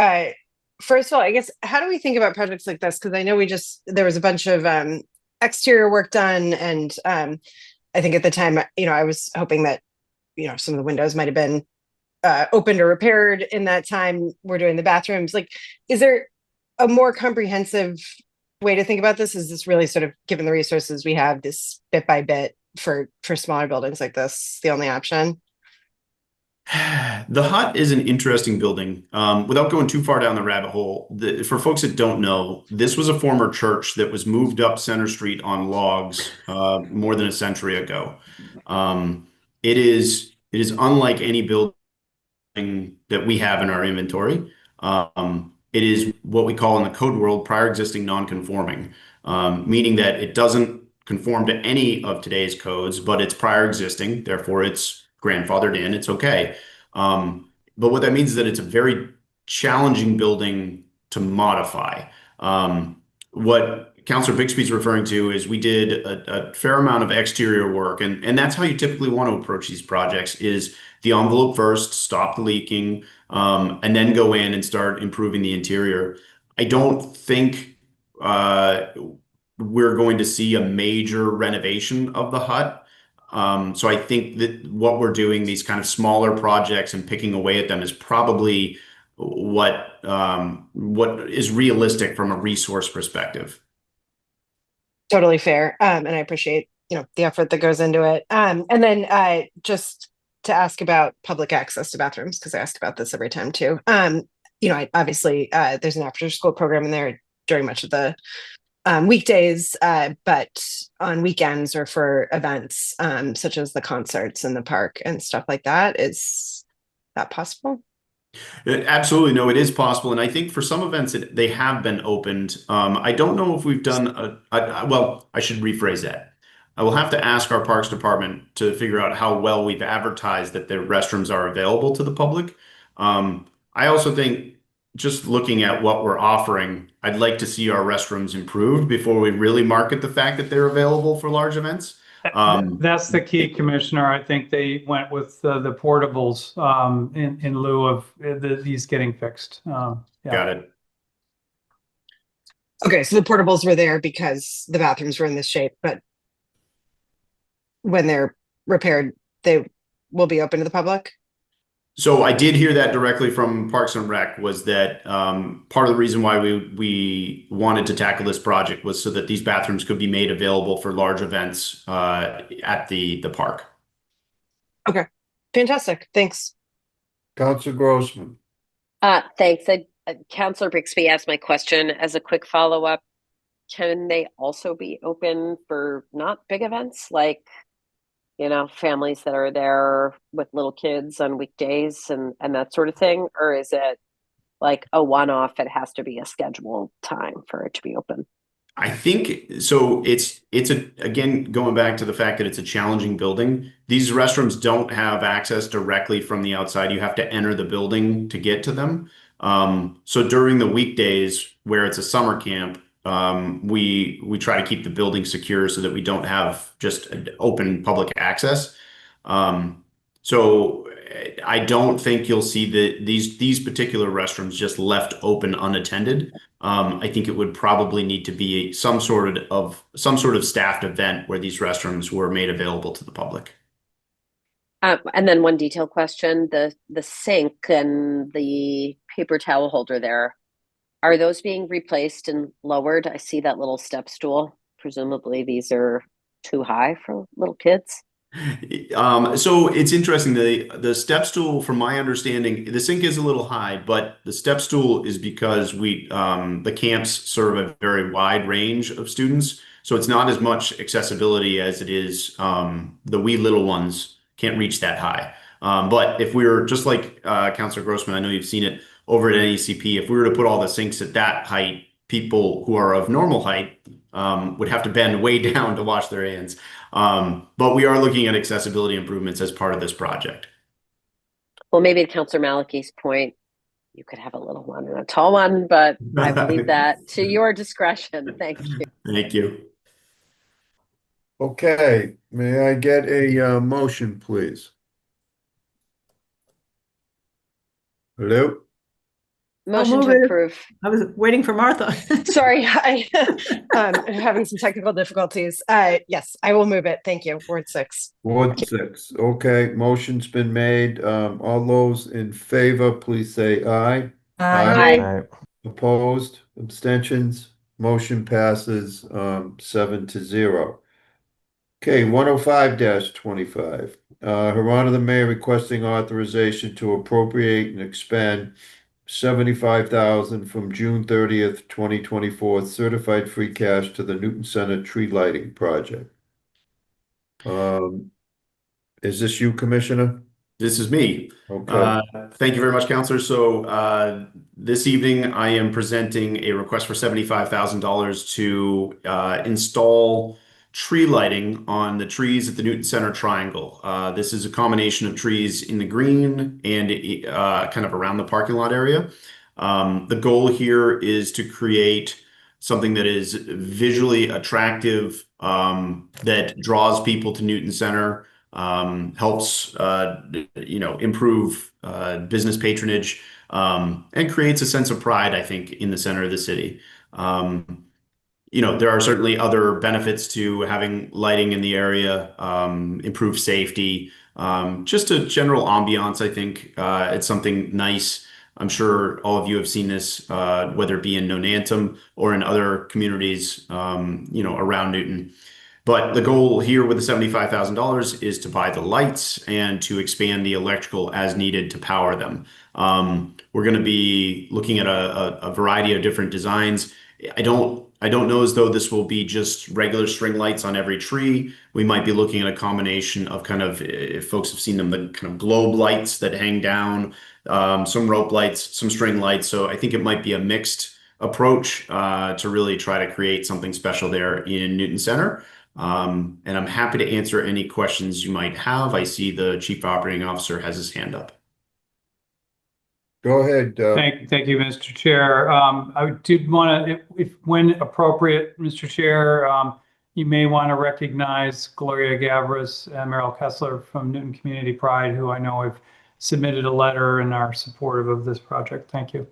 Speaker 18: first of all, I guess, how do we think about projects like this? Because I know there was a bunch of exterior work done, and I think at the time, I was hoping that, some of the windows might have been opened or repaired in that time we're doing the bathrooms. Like, is there a more comprehensive way to think about this? Is this really sort of, given the resources we have, this bit by bit for smaller buildings like this, the only option?
Speaker 20: The Hut is an interesting building. Without going too far down the rabbit hole, for folks that don't know, this was a former church that was moved up Center Street on logs more than a century ago. It is unlike any building that we have in our inventory. It is what we call in the code world prior existing non-conforming, meaning that it doesn't conform to any of today's codes, but it's prior existing, therefore it's grandfathered in, it's okay. But what that means is that it's a very challenging building to modify. What Councilor Bixby is referring to is we did a fair amount of exterior work, and that's how you typically want to approach these projects, is the envelope first, stop the leaking, and then go in and start improving the interior. I don't think we're going to see a major renovation of the Hut. So I think that what we're doing, these kind of smaller projects and picking away at them, is probably what is realistic from a resource perspective.
Speaker 18: Totally fair. And I appreciate, the effort that goes into it. And then just to ask about public access to bathrooms, because I asked about this every time too. Obviously there's an after school program in there during much of the weekdays, but on weekends or for events, such as the concerts in the park and stuff like that, is that possible?
Speaker 20: Absolutely. No, it is possible. And I think for some events, they have been opened. I don't know if we've done well, I should rephrase that. I will have to ask our Parks Department to figure out how well we've advertised that the restrooms are available to the public. I also think, just looking at what we're offering, I'd like to see our restrooms improved before we really market the fact that they're available for large events.
Speaker 3: That's the key, Commissioner. I think they went with the portables in lieu of these getting fixed.
Speaker 20: Got it.
Speaker 18: Okay, so the portables were there because the bathrooms were in this shape, but when they're repaired, they will be open to the public?
Speaker 20: So I did hear that directly from Parks and Rec, was that part of the reason why we wanted to tackle this project was so that these bathrooms could be made available for large events at the park.
Speaker 18: Okay, fantastic. Thanks.
Speaker 1: Councilor Grossman.
Speaker 13: Thanks. Councilor Bixby asked my question as a quick follow-up. Can they also be open for not big events, like families that are there with little kids on weekdays and that sort of thing? Or is it like a one-off, it has to be a scheduled time for it to be open?
Speaker 20: I think so. It's again, going back to the fact that it's a challenging building. These restrooms don't have access directly from the outside. You have to enter the building to get to them. So during the weekdays where it's a summer camp, we try to keep the building secure so that we don't have just open public access. So I don't think you'll see these particular restrooms just left open unattended. I think it would probably need to be some sort of staffed event where these restrooms were made available to the public.
Speaker 13: And then one detail question, the sink and the paper towel holder there, are those being replaced and lowered? I see that little step stool. Presumably these are too high for little kids.
Speaker 20: So it's interesting. The step stool, from my understanding, the sink is a little high, but the step stool is because the camps serve a very wide range of students. So it's not as much accessibility as it is the wee little ones can't reach that high. But if we were just like Councilor Grossman, I know you've seen it over at NECP, if we were to put all the sinks at that height, people who are of normal height would have to bend way down to wash their hands. But we are looking at accessibility improvements as part of this project.
Speaker 13: Well, maybe to Councilor Malaki's point, you could have a little one and a tall one, but I will leave that to your discretion. Thank you.
Speaker 20: Thank you.
Speaker 1: Okay, may I get a motion, please? Hello?
Speaker 13: Motion
Speaker 2: move
Speaker 13: to
Speaker 2: it.
Speaker 13: approve.
Speaker 2: I was waiting for Martha.
Speaker 18: Sorry, I having some technical difficulties. Yes, I will move it. Thank you. Ward 6.
Speaker 1: Ward 6. Okay, motion's been made. All those in favor, please say aye.
Speaker 19: Aye.
Speaker 1: Opposed, abstentions, motion passes 7-0. Okay, 105-25. Her Honor the Mayor requesting authorization to appropriate and expend $75,000 from June 30th, 2024 certified free cash to the Newton Center tree lighting project. Is this you, Commissioner?
Speaker 20: This is me.
Speaker 1: Okay.
Speaker 20: Thank you very much, Councilor. So this evening I am presenting a request for $75,000 to install tree lighting on the trees at the Newton Center Triangle. This is a combination of trees in the green and kind of around the parking lot area. The goal here is to create something that is visually attractive, that draws people to Newton Center, helps improve business patronage, and creates a sense of pride, I think, in the center of the city. There are certainly other benefits to having lighting in the area, improve safety, just a general ambiance. I think it's something nice. I'm sure all of you have seen this, whether it be in Nonantum or in other communities, around Newton. But the goal here with the $75,000 is to buy the lights and to expand the electrical as needed to power them. We're going to be looking at a variety of different designs. I don't know as though this will be just regular string lights on every tree. We might be looking at a combination of kind of, if folks have seen them, the kind of globe lights that hang down, some rope lights, some string lights. So I think it might be a mixed approach to really try to create something special there in Newton Center. And I'm happy to answer any questions you might have. I see the Chief Operating Officer has his hand up.
Speaker 1: Go ahead.
Speaker 3: Thank you, Mr. Chair. I did want to, if when appropriate, Mr. Chair, you may want to recognize Gloria Gavras and Meryl Kessler from Newton Community Pride, who I know have submitted a letter and are supportive of this project. Thank you.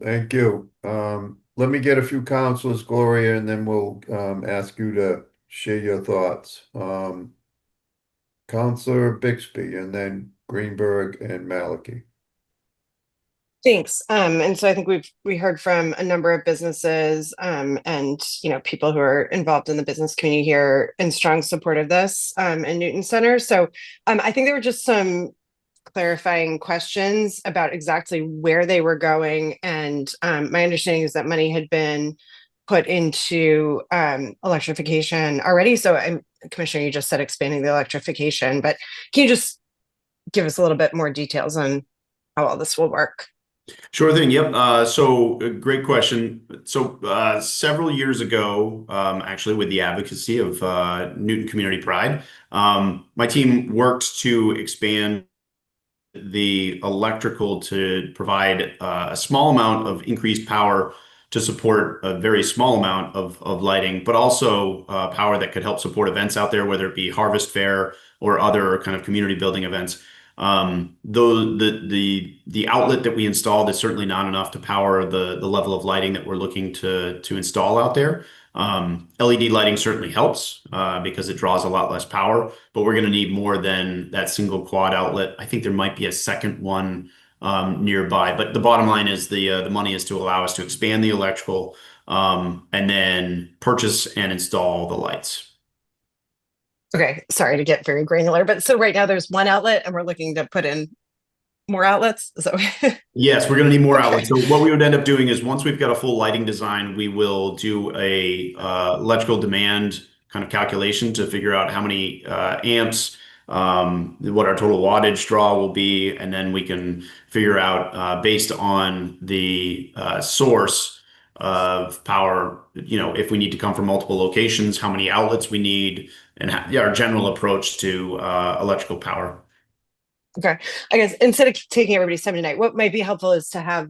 Speaker 1: Thank you. Let me get a few councilors, Gloria, and then we'll ask you to share your thoughts. Councilor Bixby, and then Greenberg and Malachi.
Speaker 18: Thanks. And so I think we heard from a number of businesses and people who are involved in the business community here in strong support of this in Newton Center. So I think there were just some clarifying questions about exactly where they were going. And my understanding is that money had been put into electrification already. So Commissioner, you just said expanding the electrification, but can you just give us a little bit more details on how all this will work?
Speaker 20: Sure thing. Yep. So great question. So several years ago, actually with the advocacy of Newton Community Pride, my team worked to expand the electrical to provide a small amount of increased power to support a very small amount of lighting, but also power that could help support events out there, whether it be Harvest Fair or other kind of community building events. Though the outlet that we installed is certainly not enough to power the level of lighting that we're looking to install out there. LED lighting certainly helps because it draws a lot less power, but we're going to need more than that single quad outlet. I think there might be a second one nearby, but the bottom line is the money is to allow us to expand the electrical and then purchase and install the lights.
Speaker 18: Okay, sorry to get very granular, but so right now there's one outlet and we're looking to put in more outlets. So
Speaker 20: yes, we're going to need more outlets. So what we would end up doing is once we've got a full lighting design, we will do a electrical demand kind of calculation to figure out how many amps, what our total wattage draw will be, and then we can figure out based on the source of power, if we need to come from multiple locations, how many outlets we need, and our general approach to electrical power.
Speaker 18: Okay. I guess instead of taking everybody's time tonight, what might be helpful is to have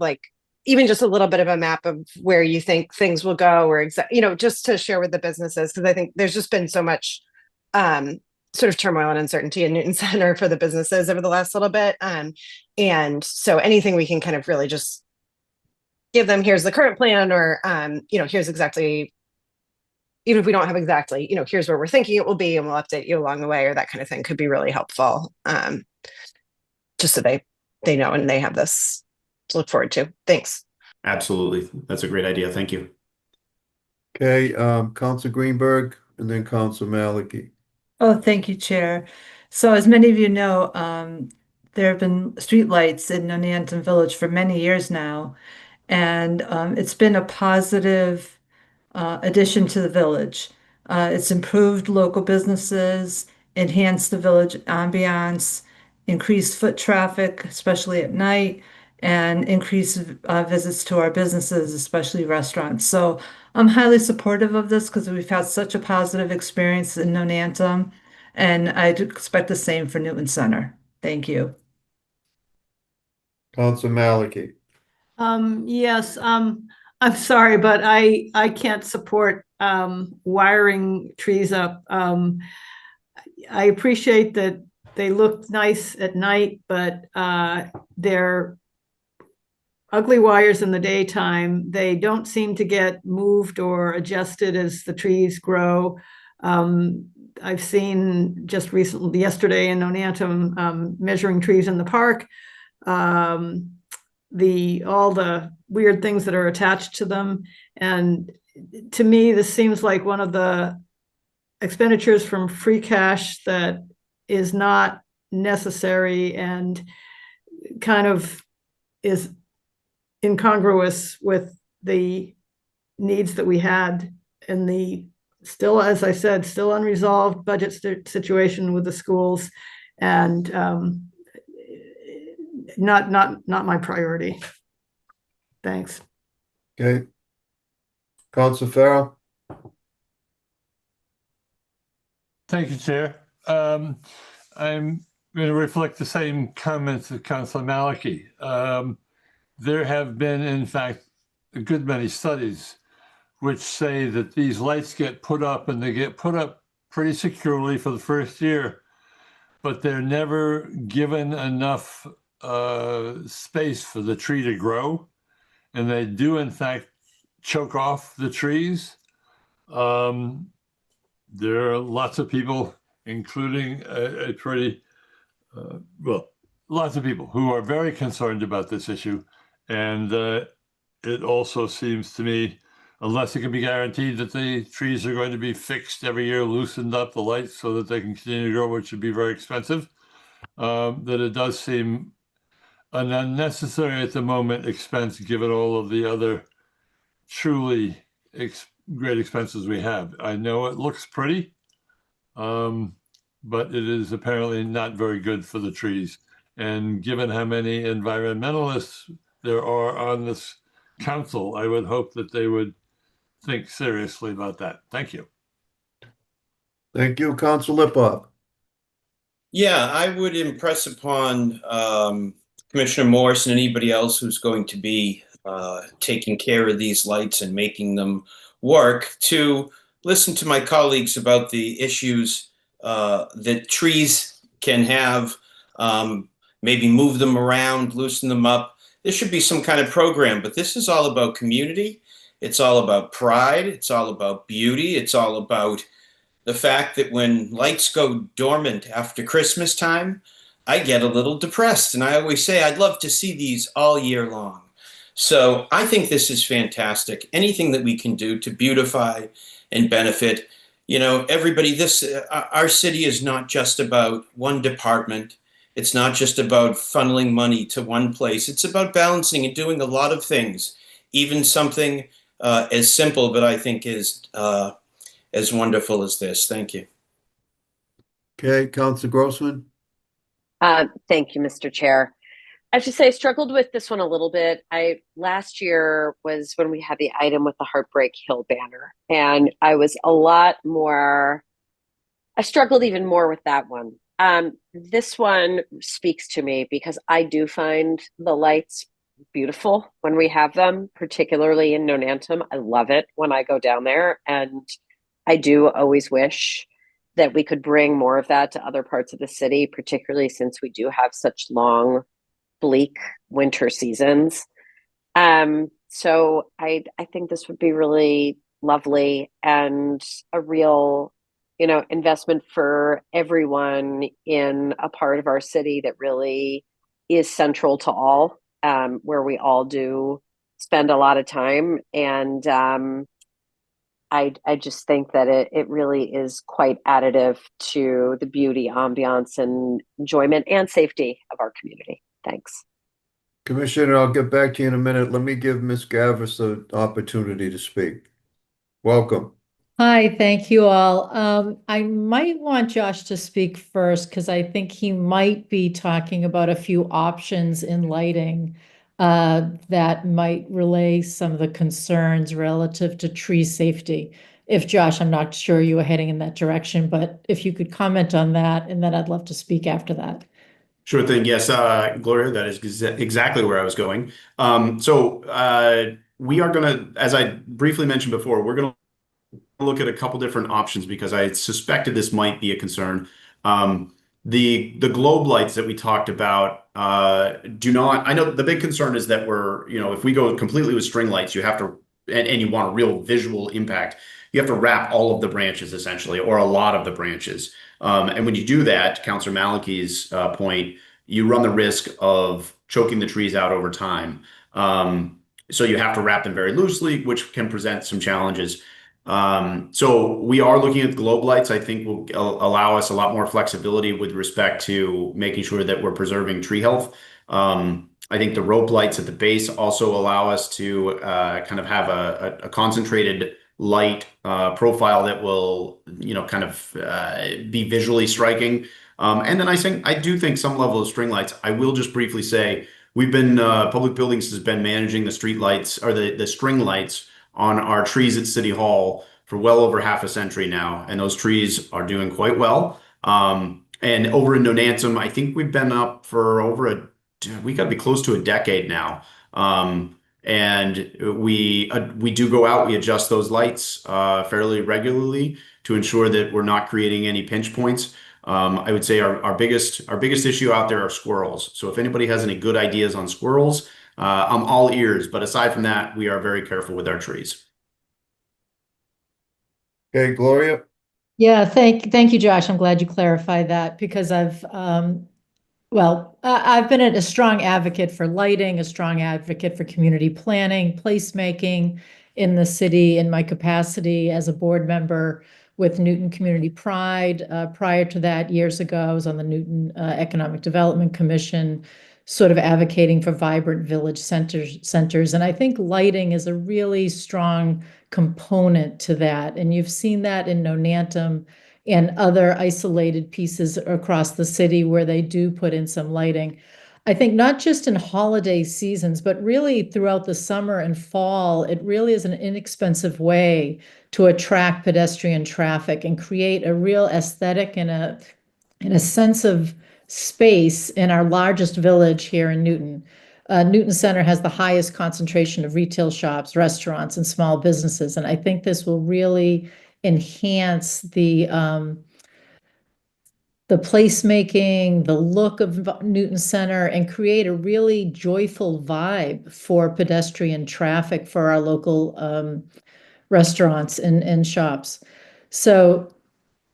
Speaker 18: even just a little bit of a map of where you think things will go, or just to share with the businesses, because I think there's just been so much sort of turmoil and uncertainty in Newton Center for the businesses over the last little bit. And so anything we can kind of really just give them, here's the current plan, or here's exactly, even if we don't have exactly, here's where we're thinking it will be, and we'll update you along the way, or that kind of thing could be really helpful. Just so they know and they have this to look forward to. Thanks.
Speaker 20: Absolutely. That's a great idea. Thank you.
Speaker 1: Okay, Council Greenberg and then Council Maliki.
Speaker 14: Oh, thank you, Chair. So as many of you know, there have been streetlights in Nonantum Village for many years now, and it's been a positive addition to the village. It's improved local businesses, enhanced the village ambiance, increased foot traffic, especially at night, and increased visits to our businesses, especially restaurants. So I'm highly supportive of this because we've had such a positive experience in Nonantum, and I'd expect the same for Newton Center. Thank you.
Speaker 1: Council Maliki.
Speaker 2: Yes, I'm sorry, but I can't support wiring trees up. I appreciate that they look nice at night, but they're ugly wires in the daytime. They don't seem to get moved or adjusted as the trees grow. I've seen just recently, yesterday in Nonantum, measuring trees in the park. All the weird things that are attached to them. And to me, this seems like one of the expenditures from free cash that is not necessary and kind of is incongruous with the needs that we had in the still, as I said, still unresolved budget situation with the schools, and not my priority. Thanks.
Speaker 1: Okay. Council Farrell.
Speaker 17: Thank you, Chair. I'm going to reflect the same comments of Councilor Maliki. There have been, in fact, a good many studies which say that these lights get put up, and they get put up pretty securely for the first year, but they're never given enough space for the tree to grow, and they do, in fact, choke off the trees. There are lots of people, including lots of people who are very concerned about this issue. And it also seems to me, unless it can be guaranteed that the trees are going to be fixed every year, loosened up the lights so that they can continue to grow, which would be very expensive, that it does seem an unnecessary at the moment expense, given all of the other truly great expenses we have. I know it looks pretty, but it is apparently not very good for the trees. And given how many environmentalists there are on this council, I would hope that they would think seriously about that. Thank you.
Speaker 1: Thank you, Council Lippop.
Speaker 10: Yeah, I would impress upon Commissioner Morris and anybody else who's going to be taking care of these lights and making them work to listen to my colleagues about the issues that trees can have. maybe move them around, loosen them up. There should be some kind of program, but this is all about community. It's all about pride. It's all about beauty. It's all about the fact that when lights go dormant after Christmas time, I get a little depressed. And I always say, I'd love to see these all year long. So I think this is fantastic. Anything that we can do to beautify and benefit, everybody, our city is not just about one department. It's not just about funneling money to one place. It's about balancing and doing a lot of things, even something as simple, but I think is as wonderful as this. Thank you.
Speaker 1: Okay, Councilor Grossman.
Speaker 13: Thank you, Mr. Chair. I should say I struggled with this one a little bit. Last year was when we had the item with the Heartbreak Hill banner, and I struggled even more with that one. This one speaks to me because I do find the lights beautiful when we have them, particularly in Nonantum. I love it when I go down there, and I do always wish that we could bring more of that to other parts of the city, particularly since we do have such long, bleak winter seasons. So I think this would be really lovely and a real, investment for everyone in a part of our city that really is central to all, where we all do spend a lot of time. And I just think that it really is quite additive to the beauty, ambiance, and enjoyment and safety of our community. Thanks.
Speaker 1: Commissioner, I'll get back to you in a minute. Let me give Ms. Gavis the opportunity to speak. Welcome.
Speaker 4: Hi, thank you all. I might want Josh to speak first because I think he might be talking about a few options in lighting that might relay some of the concerns relative to tree safety. If Josh, I'm not sure you were heading in that direction, but if you could comment on that, and then I'd love to speak after that.
Speaker 20: Sure thing. Yes, Gloria, that is exactly where I was going. We are going to, as I briefly mentioned before, we're going to look at a couple different options because I suspected this might be a concern. The globe lights that we talked about do not. I know the big concern is that if we go completely with string lights, you have to, and you want a real visual impact, you have to wrap all of the branches essentially, or a lot of the branches. And when you do that, Councilor Malaki's point, you run the risk of choking the trees out over time. So you have to wrap them very loosely, which can present some challenges. So we are looking at globe lights. I think will allow us a lot more flexibility with respect to making sure that we're preserving tree health. I think the rope lights at the base also allow us to kind of have a concentrated light profile that will, kind of be visually striking. And then I do think some level of string lights. I will just briefly say we've been Public Buildings has been managing the street lights or the string lights on our trees at City Hall for well over half a century now, and those trees are doing quite well. And over in Nonantum, I think we've been up for we got to be close to a decade now. And we do go out, we adjust those lights fairly regularly to ensure that we're not creating any pinch points. I would say our biggest issue out there are squirrels. So if anybody has any good ideas on squirrels, I'm all ears. But aside from that, we are very careful with our trees.
Speaker 1: Okay, Gloria.
Speaker 4: Yeah, thank you, Josh. I'm glad you clarified that because I've been a strong advocate for lighting, a strong advocate for community planning, placemaking in the city in my capacity as a board member with Newton Community Pride. Prior to that, years ago, I was on the Newton Economic Development Commission, sort of advocating for vibrant village centers. And I think lighting is a really strong component to that. And you've seen that in Nonantum and other isolated pieces across the city where they do put in some lighting. I think not just in holiday seasons, but really throughout the summer and fall, it really is an inexpensive way to attract pedestrian traffic and create a real aesthetic and a sense of space in our largest village here in Newton. Newton Center has the highest concentration of retail shops, restaurants, and small businesses. And I think this will really enhance the the placemaking, the look of Newton Center, and create a really joyful vibe for pedestrian traffic for our local restaurants and shops. So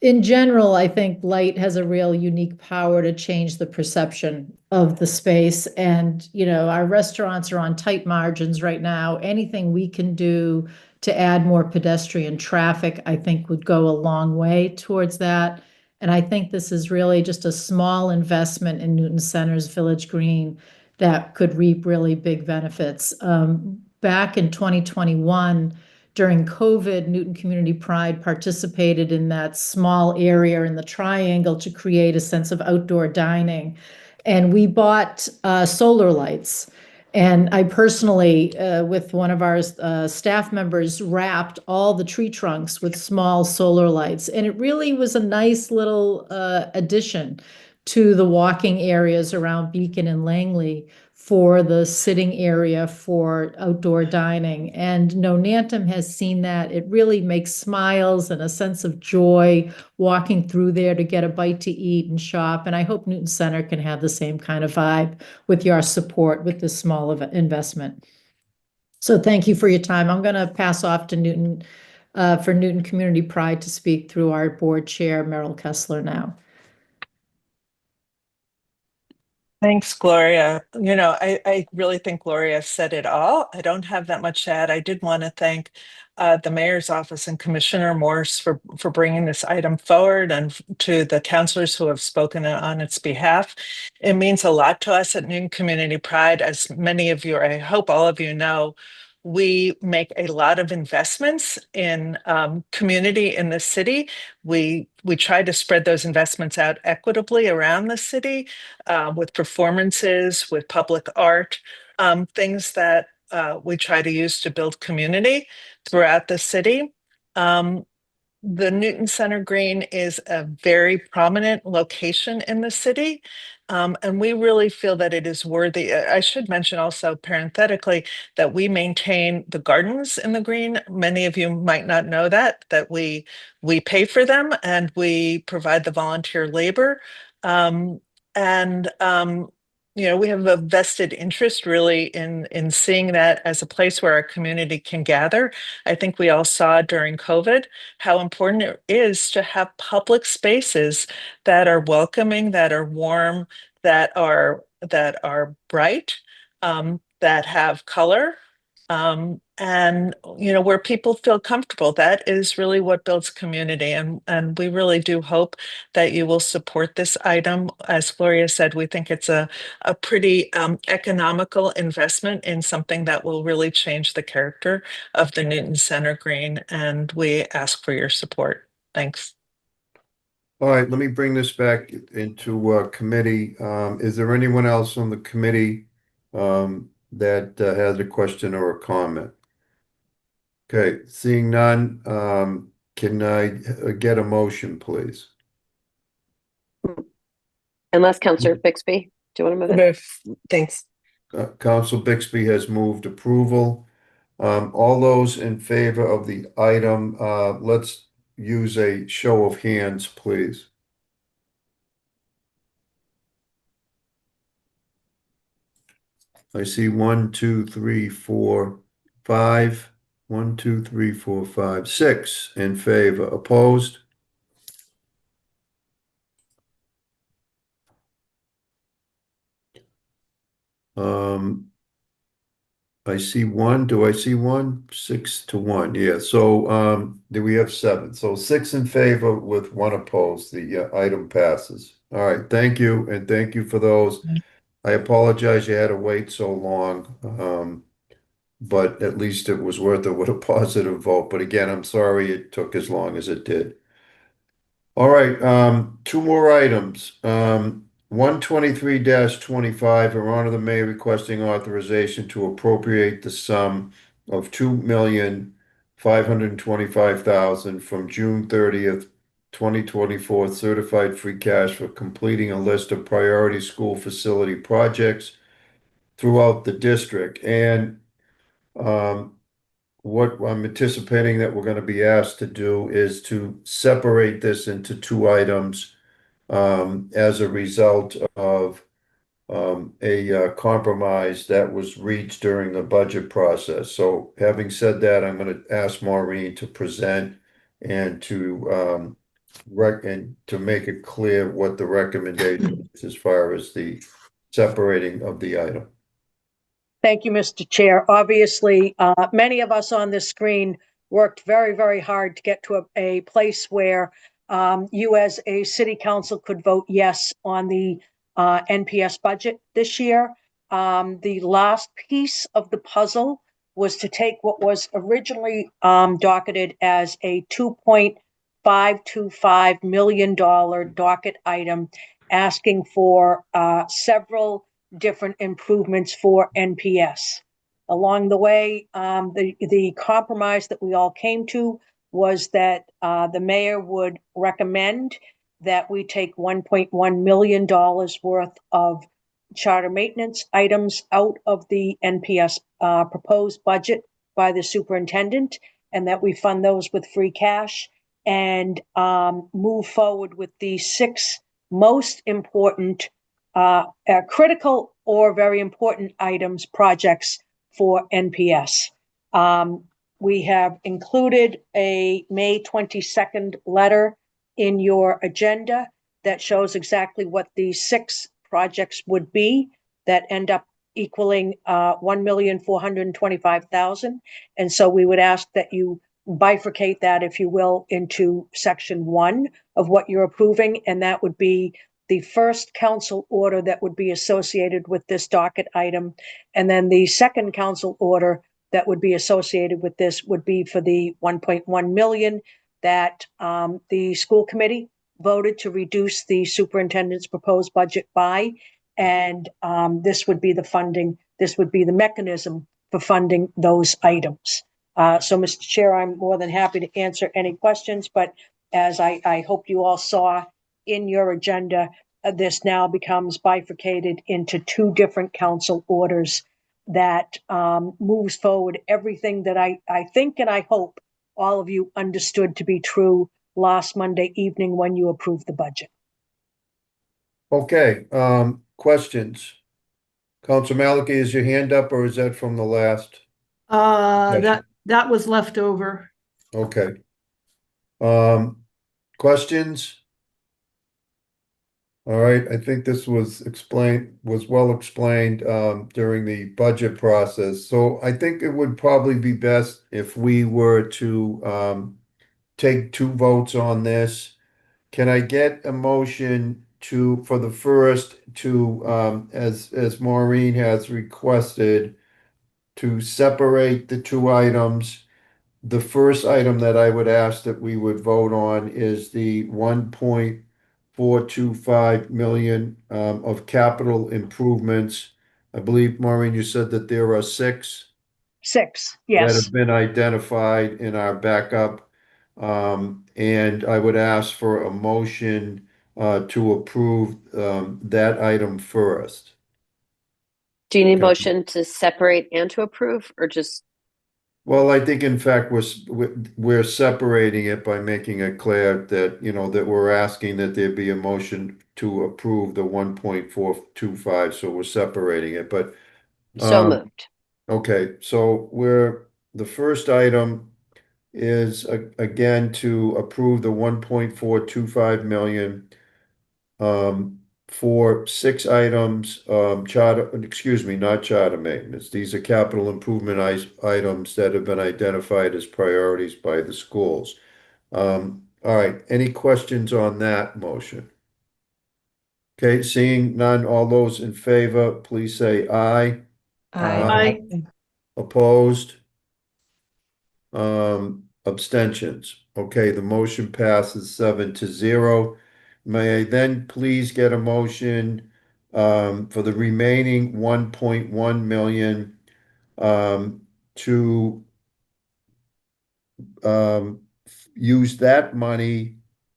Speaker 4: in general, I think light has a real unique power to change the perception of the space. And, our restaurants are on tight margins right now. Anything we can do to add more pedestrian traffic, I think would go a long way towards that. And I think this is really just a small investment in Newton Center's Village Green that could reap really big benefits. Back in 2021, during COVID, Newton Community Pride participated in that small area in the triangle to create a sense of outdoor dining. And we bought solar lights. And I personally, with one of our staff members, wrapped all the tree trunks with small solar lights. And it really was a nice little addition to the walking areas around Beacon and Langley for the sitting area for outdoor dining. And Nonantum has seen that. It really makes smiles and a sense of joy walking through there to get a bite to eat and shop. And I hope Newton Center can have the same kind of vibe with your support with this small investment. So thank you for your time. I'm going to pass off to Newton for Newton Community Pride to speak through our board chair, Merrill Kessler, now.
Speaker 5: Thanks, Gloria. I really think Gloria said it all. I don't have that much to add. I did want to thank the mayor's office and Commissioner Morse for bringing this item forward, and to the councilors who have spoken on its behalf. It means a lot to us at Newton Community Pride. As many of you, or I hope all of you know, we make a lot of investments in community in the city. We try to spread those investments out equitably around the city with performances, with public art, things that we try to use to build community throughout the city. The Newton Center Green is a very prominent location in the city. And we really feel that it is worthy. I should mention also parenthetically that we maintain the gardens in the green. Many of you might not know that we pay for them and we provide the volunteer labor. We have a vested interest really in seeing that as a place where our community can gather. I think we all saw during COVID how important it is to have public spaces that are welcoming, that are warm, that are bright, that have color, and where people feel comfortable. That is really what builds community, and we really do hope that you will support this item. As Gloria said, we think it's a pretty economical investment in something that will really change the character of the Newton Center Green, and we ask for your support. Thanks.
Speaker 1: All right, let me bring this back into committee. Is there anyone else on the committee that has a question or a comment? Okay, seeing none, can I get a motion, please?
Speaker 13: Unless Councillor Bixby, do you want to move it?
Speaker 5: Thanks.
Speaker 1: Council Bixby has moved approval. All those in favor of the item, let's use a show of hands, please. I see 1, 2, 3, 4, 5. 1, 2, 3, 4, 5, 6 in favor. Opposed? I see 1. Do I see 1? 6 to 1. Yeah. So do we have 7? So 6 in favor with 1 opposed. The item passes. All right. Thank you. And thank you for those. I apologize you had to wait so long. But at least it was worth it with a positive vote. But again, I'm sorry it took as long as it did. All right, 2 more items. 123-25, Her Honor the Mayor requesting authorization to appropriate the sum of $2,525,000 from June 30th, 2024 certified free cash for completing a list of priority school facility projects throughout the district. And what I'm anticipating that we're going to be asked to do is to separate this into 2 items as a result of a compromise that was reached during the budget process. So having said that, I'm going to ask Maureen to present and to make it clear what the recommendation is as far as the separating of the item.
Speaker 16: Thank you, Mr. Chair. Obviously, many of us on this screen worked very, very hard to get to a place where you as a city council could vote yes on the NPS budget this year. The last piece of the puzzle was to take what was originally docketed as a $2.525 million docket item, asking for several different improvements for NPS. Along the way, the compromise that we all came to was that the mayor would recommend that we take $1.1 million worth of charter maintenance items out of the NPS proposed budget by the superintendent, and that we fund those with free cash and move forward with the 6 most important critical or very important items, projects for NPS. We have included a May 22nd letter in your agenda that shows exactly what these 6 projects would be that end up equaling $1,425,000. And so we would ask that you bifurcate that, if you will, into section 1 of what you're approving, and that would be the first council order that would be associated with this docket item. And then the second council order that would be associated with this would be for the 1.1 million that the school committee voted to reduce the superintendent's proposed budget by. And this would be the funding, this would be the mechanism for funding those items. So, Mr. Chair, I'm more than happy to answer any questions, but as I hope you all saw in your agenda, this now becomes bifurcated into 2 different council orders that moves forward everything that I think and I hope all of you understood to be true last Monday evening when you approved the budget.
Speaker 1: Okay, questions? Council Maliki, is your hand up or is that from the last?
Speaker 2: That was left over.
Speaker 1: Okay. Questions? All right, I think this was well explained during the budget process. So I think it would probably be best if we were to take 2 votes on this. Can I get a motion for the first to, as Maureen has requested, to separate the 2 items? The first item that I would ask that we would vote on is the 1.425 million of capital improvements. I believe, Maureen, you said that there are 6
Speaker 16: that
Speaker 1: have
Speaker 16: yes.
Speaker 1: been identified in our backup. And I would ask for a motion to approve that item first.
Speaker 13: Do you need
Speaker 1: Okay.
Speaker 13: motion to separate and to approve, or just?
Speaker 1: Well, I think in fact we're separating it by making it clear that, that we're asking that there be a motion to approve the 1.425, so we're separating it, but.
Speaker 13: So moved.
Speaker 1: Okay, so the first item is again to approve the 1.425 million for 6 items, not charter maintenance. These are capital improvement items that have been identified as priorities by the schools. All right, any questions on that motion? Okay, seeing none, all those in favor, please say aye.
Speaker 2: Aye.
Speaker 1: Opposed? Abstentions. Okay, the motion passes 7-0. May I then please get a motion for the remaining 1.1 million to use that money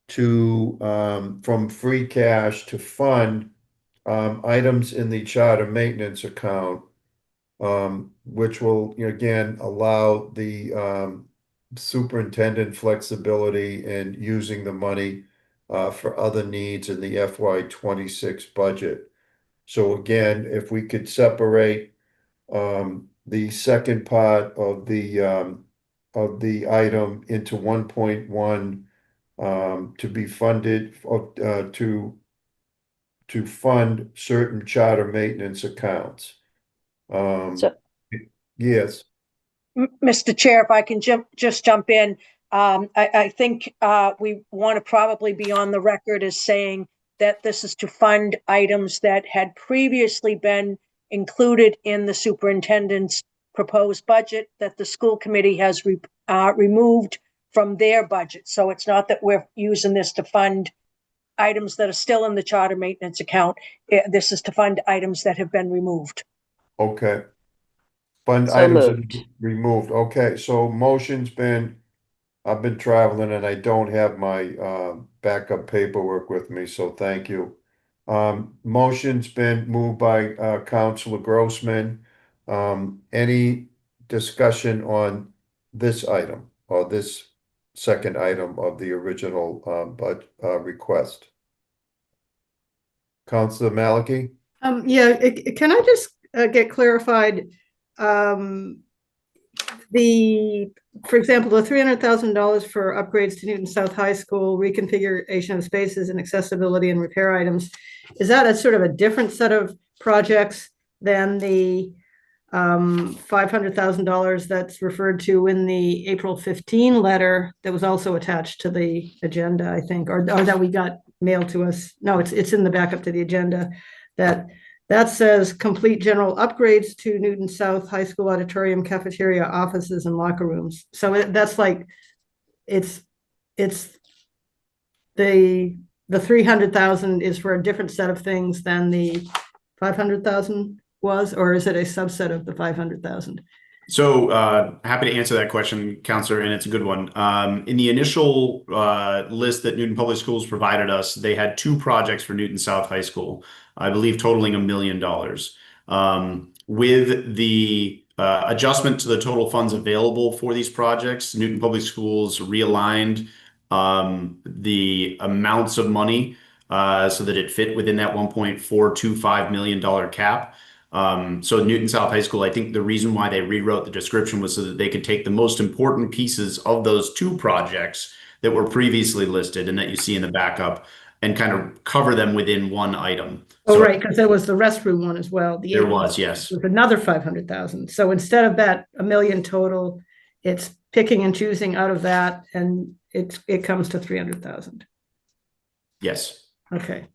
Speaker 1: from free cash to fund items in the charter maintenance account, which will again allow the superintendent flexibility in using the money for other needs in the FY26 budget. So again, if we could separate the second part of the item into 1.1 to be funded to fund certain charter maintenance accounts. Yes.
Speaker 16: Mr. Chair, if I can just jump in, I think we want to probably be on the record as saying that this is to fund items that had previously been included in the superintendent's proposed budget that the school committee has removed from their budget. So it's not that we're using this to fund items that are still in the charter maintenance account. This is to fund items that have been removed.
Speaker 1: Okay. Fund
Speaker 13: So
Speaker 1: items
Speaker 13: moved.
Speaker 1: removed. Okay, so I've been traveling and I don't have my backup paperwork with me, so thank you. Motion's been moved by Councilor Grossman. Any discussion on this item or this second item of the original request? Councilor Malachy?
Speaker 2: Yeah, can I just get clarified? For example, the $300,000 for upgrades to Newton South High School, reconfiguration of spaces and accessibility and repair items, is that a sort of a different set of projects than the $500,000 that's referred to in the April 15 letter that was also attached to the agenda, I think, or that we got mailed to us? No, it's in the backup to the agenda that says complete general upgrades to Newton South High School auditorium, cafeteria, offices, and locker rooms. So that's like, it's the 300,000 is for a different set of things than the 500,000 was, or is it a subset of the 500,000?
Speaker 20: So happy to answer that question, Counselor, and it's a good one. In the initial list that Newton Public Schools provided us, they had 2 projects for Newton South High School, I believe totaling $1 million. With the adjustment to the total funds available for these projects, Newton Public Schools realigned the amounts of money so that it fit within that $1.425 million cap. So Newton South High School, I think the reason why they rewrote the description was so that they could take the most important pieces of those 2 projects that were previously listed and that you see in the backup and kind of cover them within one item.
Speaker 2: Oh, right, because there was the restroom one as well.
Speaker 20: There was, yes.
Speaker 2: With another 500,000. So instead of that $1 million total, it's picking and choosing out of that, and it comes to 300,000.
Speaker 20: Yes.
Speaker 2: Okay.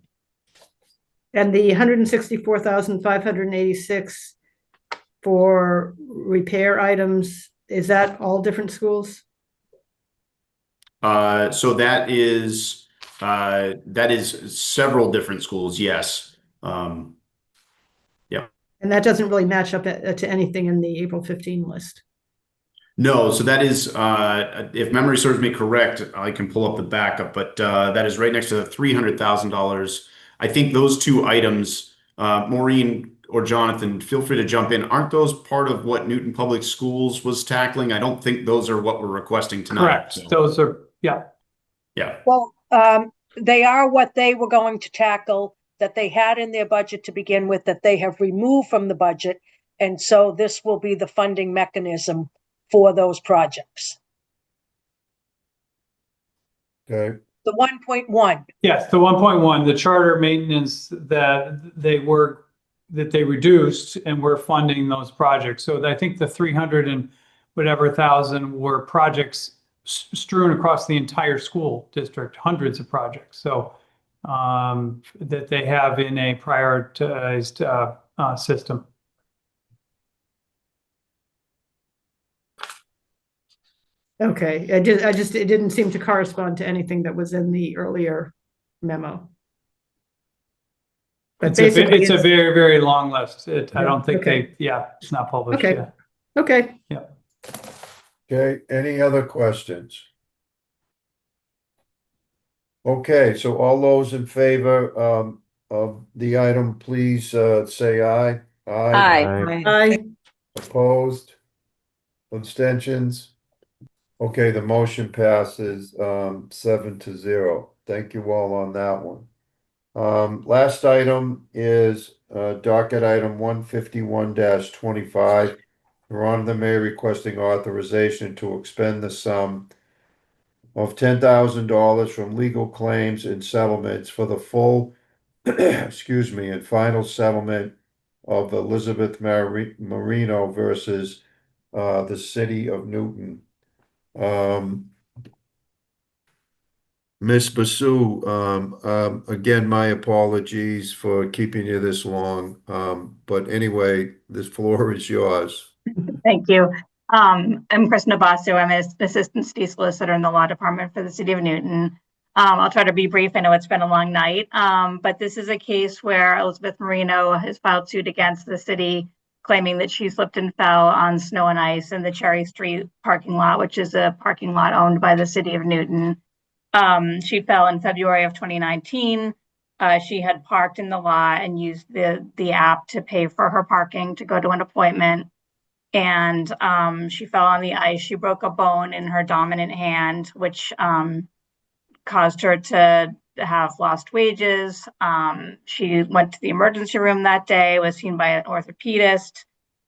Speaker 2: And the 164,586 for repair items, is that all different schools?
Speaker 20: So that is several different schools, yes. Yeah.
Speaker 2: And that doesn't really match up to anything in the April 15 list.
Speaker 20: No, so that is, if memory serves me correct, I can pull up the backup, but that is right next to the $300,000. I think those 2 items, Maureen or Jonathan, feel free to jump in. Aren't those part of what Newton Public Schools was tackling? I don't think those are what we're requesting tonight.
Speaker 3: Correct.
Speaker 20: So.
Speaker 3: Those are, yeah.
Speaker 20: Yeah.
Speaker 16: Well, they are what they were going to tackle, that they had in their budget to begin with, that they have removed from the budget. And so this will be the funding mechanism for those projects.
Speaker 1: Okay.
Speaker 16: The 1.1.
Speaker 3: Yes, the 1.1, the charter maintenance that they reduced, and we're funding those projects. So I think the 300 and whatever thousand were projects strewn across the entire school district, hundreds of projects. So that they have in a prioritized system.
Speaker 2: Okay, it didn't seem to correspond to anything that was in the earlier memo. But
Speaker 3: It's a very, very long list. I don't think
Speaker 2: okay.
Speaker 3: it's not published
Speaker 2: Okay.
Speaker 3: yet.
Speaker 2: Okay.
Speaker 3: Yeah.
Speaker 1: Okay, any other questions? Okay, so all those in favor of the item, please say aye.
Speaker 13: Aye.
Speaker 2: Aye.
Speaker 1: Opposed? Abstentions? Okay, the motion passes 7-0. thank you all on that one. Last item is docket item 151-25. Ron the Mayor requesting authorization to expend the sum of $10,000 from legal claims and settlements for the full, excuse me, and final settlement of Elizabeth Marino versus the city of Newton. Ms. Basu, again, my apologies for keeping you this long. But anyway, this floor is yours.
Speaker 7: Thank you. I'm Krishna Basu. I'm an assistant city solicitor in the law department for the city of Newton. I'll try to be brief. I know it's been a long night, but this is a case where Elizabeth Marino has filed suit against the city, claiming that she slipped and fell on snow and ice in the Cherry Street parking lot, which is a parking lot owned by the city of Newton. She fell in February of 2019. She had parked in the lot and used the app to pay for her parking to go to an appointment. And she fell on the ice. She broke a bone in her dominant hand, which caused her to have lost wages. She went to the emergency room that day, was seen by an orthopedist.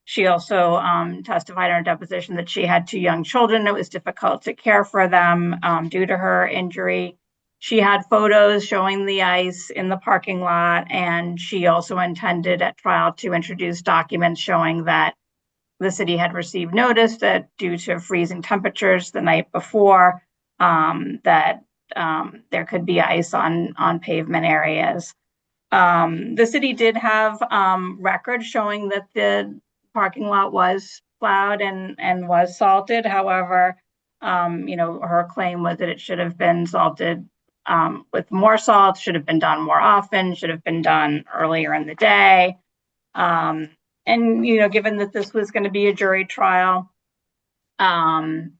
Speaker 7: She also testified in her deposition that she had 2 young children. It was difficult to care for them due to her injury. She had photos showing the ice in the parking lot, and she also intended at trial to introduce documents showing that the city had received notice that due to freezing temperatures the night before, that there could be ice on pavement areas. The city did have records showing that the parking lot was plowed and was salted. However, her claim was that it should have been salted with more salt, should have been done more often, should have been done earlier in the day. And, given that this was going to be a jury trial, and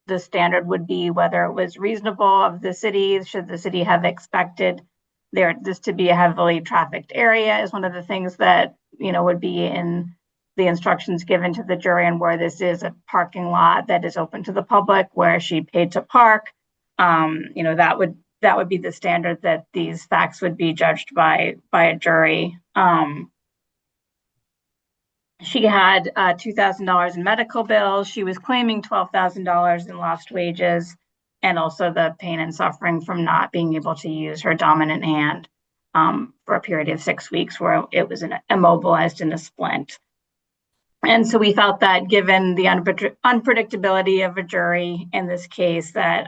Speaker 7: the standard would be whether it was reasonable of the city, should the city have expected this to be a heavily trafficked area is one of the things that, would be in the instructions given to the jury, and where this is a parking lot that is open to the public, where she paid to park, that would be the standard that these facts would be judged by a jury. She had $2,000 in medical bills. She was claiming $12,000 in lost wages, and also the pain and suffering from not being able to use her dominant hand for a period of 6 weeks, where it was immobilized in a splint. And so we felt that, given the unpredictability of a jury in this case, that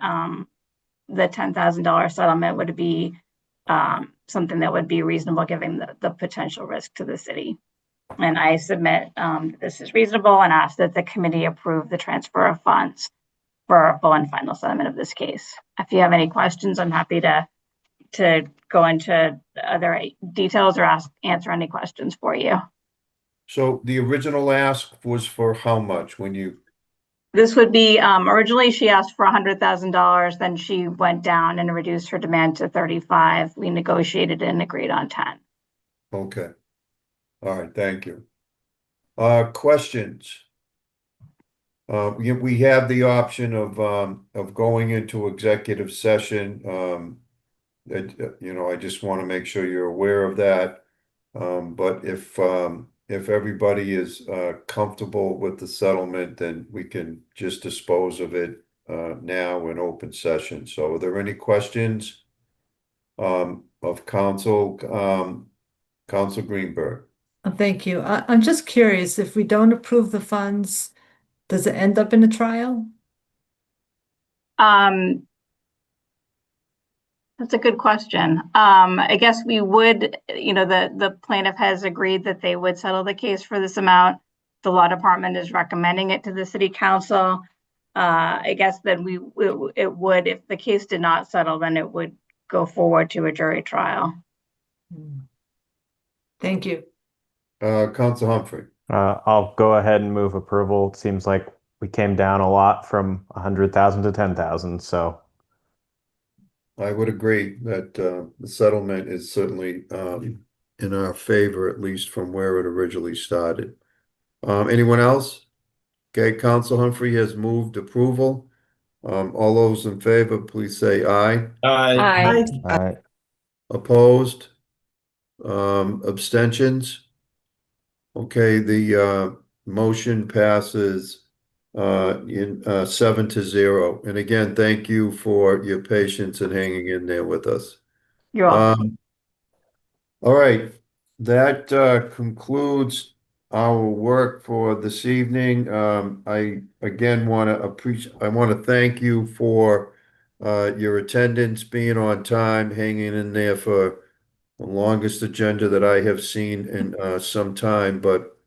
Speaker 7: the $10,000 settlement would be something that would be reasonable, given the potential risk to the city. And I submit this is reasonable, and ask that the committee approve the transfer of funds for a full and final settlement of this case. If you have any questions, I'm happy to go into other details or answer any questions for you.
Speaker 1: So the original ask was for how much when you?
Speaker 7: This would be, originally she asked for $100,000, then she went down and reduced her demand to 35. We negotiated and agreed on 10.
Speaker 1: Okay. All right, thank you. Questions? We have the option of going into executive session. I just want to make sure you're aware of that. But if everybody is comfortable with the settlement, then we can just dispose of it now in open session. So are there any questions of Council Greenberg?
Speaker 14: Thank you. I'm just curious, if we don't approve the funds, does it end up in a trial?
Speaker 7: That's a good question. I guess we would, the plaintiff has agreed that they would settle the case for this amount. The law department is recommending it to the city council. I guess then it would, if the case did not settle, then it would go forward to a jury trial.
Speaker 14: Thank you.
Speaker 1: Council Humphrey.
Speaker 15: I'll go ahead and move approval. It seems like we came down a lot from 100,000 to 10,000, so.
Speaker 1: I would agree that the settlement is certainly in our favor, at least from where it originally started. Anyone else? Okay, Council Humphrey has moved approval. All those in favor, please say aye.
Speaker 13: Aye.
Speaker 15: Aye.
Speaker 1: Opposed? Abstentions? Okay, the motion passes in 7-0. And again, thank you for your patience and hanging in there with us.
Speaker 2: You're welcome.
Speaker 1: All right, that concludes our work for this evening. I again want to thank you for your attendance, being on time, hanging in there for the longest agenda that I have seen in some time. But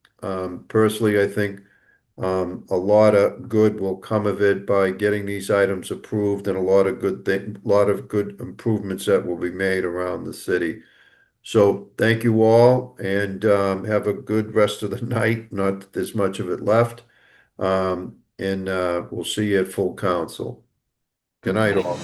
Speaker 1: personally, I think a lot of good will come of it by getting these items approved, and a lot of good improvements that will be made around the city. So thank you all, and have a good rest of the night. Not that there's much of it left. And we'll see you at full council. Good night, all.